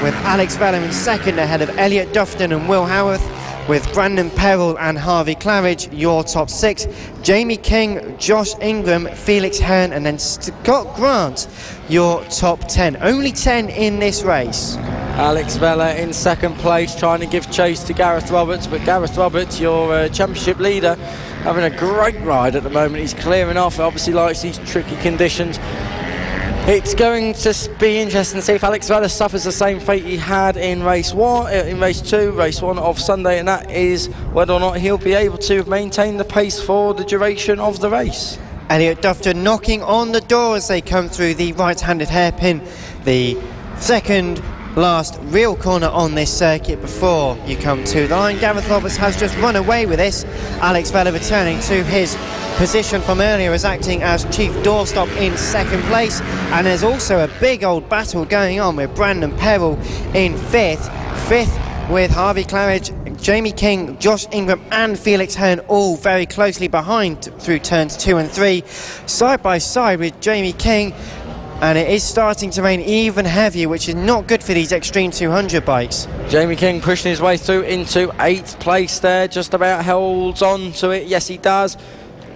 S1: with Alex Vella in second ahead of Elliot Dufton and Will Howarth, with Brandon Perrell and Harvey Claridge your top 6, Jamie King, Josh Ingram, Felix Hearn and then Scott Grant your top 10. Only 10 in this race.
S2: Alex Vella in second place, trying to give chase to Gareth Roberts, but Gareth Roberts, your championship leader, having a great ride at the moment. He's clearing off, obviously likes these tricky conditions. It's going to be interesting to see if Alex Vella suffers the same fate he had in race 1, in race 2, race 1 of Sunday, and that is whether or not he'll be able to maintain the pace for the duration of the race.
S1: Elliot Dufton knocking on the door as they come through the right-handed hairpin, the second last real corner on this circuit before you come to the line. Gareth Roberts has just run away with this. Alex Vella returning to his position from earlier as acting as chief doorstop in second place, and there's also a big old battle going on with Brandon Perrell in fifth with Harvey Claridge, Jamie King, Josh Ingram and Felix Hearn all very closely behind through turns 2 and 3, side by side with Jamie King. And it is starting to rain even heavier, which is not good for these Extreme 200 bikes.
S2: Jamie King pushing his way through into 8th place there, just about holds on to it. Yes, he does.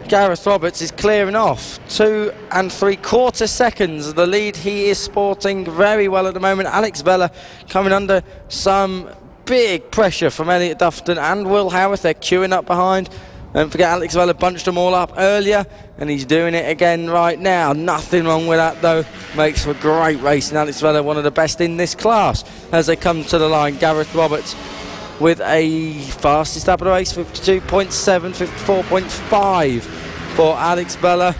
S2: Gareth Roberts is clearing off 2 3/4 seconds. The lead he is sporting very well at the moment. Alex Vella coming under some big pressure from Elliot Dufton and Will Howarth. They're queuing up behind. Don't forget, Alex Vella bunched them all up earlier, and he's doing it again right now. Nothing wrong with that, though. Makes for great racing. Alex Vella, one of the best in this class. As they come to the line, Gareth Roberts with a fastest lap of the race, 52.7, 54.5 for Alex Vella.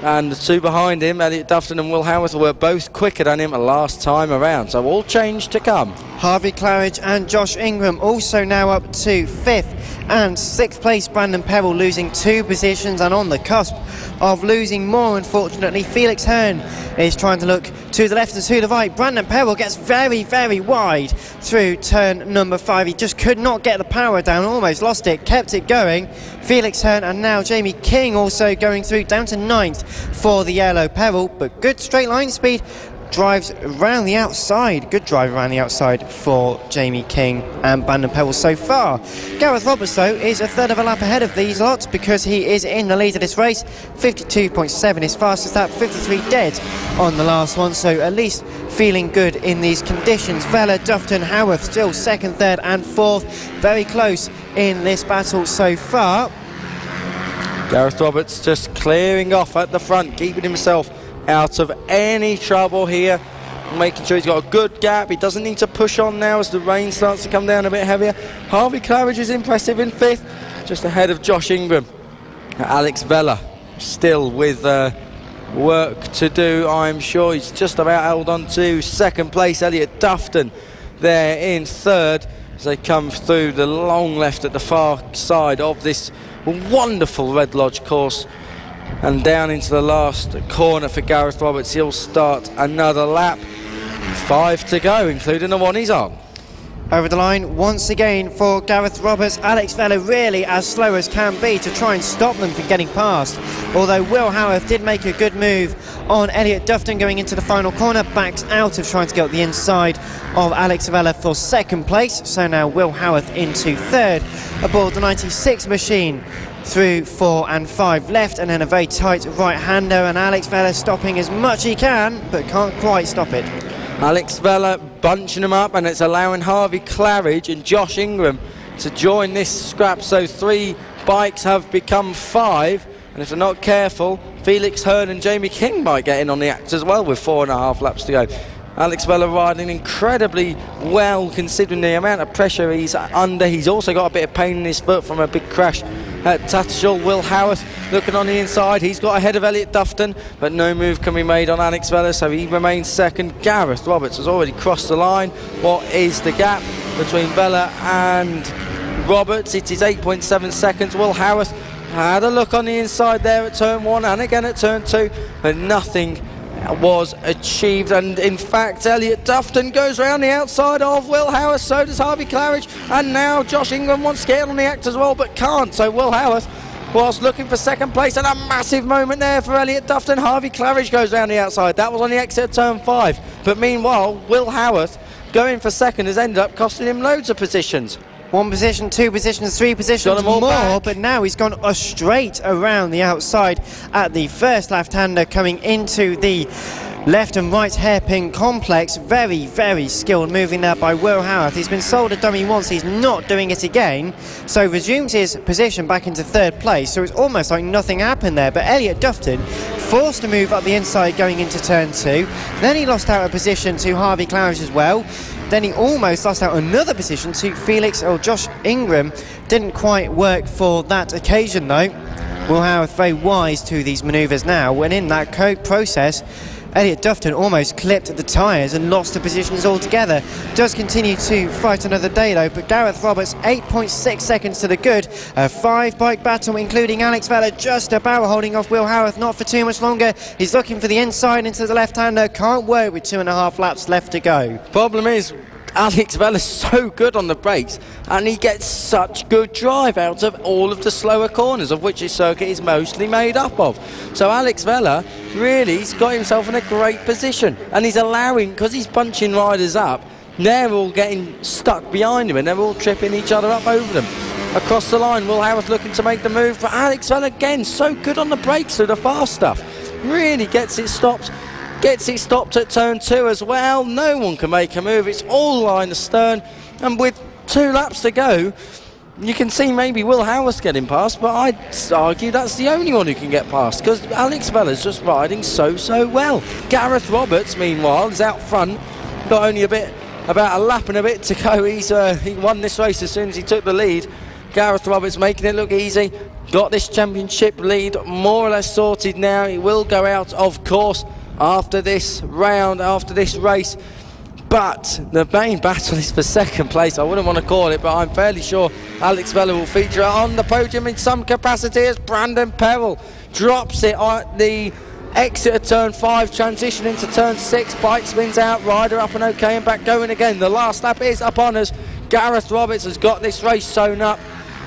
S2: And the two behind him, Elliot Dufton and Will Howarth, were both quicker than him last time around. So all change to come.
S1: Harvey Claridge and Josh Ingram also now up to 5th and 6th place. Brandon Perrell losing 2 positions and on the cusp of losing more, unfortunately. Felix Hearn is trying to look to the left and to the right. Brandon Perrell gets very, very wide through turn number 5. He just could not get the power down, almost lost it, kept it going. Felix Hearn and now Jamie King also going through down to 9th for the yellow Perrell, but good straight line speed drives around the outside. Good drive around the outside for Jamie King and Bandon Pebble so far. Gareth Roberts, though, is a third of a lap ahead of these lots because he is in the lead of this race. 52.7 is fastest lap, 53 dead on the last one, so at least feeling good in these conditions. Vella, Dufton, Howarth still second, third and fourth. Very close in this battle so far.
S2: Gareth Roberts just clearing off at the front, keeping himself out of any trouble here, making sure he's got a good gap. He doesn't need to push on now as the rain starts to come down a bit heavier. Harvey Claridge is impressive in fifth, just ahead of Josh Ingram. Alex Vella still with work to do, I'm sure. He's just about held on to second place. Elliot Dufton there in third as they come through the long left at the far side of this wonderful Red Lodge course and down into the last corner for Gareth Roberts. He'll start another lap. 5 to go, including the one he's on.
S1: Over the line once again for Gareth Roberts. Alex Vella really as slow as can be to try and stop them from getting past. Although Will Howarth did make a good move on Elliot Dufton going into the final corner, backs out of trying to get up the inside of Alex Vella for second place. So now Will Howarth into third aboard the 96 machine through 4 and 5 left, and then a very tight right-hander, and Alex Vella stopping as much he can but can't quite stop it.
S2: Alex Vella bunching them up, and it's allowing Harvey Claridge and Josh Ingram to join this scrap. So 3 bikes have become 5, and if they're not careful, Felix Hearn and Jamie King might get in on the act as well with 4.5 laps to go. Alex Vella riding incredibly well considering the amount of pressure he's under. He's also got a bit of pain in his foot from a big crash at Tattershall. Will Howarth looking on the inside. He's got ahead of Elliot Dufton, but no move can be made on Alex Vella, so he remains second. Gareth Roberts has already crossed the line. What is the gap between Vella and Roberts? It is 8.7 seconds. Will Howarth had a look on the inside there at turn 1 and again at turn 2, but nothing was achieved, and in fact Elliot Dufton goes round the outside of Will Howarth, so does Harvey Claridge, and now Josh Ingram wants to get on the act as well but can't, so Will Howarth was looking for second place, and a massive moment there for Elliot Dufton. Harvey Claridge goes round the outside. That was on the exit of turn 5, but meanwhile Will Howarth going for second has ended up costing him loads of positions.
S1: 1 position, 2 positions, 3 positions more, but now he's gone straight around the outside at the first left-hander coming into the left and right hairpin complex. Very, very skilled moving there by Will Howarth. He's been sold a dummy once, he's not doing it again, so resumes his position back into third place, so it's almost like nothing happened there. But Elliot Dufton forced to move up the inside going into turn 2, then he lost out a position to Harvey Claridge as well. Then he almost lost out another position to Felix or Josh Ingram. Didn't quite work for that occasion though. Will Howarth very wise to these manoeuvres now, when in that process Elliot Dufton almost clipped the tyres and lost the positions altogether. Does continue to fight another day though, but Gareth Roberts 8.6 seconds to the good. A 5-bike battle including Alex Vella just about holding off Will Howarth, not for too much longer. He's looking for the inside into the left-hander, can't work with 2.5 laps left to go.
S2: Problem is Alex Vella's so good on the brakes, and he gets such good drive out of all of the slower corners, of which his circuit is mostly made up of. So Alex Vella really has got himself in a great position, and he's allowing, because he's bunching riders up, they're all getting stuck behind him and they're all tripping each other up over them. Across the line, Will Howarth looking to make the move, but Alex Vella again so good on the brakes through the fast stuff, really gets it stopped. Gets it stopped at turn 2 as well. No one can make a move. It's all line astern, and with 2 laps to go, you can see maybe Will Howarth getting past, but I'd argue that's the only one who can get past, because Alex Vella's just riding so well. Gareth Roberts, meanwhile, is out front. Got only about a lap and a bit to go. He won this race as soon as he took the lead. Gareth Roberts making it look easy. Got this championship lead more or less sorted now. He will go out, of course, after this round, after this race, but the main battle is for second place. I wouldn't want to call it, but I'm fairly sure Alex Vella will feature on the podium in some capacity as Bandon Pebble drops it at the exit of turn 5, transition into turn 6, bike spins out, rider up and okay and back going again. The last lap is upon us. Gareth Roberts has got this race sewn up.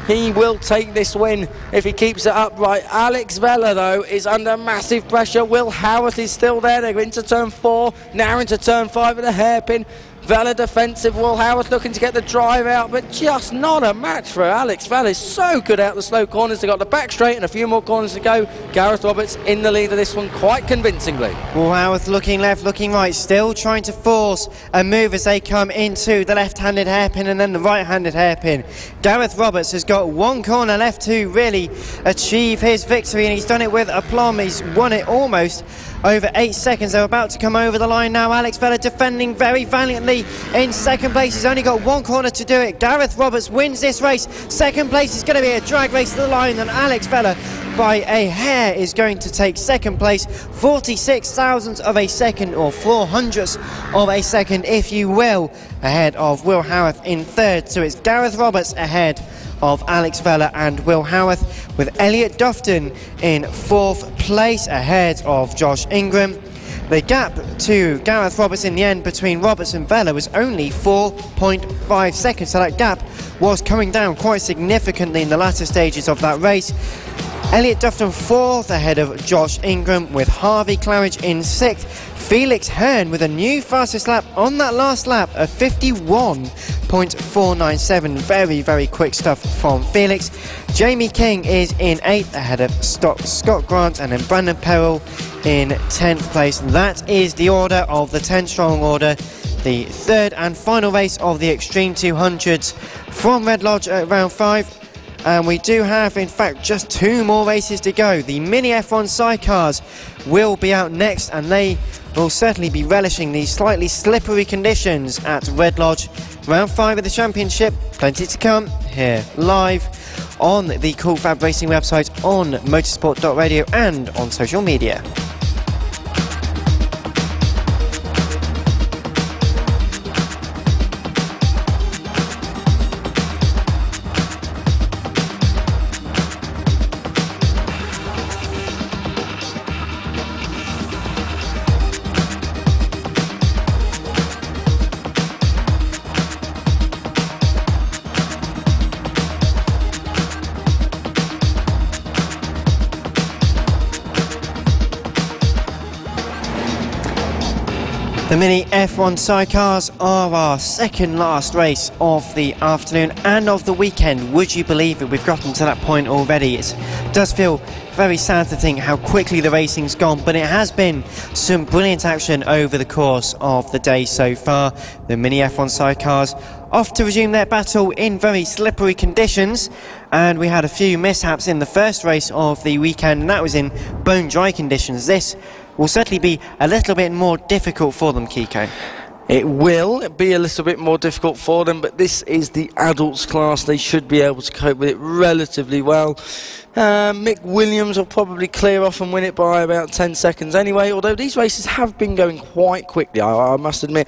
S2: He will take this win if he keeps it upright. Alex Vella, though, is under massive pressure. Will Howarth is still there. They're into turn 4, now into turn 5 at a hairpin. Vella defensive, Will Howarth looking to get the drive out, but just not a match for Alex Vella. Is so good out the slow corners. They've got the back straight and a few more corners to go. Gareth Roberts in the lead of this one quite convincingly.
S1: Will Howarth looking left, looking right, still trying to force a move as they come into the left-handed hairpin and then the right-handed hairpin. Gareth Roberts has got one corner left to really achieve his victory, and he's done it with aplomb. He's won it almost over 8 seconds. They're about to come over the line now. Alex Vella defending very valiantly in second place. He's only got one corner to do it. Gareth Roberts wins this race. Second place is going to be a drag race to the line, and Alex Vella by a hair is going to take second place, 46 thousandths of a second, or 400ths of a second if you will, ahead of Will Howarth in third. So it's Gareth Roberts ahead of Alex Vella and Will Howarth, with Elliot Dufton in fourth place ahead of Josh Ingram. The gap to Gareth Roberts in the end between Roberts and Vella was only 4.5 seconds, so that gap was coming down quite significantly in the latter stages of that race. Elliot Dufton fourth ahead of Josh Ingram, with Harvey Claridge in sixth. Felix Hearn with a new fastest lap on that last lap of 51.497. Very, very quick stuff from Felix. Jamie King is in 8th ahead of Scott Grant, and then Brandon Perrell in 10th place. That is the order of the 10-strong order. The third and final race of the Extreme 200s from Red Lodge at round 5. And we do have, in fact, just 2 more races to go. The Mini F1 sidecars will be out next, and they will certainly be relishing these slightly slippery conditions at Red Lodge. Round 5 of the championship, plenty to come here live on the Cool Fab Racing website, on motorsport.radio and on social media. The Mini F1 sidecars are our second last race of the afternoon and of the weekend. Would you believe it? We've gotten to that point already. It does feel very sad to think how quickly the racing's gone, but it has been some brilliant action over the course of the day so far. The Mini F1 sidecars off to resume their battle in very slippery conditions, and we had a few mishaps in the first race of the weekend, and that was in bone dry conditions. This will certainly be a little bit more difficult for them, Kiko.
S2: It will be a little bit more difficult for them, but this is the adults class. They should be able to cope with it relatively well. Mick Williams will probably clear off and win it by about 10 seconds anyway, although these races have been going quite quickly. I must admit,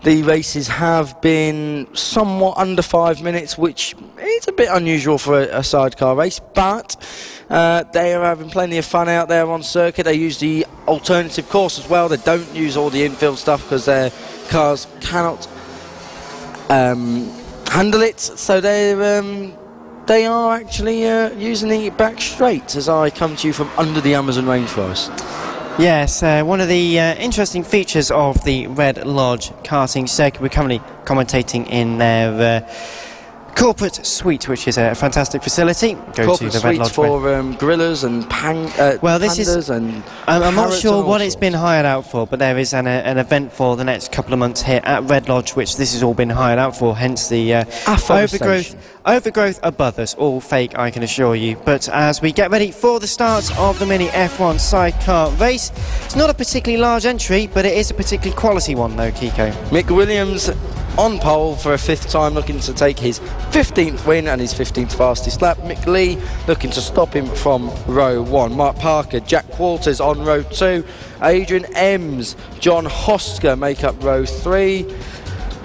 S2: the races have been somewhat under 5 minutes, which is a bit unusual for a sidecar race, but they are having plenty of fun out there on circuit. They use the alternative course as well. They don't use all the infield stuff because their cars cannot handle it, so they are actually using the back straight as I come to you from under the Amazon rainforest.
S1: Yes, one of the interesting features of the Red Lodge karting circuit. We're currently commentating in their corporate suite, which is a fantastic facility. Go
S2: corporate
S1: to the Red Lodge
S2: for gorillas and
S1: well, this
S2: pandas
S1: is,
S2: and
S1: I'm not sure what
S2: sorts.
S1: it's been hired out for, but there is an event for the next couple of months here at Red Lodge, which this has all been hired out for, hence the overgrowth above us, all fake, I can assure you. But as we get ready for the start of the Mini F1 sidecar race, it's not a particularly large entry, but it is a particularly quality one though, Kiko.
S2: Mick Williams on pole for a 5th time, looking to take his 15th win and his 15th fastest lap. Mick Lee looking to stop him from row 1. Mark Parker, Jack Walters on row 2. Adrian Ems, John Hosker make up row 3.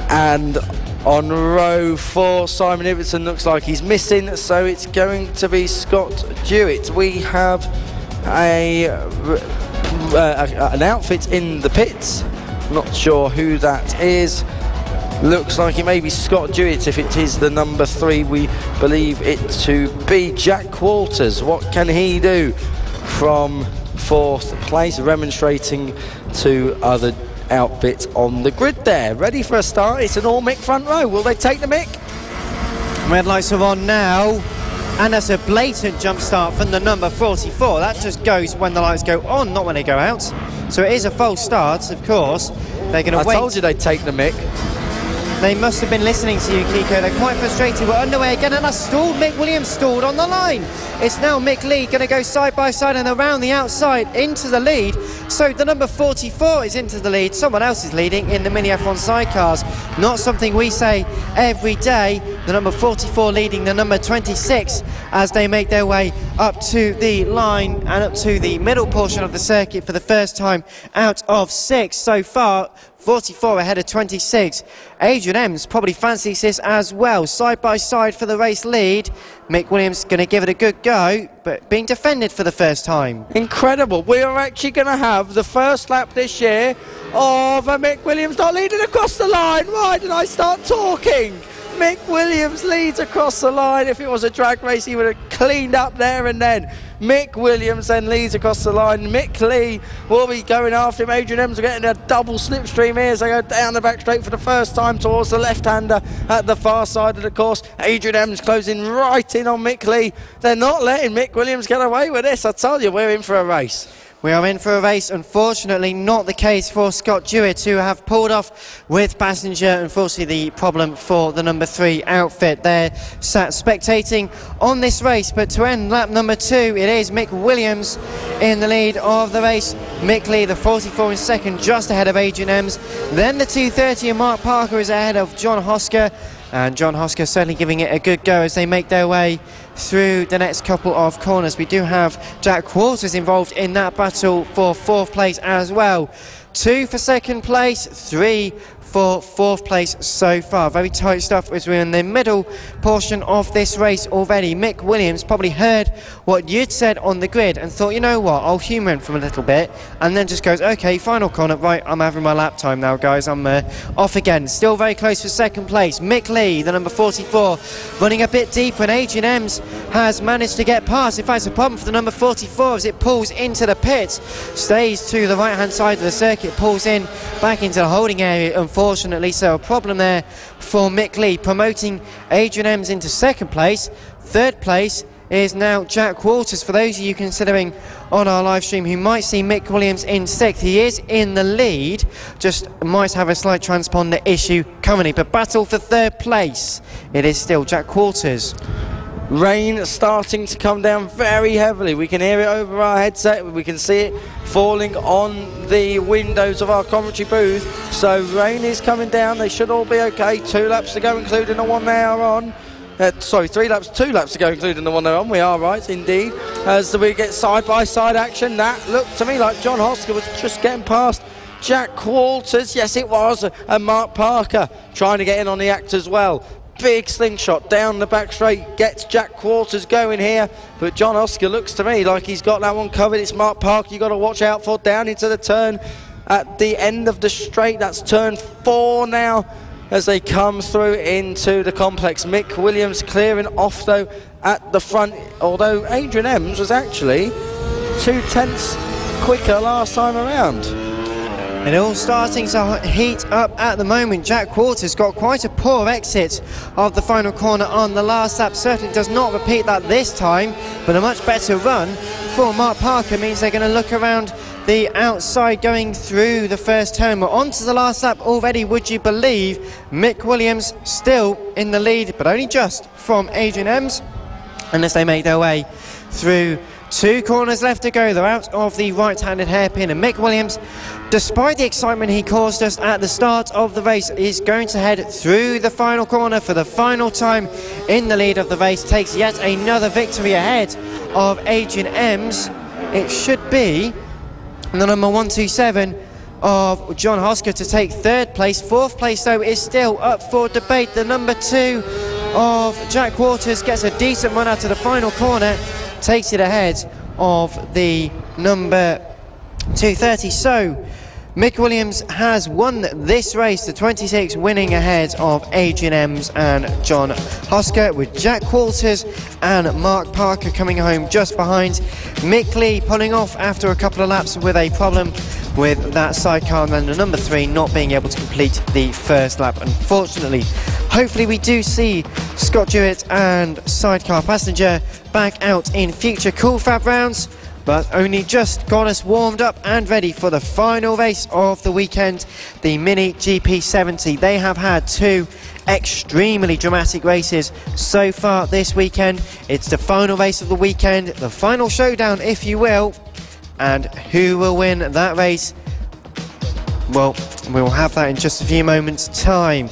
S2: And on row 4, Simon Iverson looks like he's missing, so it's going to be Scott Dewitt. We have an outfit in the pits. Not sure who that is. Looks like it may be Scott Jewett if it is the number 3 we believe it to be. Jack Walters, what can he do from 4th place, remonstrating to other outfits on the grid there. Ready for a start. It's an all Mick front row. Will they take the Mick?
S1: Red lights are on now, and that's a blatant jump start from the number 44. That just goes when the lights go on, not when they go out. So it is a false start, of course. They're going to wait.
S2: I told you they'd take the Mick.
S1: They must have been listening to you, Kiko. They're quite frustrated. We're underway again, and that's stalled. Mick Williams stalled on the line. It's now Mick Lee going to go side by side and around the outside into the lead. So the number 44 is into the lead. Someone else is leading in the Mini F1 sidecars. Not something we say every day. The number 44 leading the number 26 as they make their way up to the line and up to the middle portion of the circuit for the first time out of 6 so far. 44 ahead of 26. Adrian Ems probably fancies this as well. Side by side for the race lead. Mick Williams going to give it a good go, but being defended for the first time.
S2: Incredible. We are actually going to have the first lap this year of Mick Williams not leading across the line. Why did I start talking? Mick Williams leads across the line. If it was a drag race, he would have cleaned up there and then. Mick Williams then leads across the line. Mick Lee will be going after him. Adrian Ems are getting a double slipstream here as they go down the back straight for the first time towards the left-hander at the far side of the course. Adrian Ems closing right in on Mick Lee. They're not letting Mick Williams get away with this. I tell you, we're in for a race.
S1: We are in for a race. Unfortunately, not the case for Scott Jewett, who have pulled off with passenger. Unfortunately, the problem for the number 3 outfit. They're sat spectating on this race, but to end lap number 2, it is Mick Williams in the lead of the race. Mick Lee, the 44 in second, just ahead of Adrian Ems. Then the 230 and Mark Parker is ahead of John Hosker. And John Hosker certainly giving it a good go as they make their way through the next couple of corners. We do have Jack Walters involved in that battle for 4th place as well. 2 for 2nd place, 3 for 4th place so far. Very tight stuff as we're in the middle portion of this race already. Mick Williams probably heard what you'd said on the grid and thought, you know what, I'll humour him for a little bit, and then just goes, okay, final corner, right, I'm having my lap time now, guys, I'm off again. Still very close for 2nd place. Mick Lee, the number 44, running a bit deeper, and Adrian Ems has managed to get past. In fact, it's a problem for the number 44 as it pulls into the pit, stays to the right hand side of the circuit, pulls in back into the holding area, unfortunately. So a problem there for Mick Lee, promoting Adrian Ems into 2nd place. 3rd place is now Jack Walters. For those of you considering on our live stream who might see Mick Williams in 6th, he is in the lead, just might have a slight transponder issue currently, but battle for 3rd place, it is still Jack Walters.
S2: Rain starting to come down very heavily. We can hear it over our headset. We can see it falling on the windows of our commentary booth. So rain is coming down. They should all be okay. 2 laps to go, including the one they are on. 2 laps to go, including the one they're on. We are right, indeed. As we get side-by-side action, that looked to me like John Hosker was just getting past Jack Walters. Yes, it was. And Mark Parker trying to get in on the act as well. Big slingshot down the back straight, gets Jack Walters going here, but John Hosker looks to me like he's got that one covered. It's Mark Parker you've got to watch out for down into the turn at the end of the straight. That's turn 4 now as they come through into the complex. Mick Williams clearing off though at the front, although Adrian Ems was actually 0.2 quicker last time around.
S1: It all starting to heat up at the moment. Jack Walters got quite a poor exit of the final corner on the last lap. Certainly does not repeat that this time, but a much better run for Mark Parker means they're going to look around the outside going through the first turn. We're on to the last lap already, would you believe. Mick Williams still in the lead, but only just from Adrian Ems, unless they make their way through 2 corners left to go. They're out of the right-handed hairpin, and Mick Williams, despite the excitement he caused us at the start of the race, is going to head through the final corner for the final time in the lead of the race. Takes yet another victory ahead of Adrian Ems. It should be the number 127 of John Hosker to take 3rd place. 4th place though is still up for debate. The number 2 of Jack Walters gets a decent run out to the final corner, takes it ahead of the number 230. So Mick Williams has won this race, the 26, winning ahead of Adrian Ems and John Hosker, with Jack Walters and Mark Parker coming home just behind. Mick Lee pulling off after a couple of laps with a problem with that sidecar, and then the number 3 not being able to complete the first lap, unfortunately. Hopefully we do see Scott Jewett and sidecar passenger back out in future Cool Fab rounds, but only just got us warmed up and ready for the final race of the weekend, the Mini GP70. They have had 2 extremely dramatic races so far this weekend. It's the final race of the weekend, the final showdown, if you will. And who will win that race? Well, we'll have that in just a few moments' time.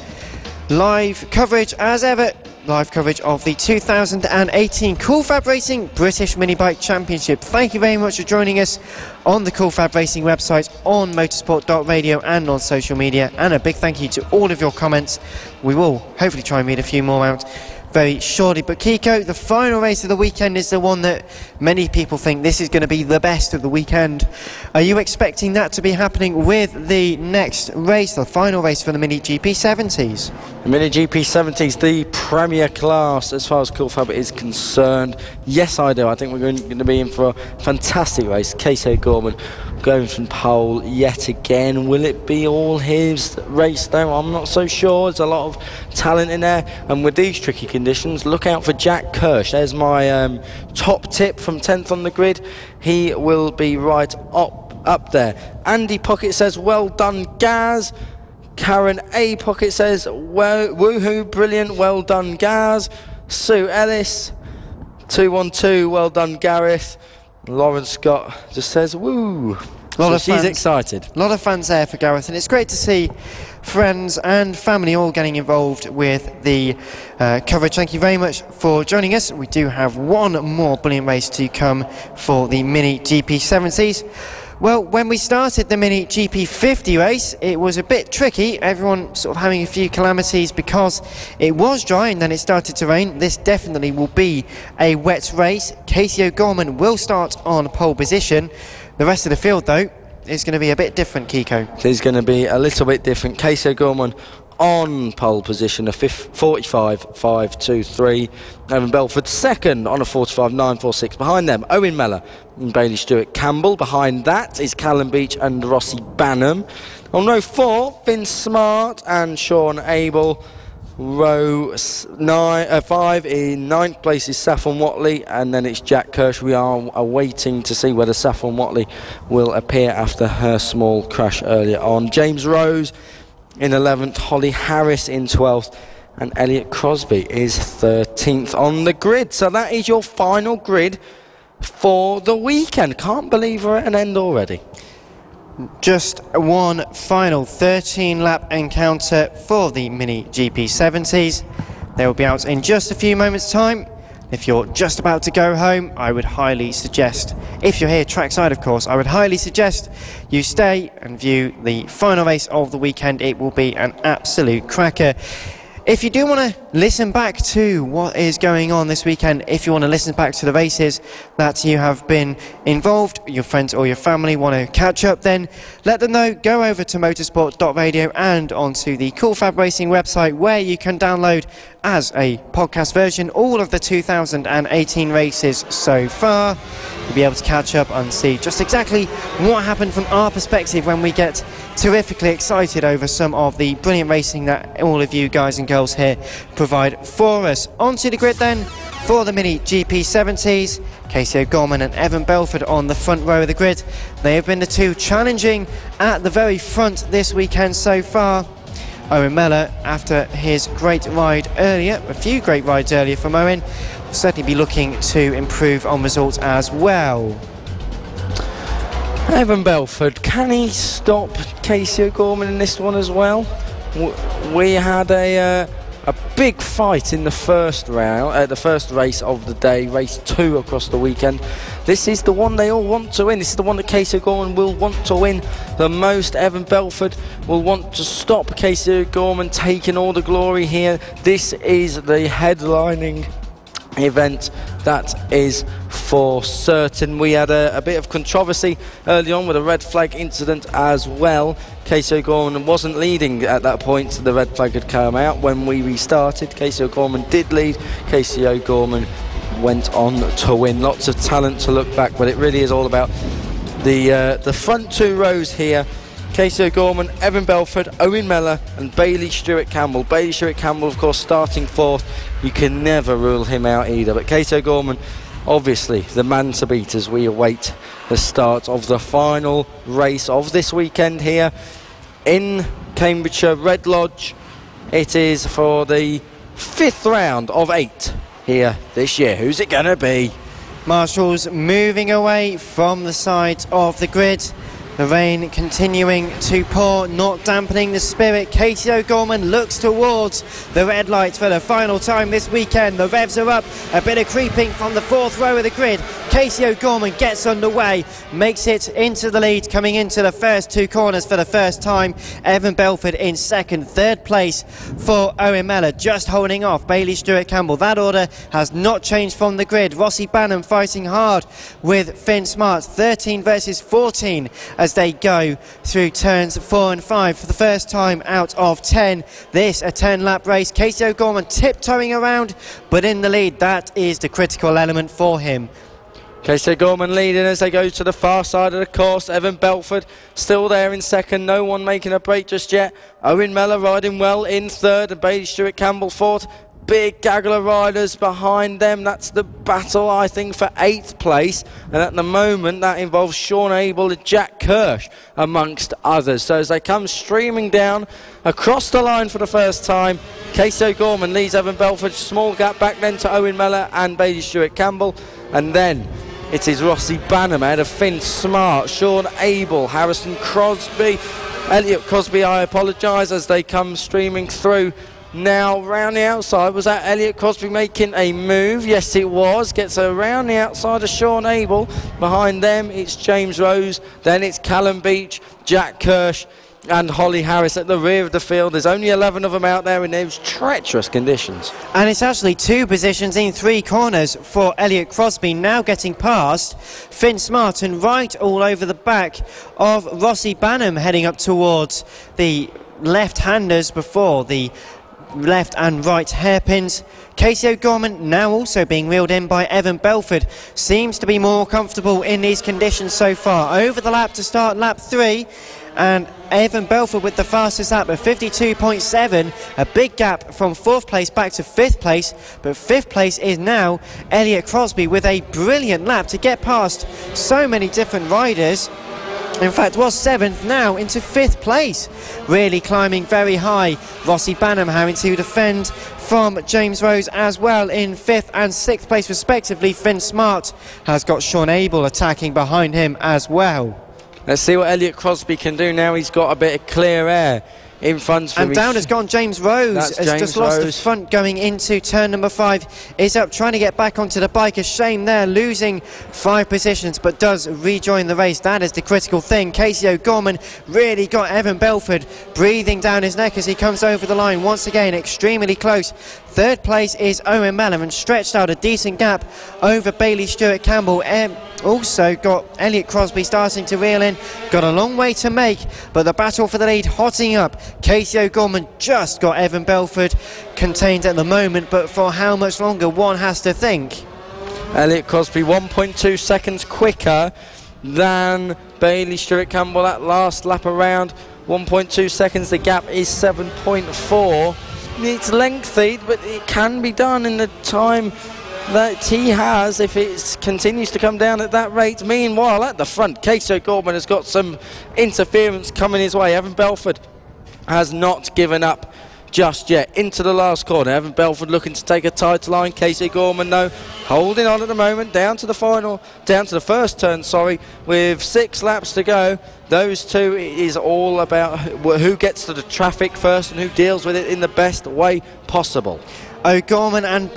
S1: Live coverage, as ever, live coverage of the 2018 Cool Fab Racing British Mini Bike Championship. Thank you very much for joining us on the Cool Fab Racing website, on motorsport.radio and on social media. And a big thank you to all of your comments. We will hopefully try and read a few more out very shortly. But Kiko, the final race of the weekend is the one that many people think this is going to be the best of the weekend. Are you expecting that to be happening with the next race, the final race for the Mini GP70s?
S2: The Mini GP70s, the premier class as far as Cool Fab is concerned. Yes, I do. I think we're going to be in for a fantastic race. Casey O'Gorman going from pole yet again. Will it be all his race though? I'm not so sure. There's a lot of talent in there, and with these tricky conditions, look out for Jack Kirsch. There's my top tip from 10th on the grid. He will be right up there. Andy Pocket says, well done, Gaz. Karen A. Pocket says, woohoo, brilliant, well done, Gaz. Sue Ellis, 212, well done, Gareth. Lauren Scott just says, woo. She's excited.
S1: A lot of fans there for Gareth, and it's great to see friends and family all getting involved with the coverage. Thank you very much for joining us. We do have one more brilliant race to come for the Mini GP70s. Well, when we started the Mini GP50 race, it was a bit tricky. Everyone sort of having a few calamities because it was dry and then it started to rain. This definitely will be a wet race. Casey O'Gorman will start on pole position. The rest of the field, though, is going to be a bit different, Kiko.
S2: It is going to be a little bit different. Casey O'Gorman on pole position, a 45.523. Evan Belford second on a 45.946. Behind them, Owen Mellor and Bailey Stewart Campbell. Behind that is Callum Beach and Rossi Bannum. On row 4, Finn Smart and Sean Abel. Row 5 in 9th place is Saffron Watley, and then it's Jack Kirsch. We are awaiting to see whether Saffron Watley will appear after her small crash earlier on. James Rose in 11th, Holly Harris in 12th, and Elliot Crosby is 13th on the grid. So that is your final grid for the weekend. Can't believe we're at an end already.
S1: Just one final 13-lap encounter for the Mini GP70s. They will be out in just a few moments' time. If you're just about to go home, I would highly suggest, if you're here trackside of course, I would highly suggest you stay and view the final race of the weekend. It will be an absolute cracker. If you do want to listen back to what is going on this weekend, if you want to listen back to the races that you have been involved, your friends or your family want to catch up, then let them know. Go over to motorsport.radio and onto the Cool Fab Racing website, where you can download as a podcast version all of the 2018 races so far. You'll be able to catch up and see just exactly what happened from our perspective when we get terrifically excited over some of the brilliant racing that all of you guys and girls here provide for us. Onto the grid then for the Mini GP70s. Casey O'Gorman and Evan Belford on the front row of the grid. They have been the two challenging at the very front this weekend so far. Owen Mellor, after his great ride earlier, a few great rides earlier from Owen, will certainly be looking to improve on results as well.
S2: Evan Belford, can he stop Casey O'Gorman in this one as well? We had a big fight in the first round, the first race of the day, race 2 across the weekend. This is the one they all want to win. This is the one that Casey O'Gorman will want to win the most. Evan Belford will want to stop Casey O'Gorman taking all the glory here. This is the headlining event that is for certain. We had a bit of controversy early on with a red flag incident as well. Casey O'Gorman wasn't leading at that point, so the red flag had come out. When we restarted, Casey O'Gorman did lead. Casey O'Gorman went on to win. Lots of talent to look back, but it really is all about the front two rows here. Casey O'Gorman, Evan Belford, Owen Mellor and Bailey Stewart-Campbell. Bailey Stewart-Campbell, of course, starting fourth. You can never rule him out either. But Casey O'Gorman, obviously, the man to beat as we await the start of the final race of this weekend here in Cambridgeshire Red Lodge. It is for the 5th round of 8 here this year. Who's it going to be?
S1: Marshall's moving away from the side of the grid. The rain continuing to pour, not dampening the spirit. Casey O'Gorman looks towards the red light for the final time this weekend. The revs are up, a bit of creeping from the 4th row of the grid. Casey O'Gorman gets underway, makes it into the lead, coming into the first 2 corners for the first time. Evan Belford in second. 3rd place for Owen Mellor, just holding off Bailey Stewart-Campbell. That order has not changed from the grid. Rossi Banham fighting hard with Finn Smart. 13 versus 14 as they go through turns 4 and 5 for the first time out of 10. This a 10-lap race. Casey O'Gorman tiptoeing around, but in the lead. That is the critical element for him.
S2: Casey O'Gorman leading as they go to the far side of the course. Evan Belford still there in second. No one making a break just yet. Owen Mellor riding well in third, and Bailey Stewart-Campbell fourth. Big gaggle of riders behind them. That's the battle, I think, for 8th place. And at the moment, that involves Sean Abel and Jack Kirsch, amongst others. So as they come streaming down across the line for the first time, Casey O'Gorman leads Evan Belford. Small gap back then to Owen Mellor and Bailey Stewart-Campbell. And then it is Rossi Banham ahead of Finn Smart, Sean Abel, Harrison Crosby, Elliot Crosby, I apologise, as they come streaming through. Now round the outside, was that Elliot Crosby making a move? Yes, it was. Gets around the outside of Sean Abel. Behind them, it's James Rose. Then it's Callum Beach, Jack Kirsch and Holly Harris at the rear of the field. There's only 11 of them out there in those treacherous conditions.
S1: And it's actually 2 positions in 3 corners for Elliot Crosby, now getting past Finn Smart and right all over the back of Rossi Banham, heading up towards the left-handers before the left and right hairpins. Casey O'Gorman now also being reeled in by Evan Belford. Seems to be more comfortable in these conditions so far. Over the lap to start lap 3, and Evan Belford with the fastest lap of 52.7. A big gap from 4th place back to 5th place, but 5th place is now Elliot Crosby with a brilliant lap to get past so many different riders. In fact, was 7th, now into 5th place. Really climbing very high. Rossi Banham having to defend from James Rose as well in 5th and 6th place respectively. Finn Smart has got Sean Abel attacking behind him as well.
S2: Let's see what Elliot Crosby can do now. He's got a bit of clear air in front of him.
S1: And down has gone James Rose. Has just lost the front going into turn number 5. Is up trying to get back onto the bike. A shame there, losing 5 positions, but does rejoin the race. That is the critical thing. Casey O'Gorman really got Evan Belford breathing down his neck as he comes over the line. Once again, extremely close. 3rd place is Owen Mellor, and stretched out a decent gap over Bailey Stewart-Campbell. Also got Elliot Crosby starting to reel in. Got a long way to make, but the battle for the lead hotting up. Casey O'Gorman just got Evan Belford contained at the moment, but for how much longer, one has to think.
S2: Elliot Crosby 1.2 seconds quicker than Bailey Stewart-Campbell that last lap around. 1.2 seconds, the gap is 7.4. It's lengthy, but it can be done in the time that he has if it continues to come down at that rate. Meanwhile, at the front, Casey O'Gorman has got some interference coming his way. Evan Belford has not given up just yet. Into the last corner, Evan Belford looking to take a tight line. Casey O'Gorman, though, holding on at the moment, down to the first turn, with 6 laps to go. Those two, it is all about who gets to the traffic first and who deals with it in the best way possible.
S1: O'Gorman and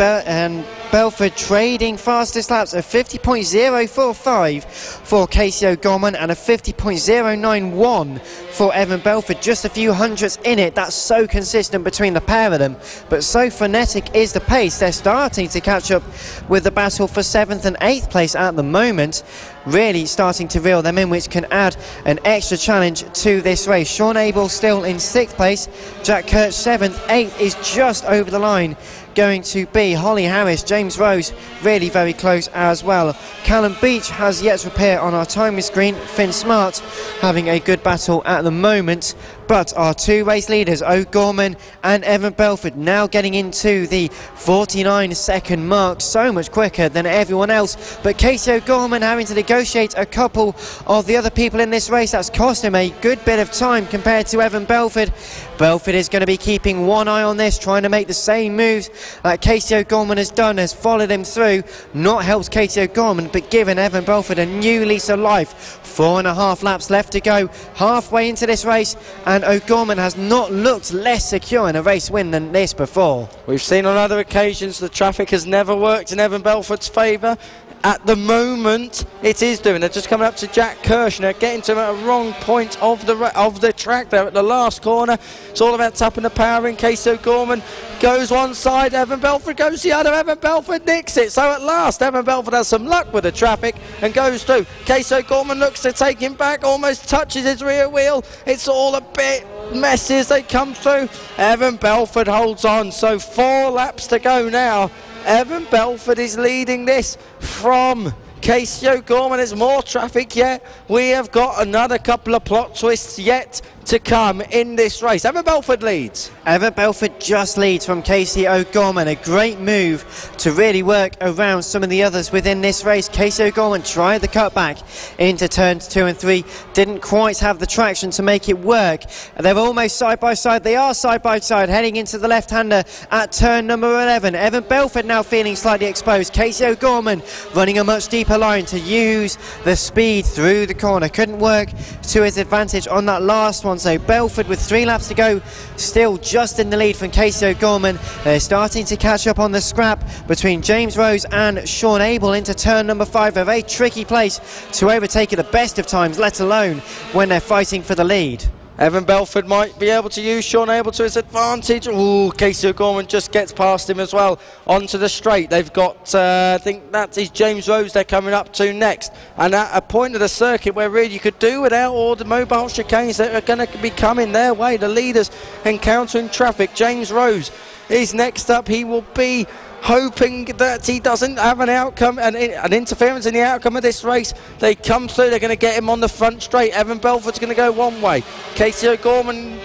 S1: Belford trading fastest laps of 50.045 for Casey O'Gorman and a 50.091 for Evan Belford. Just a few hundredths in it. That's so consistent between the pair of them, but so frenetic is the pace. They're starting to catch up with the battle for 7th and 8th place at the moment, really starting to reel them in, which can add an extra challenge to this race. Sean Abel still in 6th place, Jack Kirch 7th, 8th is just over the line, going to be Holly Harris. James Rose really very close as well. Callum Beach has yet to appear on our timing screen. Finn Smart having a good battle at the moment, but our two race leaders, O'Gorman and Evan Belford, now getting into the 49-second mark, so much quicker than everyone else. But Casey O'Gorman having to negotiate a couple of the other people in this race. That's cost him a good bit of time compared to Evan Belford. Belford is going to be keeping one eye on this, trying to make the same moves that Casey O'Gorman has done, has followed him through. Not helps Casey O'Gorman, but given Evan Belford a new lease of life. 4.5 laps left to go, halfway into this race, and O'Gorman has not looked less secure in a race win than this before.
S2: We've seen on other occasions the traffic has never worked in Evan Belford's favour. At the moment, it is doing. They're just coming up to Jack Kirshner, getting to him at a wrong point of the track there at the last corner. It's all about tapping the power in. Casey O'Gorman goes one side, Evan Belford goes the other. Evan Belford nicks it. So at last, Evan Belford has some luck with the traffic and goes through. Casey O'Gorman looks to take him back, almost touches his rear wheel. It's all a bit messy as they come through. Evan Belford holds on. So 4 laps to go now. Evan Belford is leading this from Casey O'Gorman. There's more traffic yet. We have got another couple of plot twists yet to come in this race. Evan Belford leads.
S1: Evan Belford just leads from Casey O'Gorman. A great move to really work around some of the others within this race. Casey O'Gorman tried the cutback into turns 2 and 3. Didn't quite have the traction to make it work. They're almost side by side. They are side by side, heading into the left-hander at turn number 11. Evan Belford now feeling slightly exposed. Casey O'Gorman running a much deeper line to use the speed through the corner. Couldn't work to his advantage on that last one. So Belford, with 3 laps to go, still just in the lead from Casey O'Gorman. They're starting to catch up on the scrap between James Rose and Sean Abel into turn number 5. A very tricky place to overtake at the best of times, let alone when they're fighting for the lead.
S2: Evan Belford might be able to use Sean Abel to his advantage. Ooh, Casey O'Gorman just gets past him as well onto the straight. They've got, I think that is James Rose they're coming up to next. And at a point of the circuit where really you could do without all the mobile chicanes that are going to be coming their way. The leaders encountering traffic. James Rose is next up. He will be hoping that he doesn't have an outcome, an interference in the outcome of this race. They come through, they're going to get him on the front straight. Evan Belford's going to go one way. Casey O'Gorman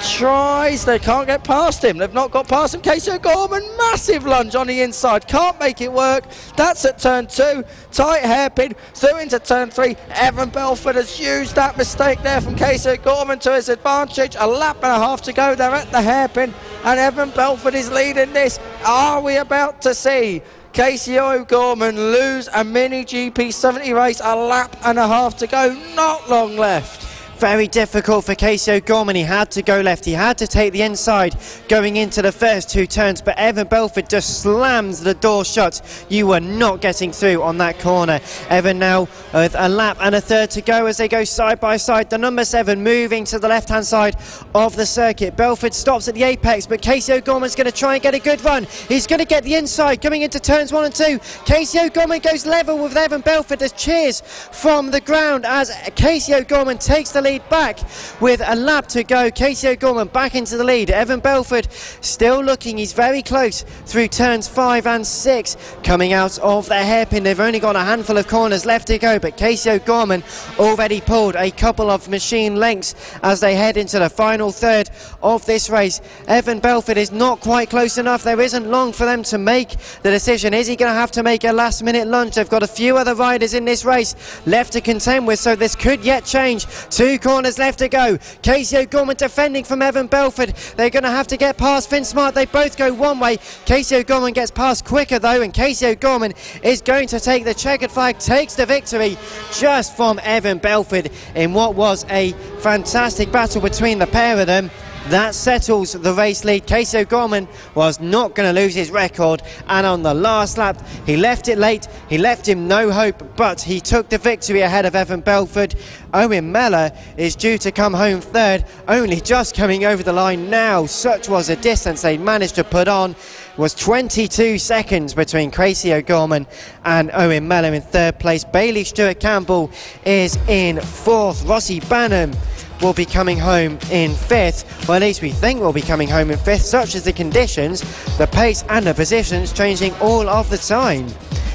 S2: tries, they can't get past him. They've not got past him. Casey O'Gorman, massive lunge on the inside, can't make it work. That's at turn 2, tight hairpin, through into turn 3. Evan Belford has used that mistake there from Casey O'Gorman to his advantage. A lap and a half to go, they're at the hairpin, and Evan Belford is leading this. Are we about to see Casey O'Gorman lose a mini GP 70 race? A lap and a half to go, not long left.
S1: Very difficult for Casey O'Gorman. He had to go left. He had to take the inside going into the first 2 turns, but Evan Belford just slams the door shut. You were not getting through on that corner. Evan now with a lap and a third to go as they go side by side. The number 7 moving to the left-hand side of the circuit. Belford stops at the apex, but Casey O'Gorman's going to try and get a good run. He's going to get the inside coming into turns 1 and 2. Casey O'Gorman goes level with Evan Belford. There's cheers from the ground as Casey O'Gorman takes the lead back with a lap to go. Casey O'Gorman back into the lead. Evan Belford still looking. He's very close through turns 5 and 6 coming out of the hairpin. They've only got a handful of corners left to go, but Casey O'Gorman already pulled a couple of machine lengths as they head into the final third of this race. Evan Belford is not quite close enough. There isn't long for them to make the decision. Is he going to have to make a last minute lunge? They've got a few other riders in this race left to contend with, so this could yet change. 2 corners left to go. Casey O'Gorman defending from Evan Belford. They're going to have to get past Finn Smart. They both go one way. Casey O'Gorman gets past quicker though, and Casey O'Gorman is going to take the checkered flag, takes the victory just from Evan Belford in what was a fantastic battle between the pair of them. That settles the race lead. Casey O'Gorman was not going to lose his record, and on the last lap he left it late, he left him no hope, but he took the victory ahead of Evan Belford. Owen Mellor is due to come home third, only just coming over the line now. Such was a distance they managed to put on. It was 22 seconds between Casey O'Gorman and Owen Mellor in third place. Bailey Stewart Campbell is in fourth. Rossi Banham will be coming home in fifth, well, at least we think we'll be coming home in fifth. Such as the conditions, the pace and the positions changing all of the time.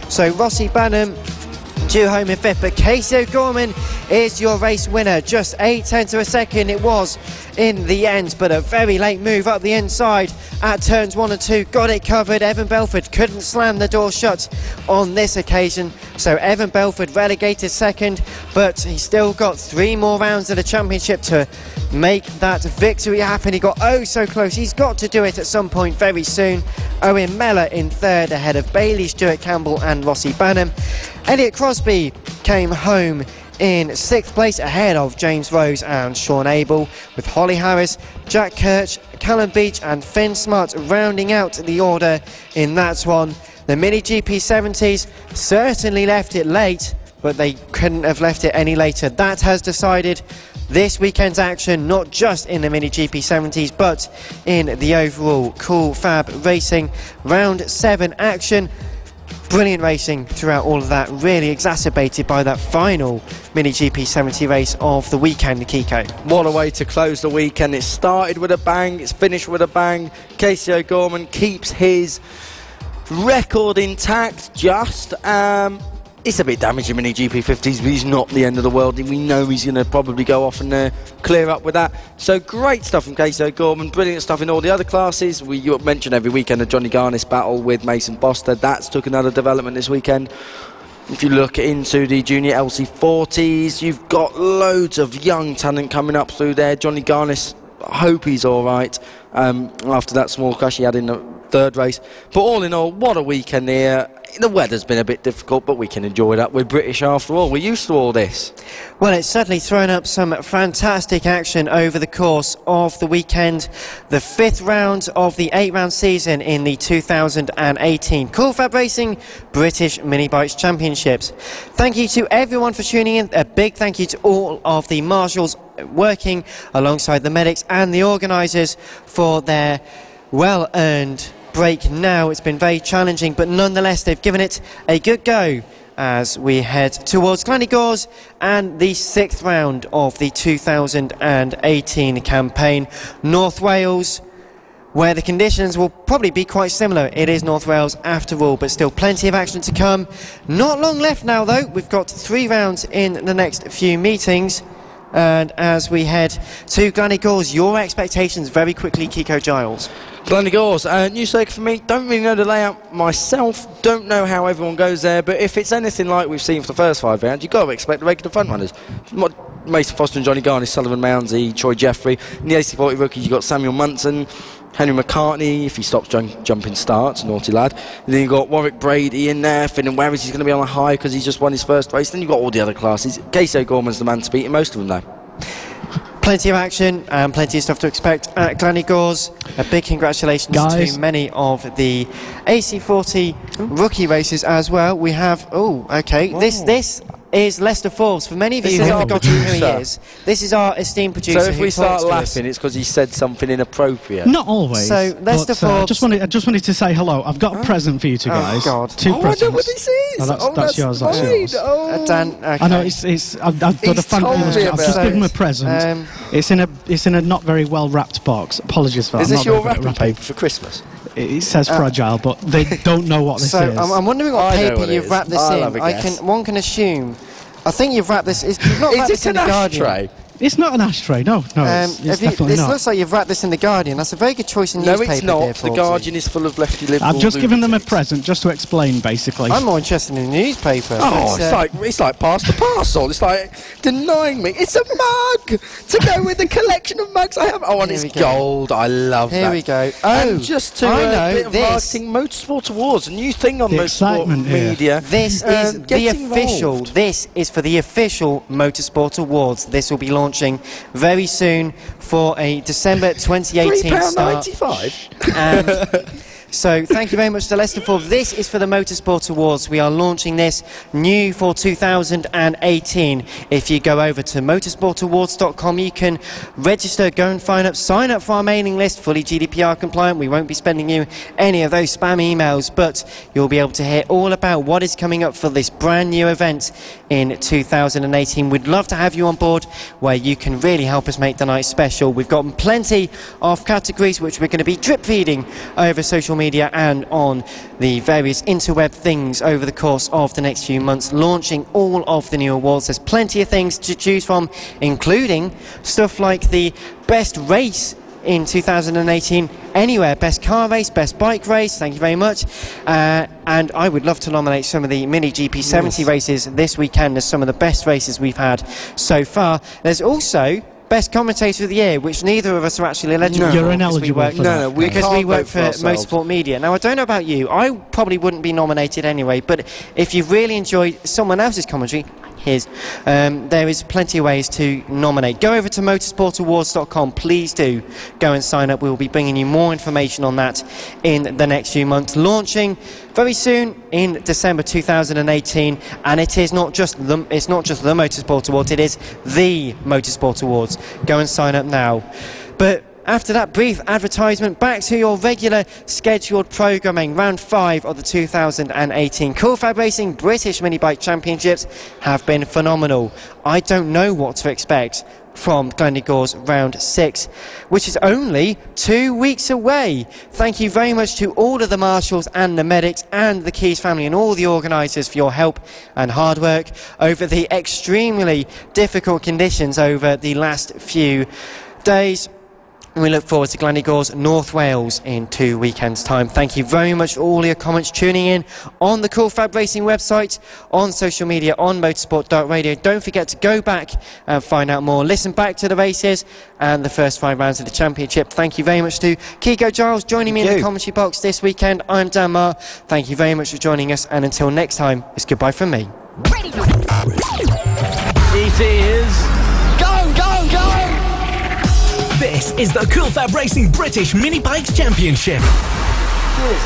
S1: So Rossi Banham due home in fifth, but Casey O'Gorman is your race winner. Just 0.8 of a second it was in the end, but a very late move up the inside at turns 1 and 2 got it covered. Evan Belford couldn't slam the door shut on this occasion, so Evan Belford relegated second, but he still got 3 more rounds of the championship to make that victory happen. He got oh so close. He's got to do it at some point very soon. Owen Mellor in third ahead of Bailey Stewart Campbell and Rossi Banham. Elliot Crosby came home in 6th place ahead of James Rose and Sean Abel, with Holly Harris, Jack Kirch, Callum Beach and Finn Smart rounding out the order in that one. The Mini GP70s certainly left it late, but they couldn't have left it any later. That has decided this weekend's action, not just in the Mini GP70s, but in the overall Cool Fab Racing Round 7 action. Brilliant racing throughout all of that, really exacerbated by that final Mini GP70 race of the weekend, Kiko.
S2: What a way to close the weekend. It started with a bang, it's finished with a bang. Casey O'Gorman keeps his record intact, just it's a bit damaging Mini GP50s, but he's not the end of the world. We know he's going to probably go off and clear up with that. So great stuff from Casey O'Gorman, brilliant stuff in all the other classes. You mentioned every weekend the Johnny Garnis battle with Mason Foster. That's took another development this weekend. If you look into the junior LC40s, you've got loads of young talent coming up through there. Johnny Garnis, I hope he's all right after that small crash he had in the third race. But all in all, what a weekend here. The weather's been a bit difficult, but we can enjoy that. We're British after all. We're used to all this.
S1: Well, it's certainly thrown up some fantastic action over the course of the weekend. The 5th round of the 8-round season in the 2018 Cool Fab Racing British Mini Bikes Championships. Thank you to everyone for tuning in. A big thank you to all of the marshals working alongside the medics and the organisers for their well-earned break now. It's been very challenging, but nonetheless they've given it a good go as we head towards Glannygores and the 6th round of the 2018 campaign. North Wales, where the conditions will probably be quite similar. It is North Wales after all, but still plenty of action to come. Not long left now though. We've got 3 rounds in the next few meetings. And as we head to Glannygores, your expectations very quickly, Kiko Giles.
S2: Glannygores, new circuit for me. Don't really know the layout myself. Don't know how everyone goes there. But if it's anything like we've seen for the first 5 rounds, you've got to expect the regular front runners. Mason Foster and Johnny Garnis, Sullivan Mounsey, Troy Jeffrey. In the AC40 rookies, you've got Samuel Munson, Henry McCartney, if he stops jumping starts, naughty lad. And then you've got Warwick Brady in there, Finn Warris, he's going to be on a high because he's just won his first race. Then you've got all the other classes. Casey O'Gorman's the man to beat in most of them though.
S1: Plenty of action and plenty of stuff to expect at Glannygores. A big congratulations to many of the AC40 rookie races as well. We have, this is Lester Forbes. For many of you who have forgotten who he is, this is our esteemed producer.
S2: So if we start laughing, it's because he said something inappropriate.
S4: Not always.
S1: So Lester Forbes.
S4: I just wanted to say hello. I've got a present for you two guys.
S1: Oh God!
S4: 2 presents.
S2: I know what this is.
S4: That's yours. That's yours.
S1: Dan, okay.
S4: I know it's. I've got a fan. I've just given him a present. It's in a not very well wrapped box. Apologies for that.
S2: Is this your wrapping paper for Christmas?
S4: It says fragile, but they don't know what this is.
S1: So I'm wondering what paper you've wrapped this in. One can assume. I think you've wrapped this. You've not wrapped this in the Guardian.
S4: It's not an ashtray, no, it's definitely not.
S1: This looks like you've wrapped this in the Guardian. That's a very good choice in newspaper.
S2: No, it's not. The Guardian is full of lefty liberal.
S4: I've just given them a present just to explain, basically.
S1: I'm more interested in the newspaper.
S2: Oh, it's like pass the parcel. It's like denying me. It's a mug to go with the collection of mugs I have. Oh, and it's gold. I love that.
S1: Here we go.
S2: And just to a bit of marketing, Motorsport Awards, a new thing on Motorsport Media.
S1: This is the official. This is for the official Motorsport Awards. This will be launched launching very soon for a December 2018 start.
S2: £3.95.
S1: So thank you very much to Leicester for this is for the Motorsport Awards. We are launching this new for 2018. If you go over to motorsportawards.com, you can register, go and sign up for our mailing list, fully GDPR compliant. We won't be sending you any of those spam emails, but you'll be able to hear all about what is coming up for this brand new event in 2018. We'd love to have you on board where you can really help us make the night special. We've got plenty of categories which we're going to be drip feeding over social media and on the various interweb things over the course of the next few months, launching all of the new awards. There's plenty of things to choose from, including stuff like the best race in 2018 anywhere, best car race, best bike race, thank you very much, and I would love to nominate some of the Mini GP70 races this weekend as some of the best races we've had so far. There's also Best Commentator of the Year, which neither of us are actually eligible for.
S4: You're ineligible for that.
S1: Because we work for Motorsport Media. Now, I don't know about you. I probably wouldn't be nominated anyway, but if you've really enjoyed someone else's commentary, there is plenty of ways to nominate. Go over to motorsportawards.com. Please do go and sign up. We will be bringing you more information on that in the next few months. Launching very soon in December 2018, and it is not just the Motorsport Awards. It is the Motorsport Awards. Go and sign up now. But after that brief advertisement, back to your regular scheduled programming. Round 5 of the 2018 Cool FAB-Racing British Mini Bike Championships have been phenomenal. I don't know what to expect from Gleneagles Round 6, which is only 2 weeks away. Thank you very much to all of the marshals and the medics and the Keys family and all the organisers for your help and hard work over the extremely difficult conditions over the last few days. We look forward to Gleneagles, North Wales in 2 weekends' time. Thank you very much for all your comments tuning in on the Cool FAB-Racing website, on social media, on motorsport.radio. Don't forget to go back and find out more. Listen back to the races and the first 5 rounds of the championship. Thank you very much to Kiko Giles joining me in the commentary box this weekend. I'm Dan Marr. Thank you very much for joining us, and until next time, it's goodbye from me.
S5: It is go!
S3: This is the Cool FAB-Racing British Mini Bikes Championship.
S2: Cheers,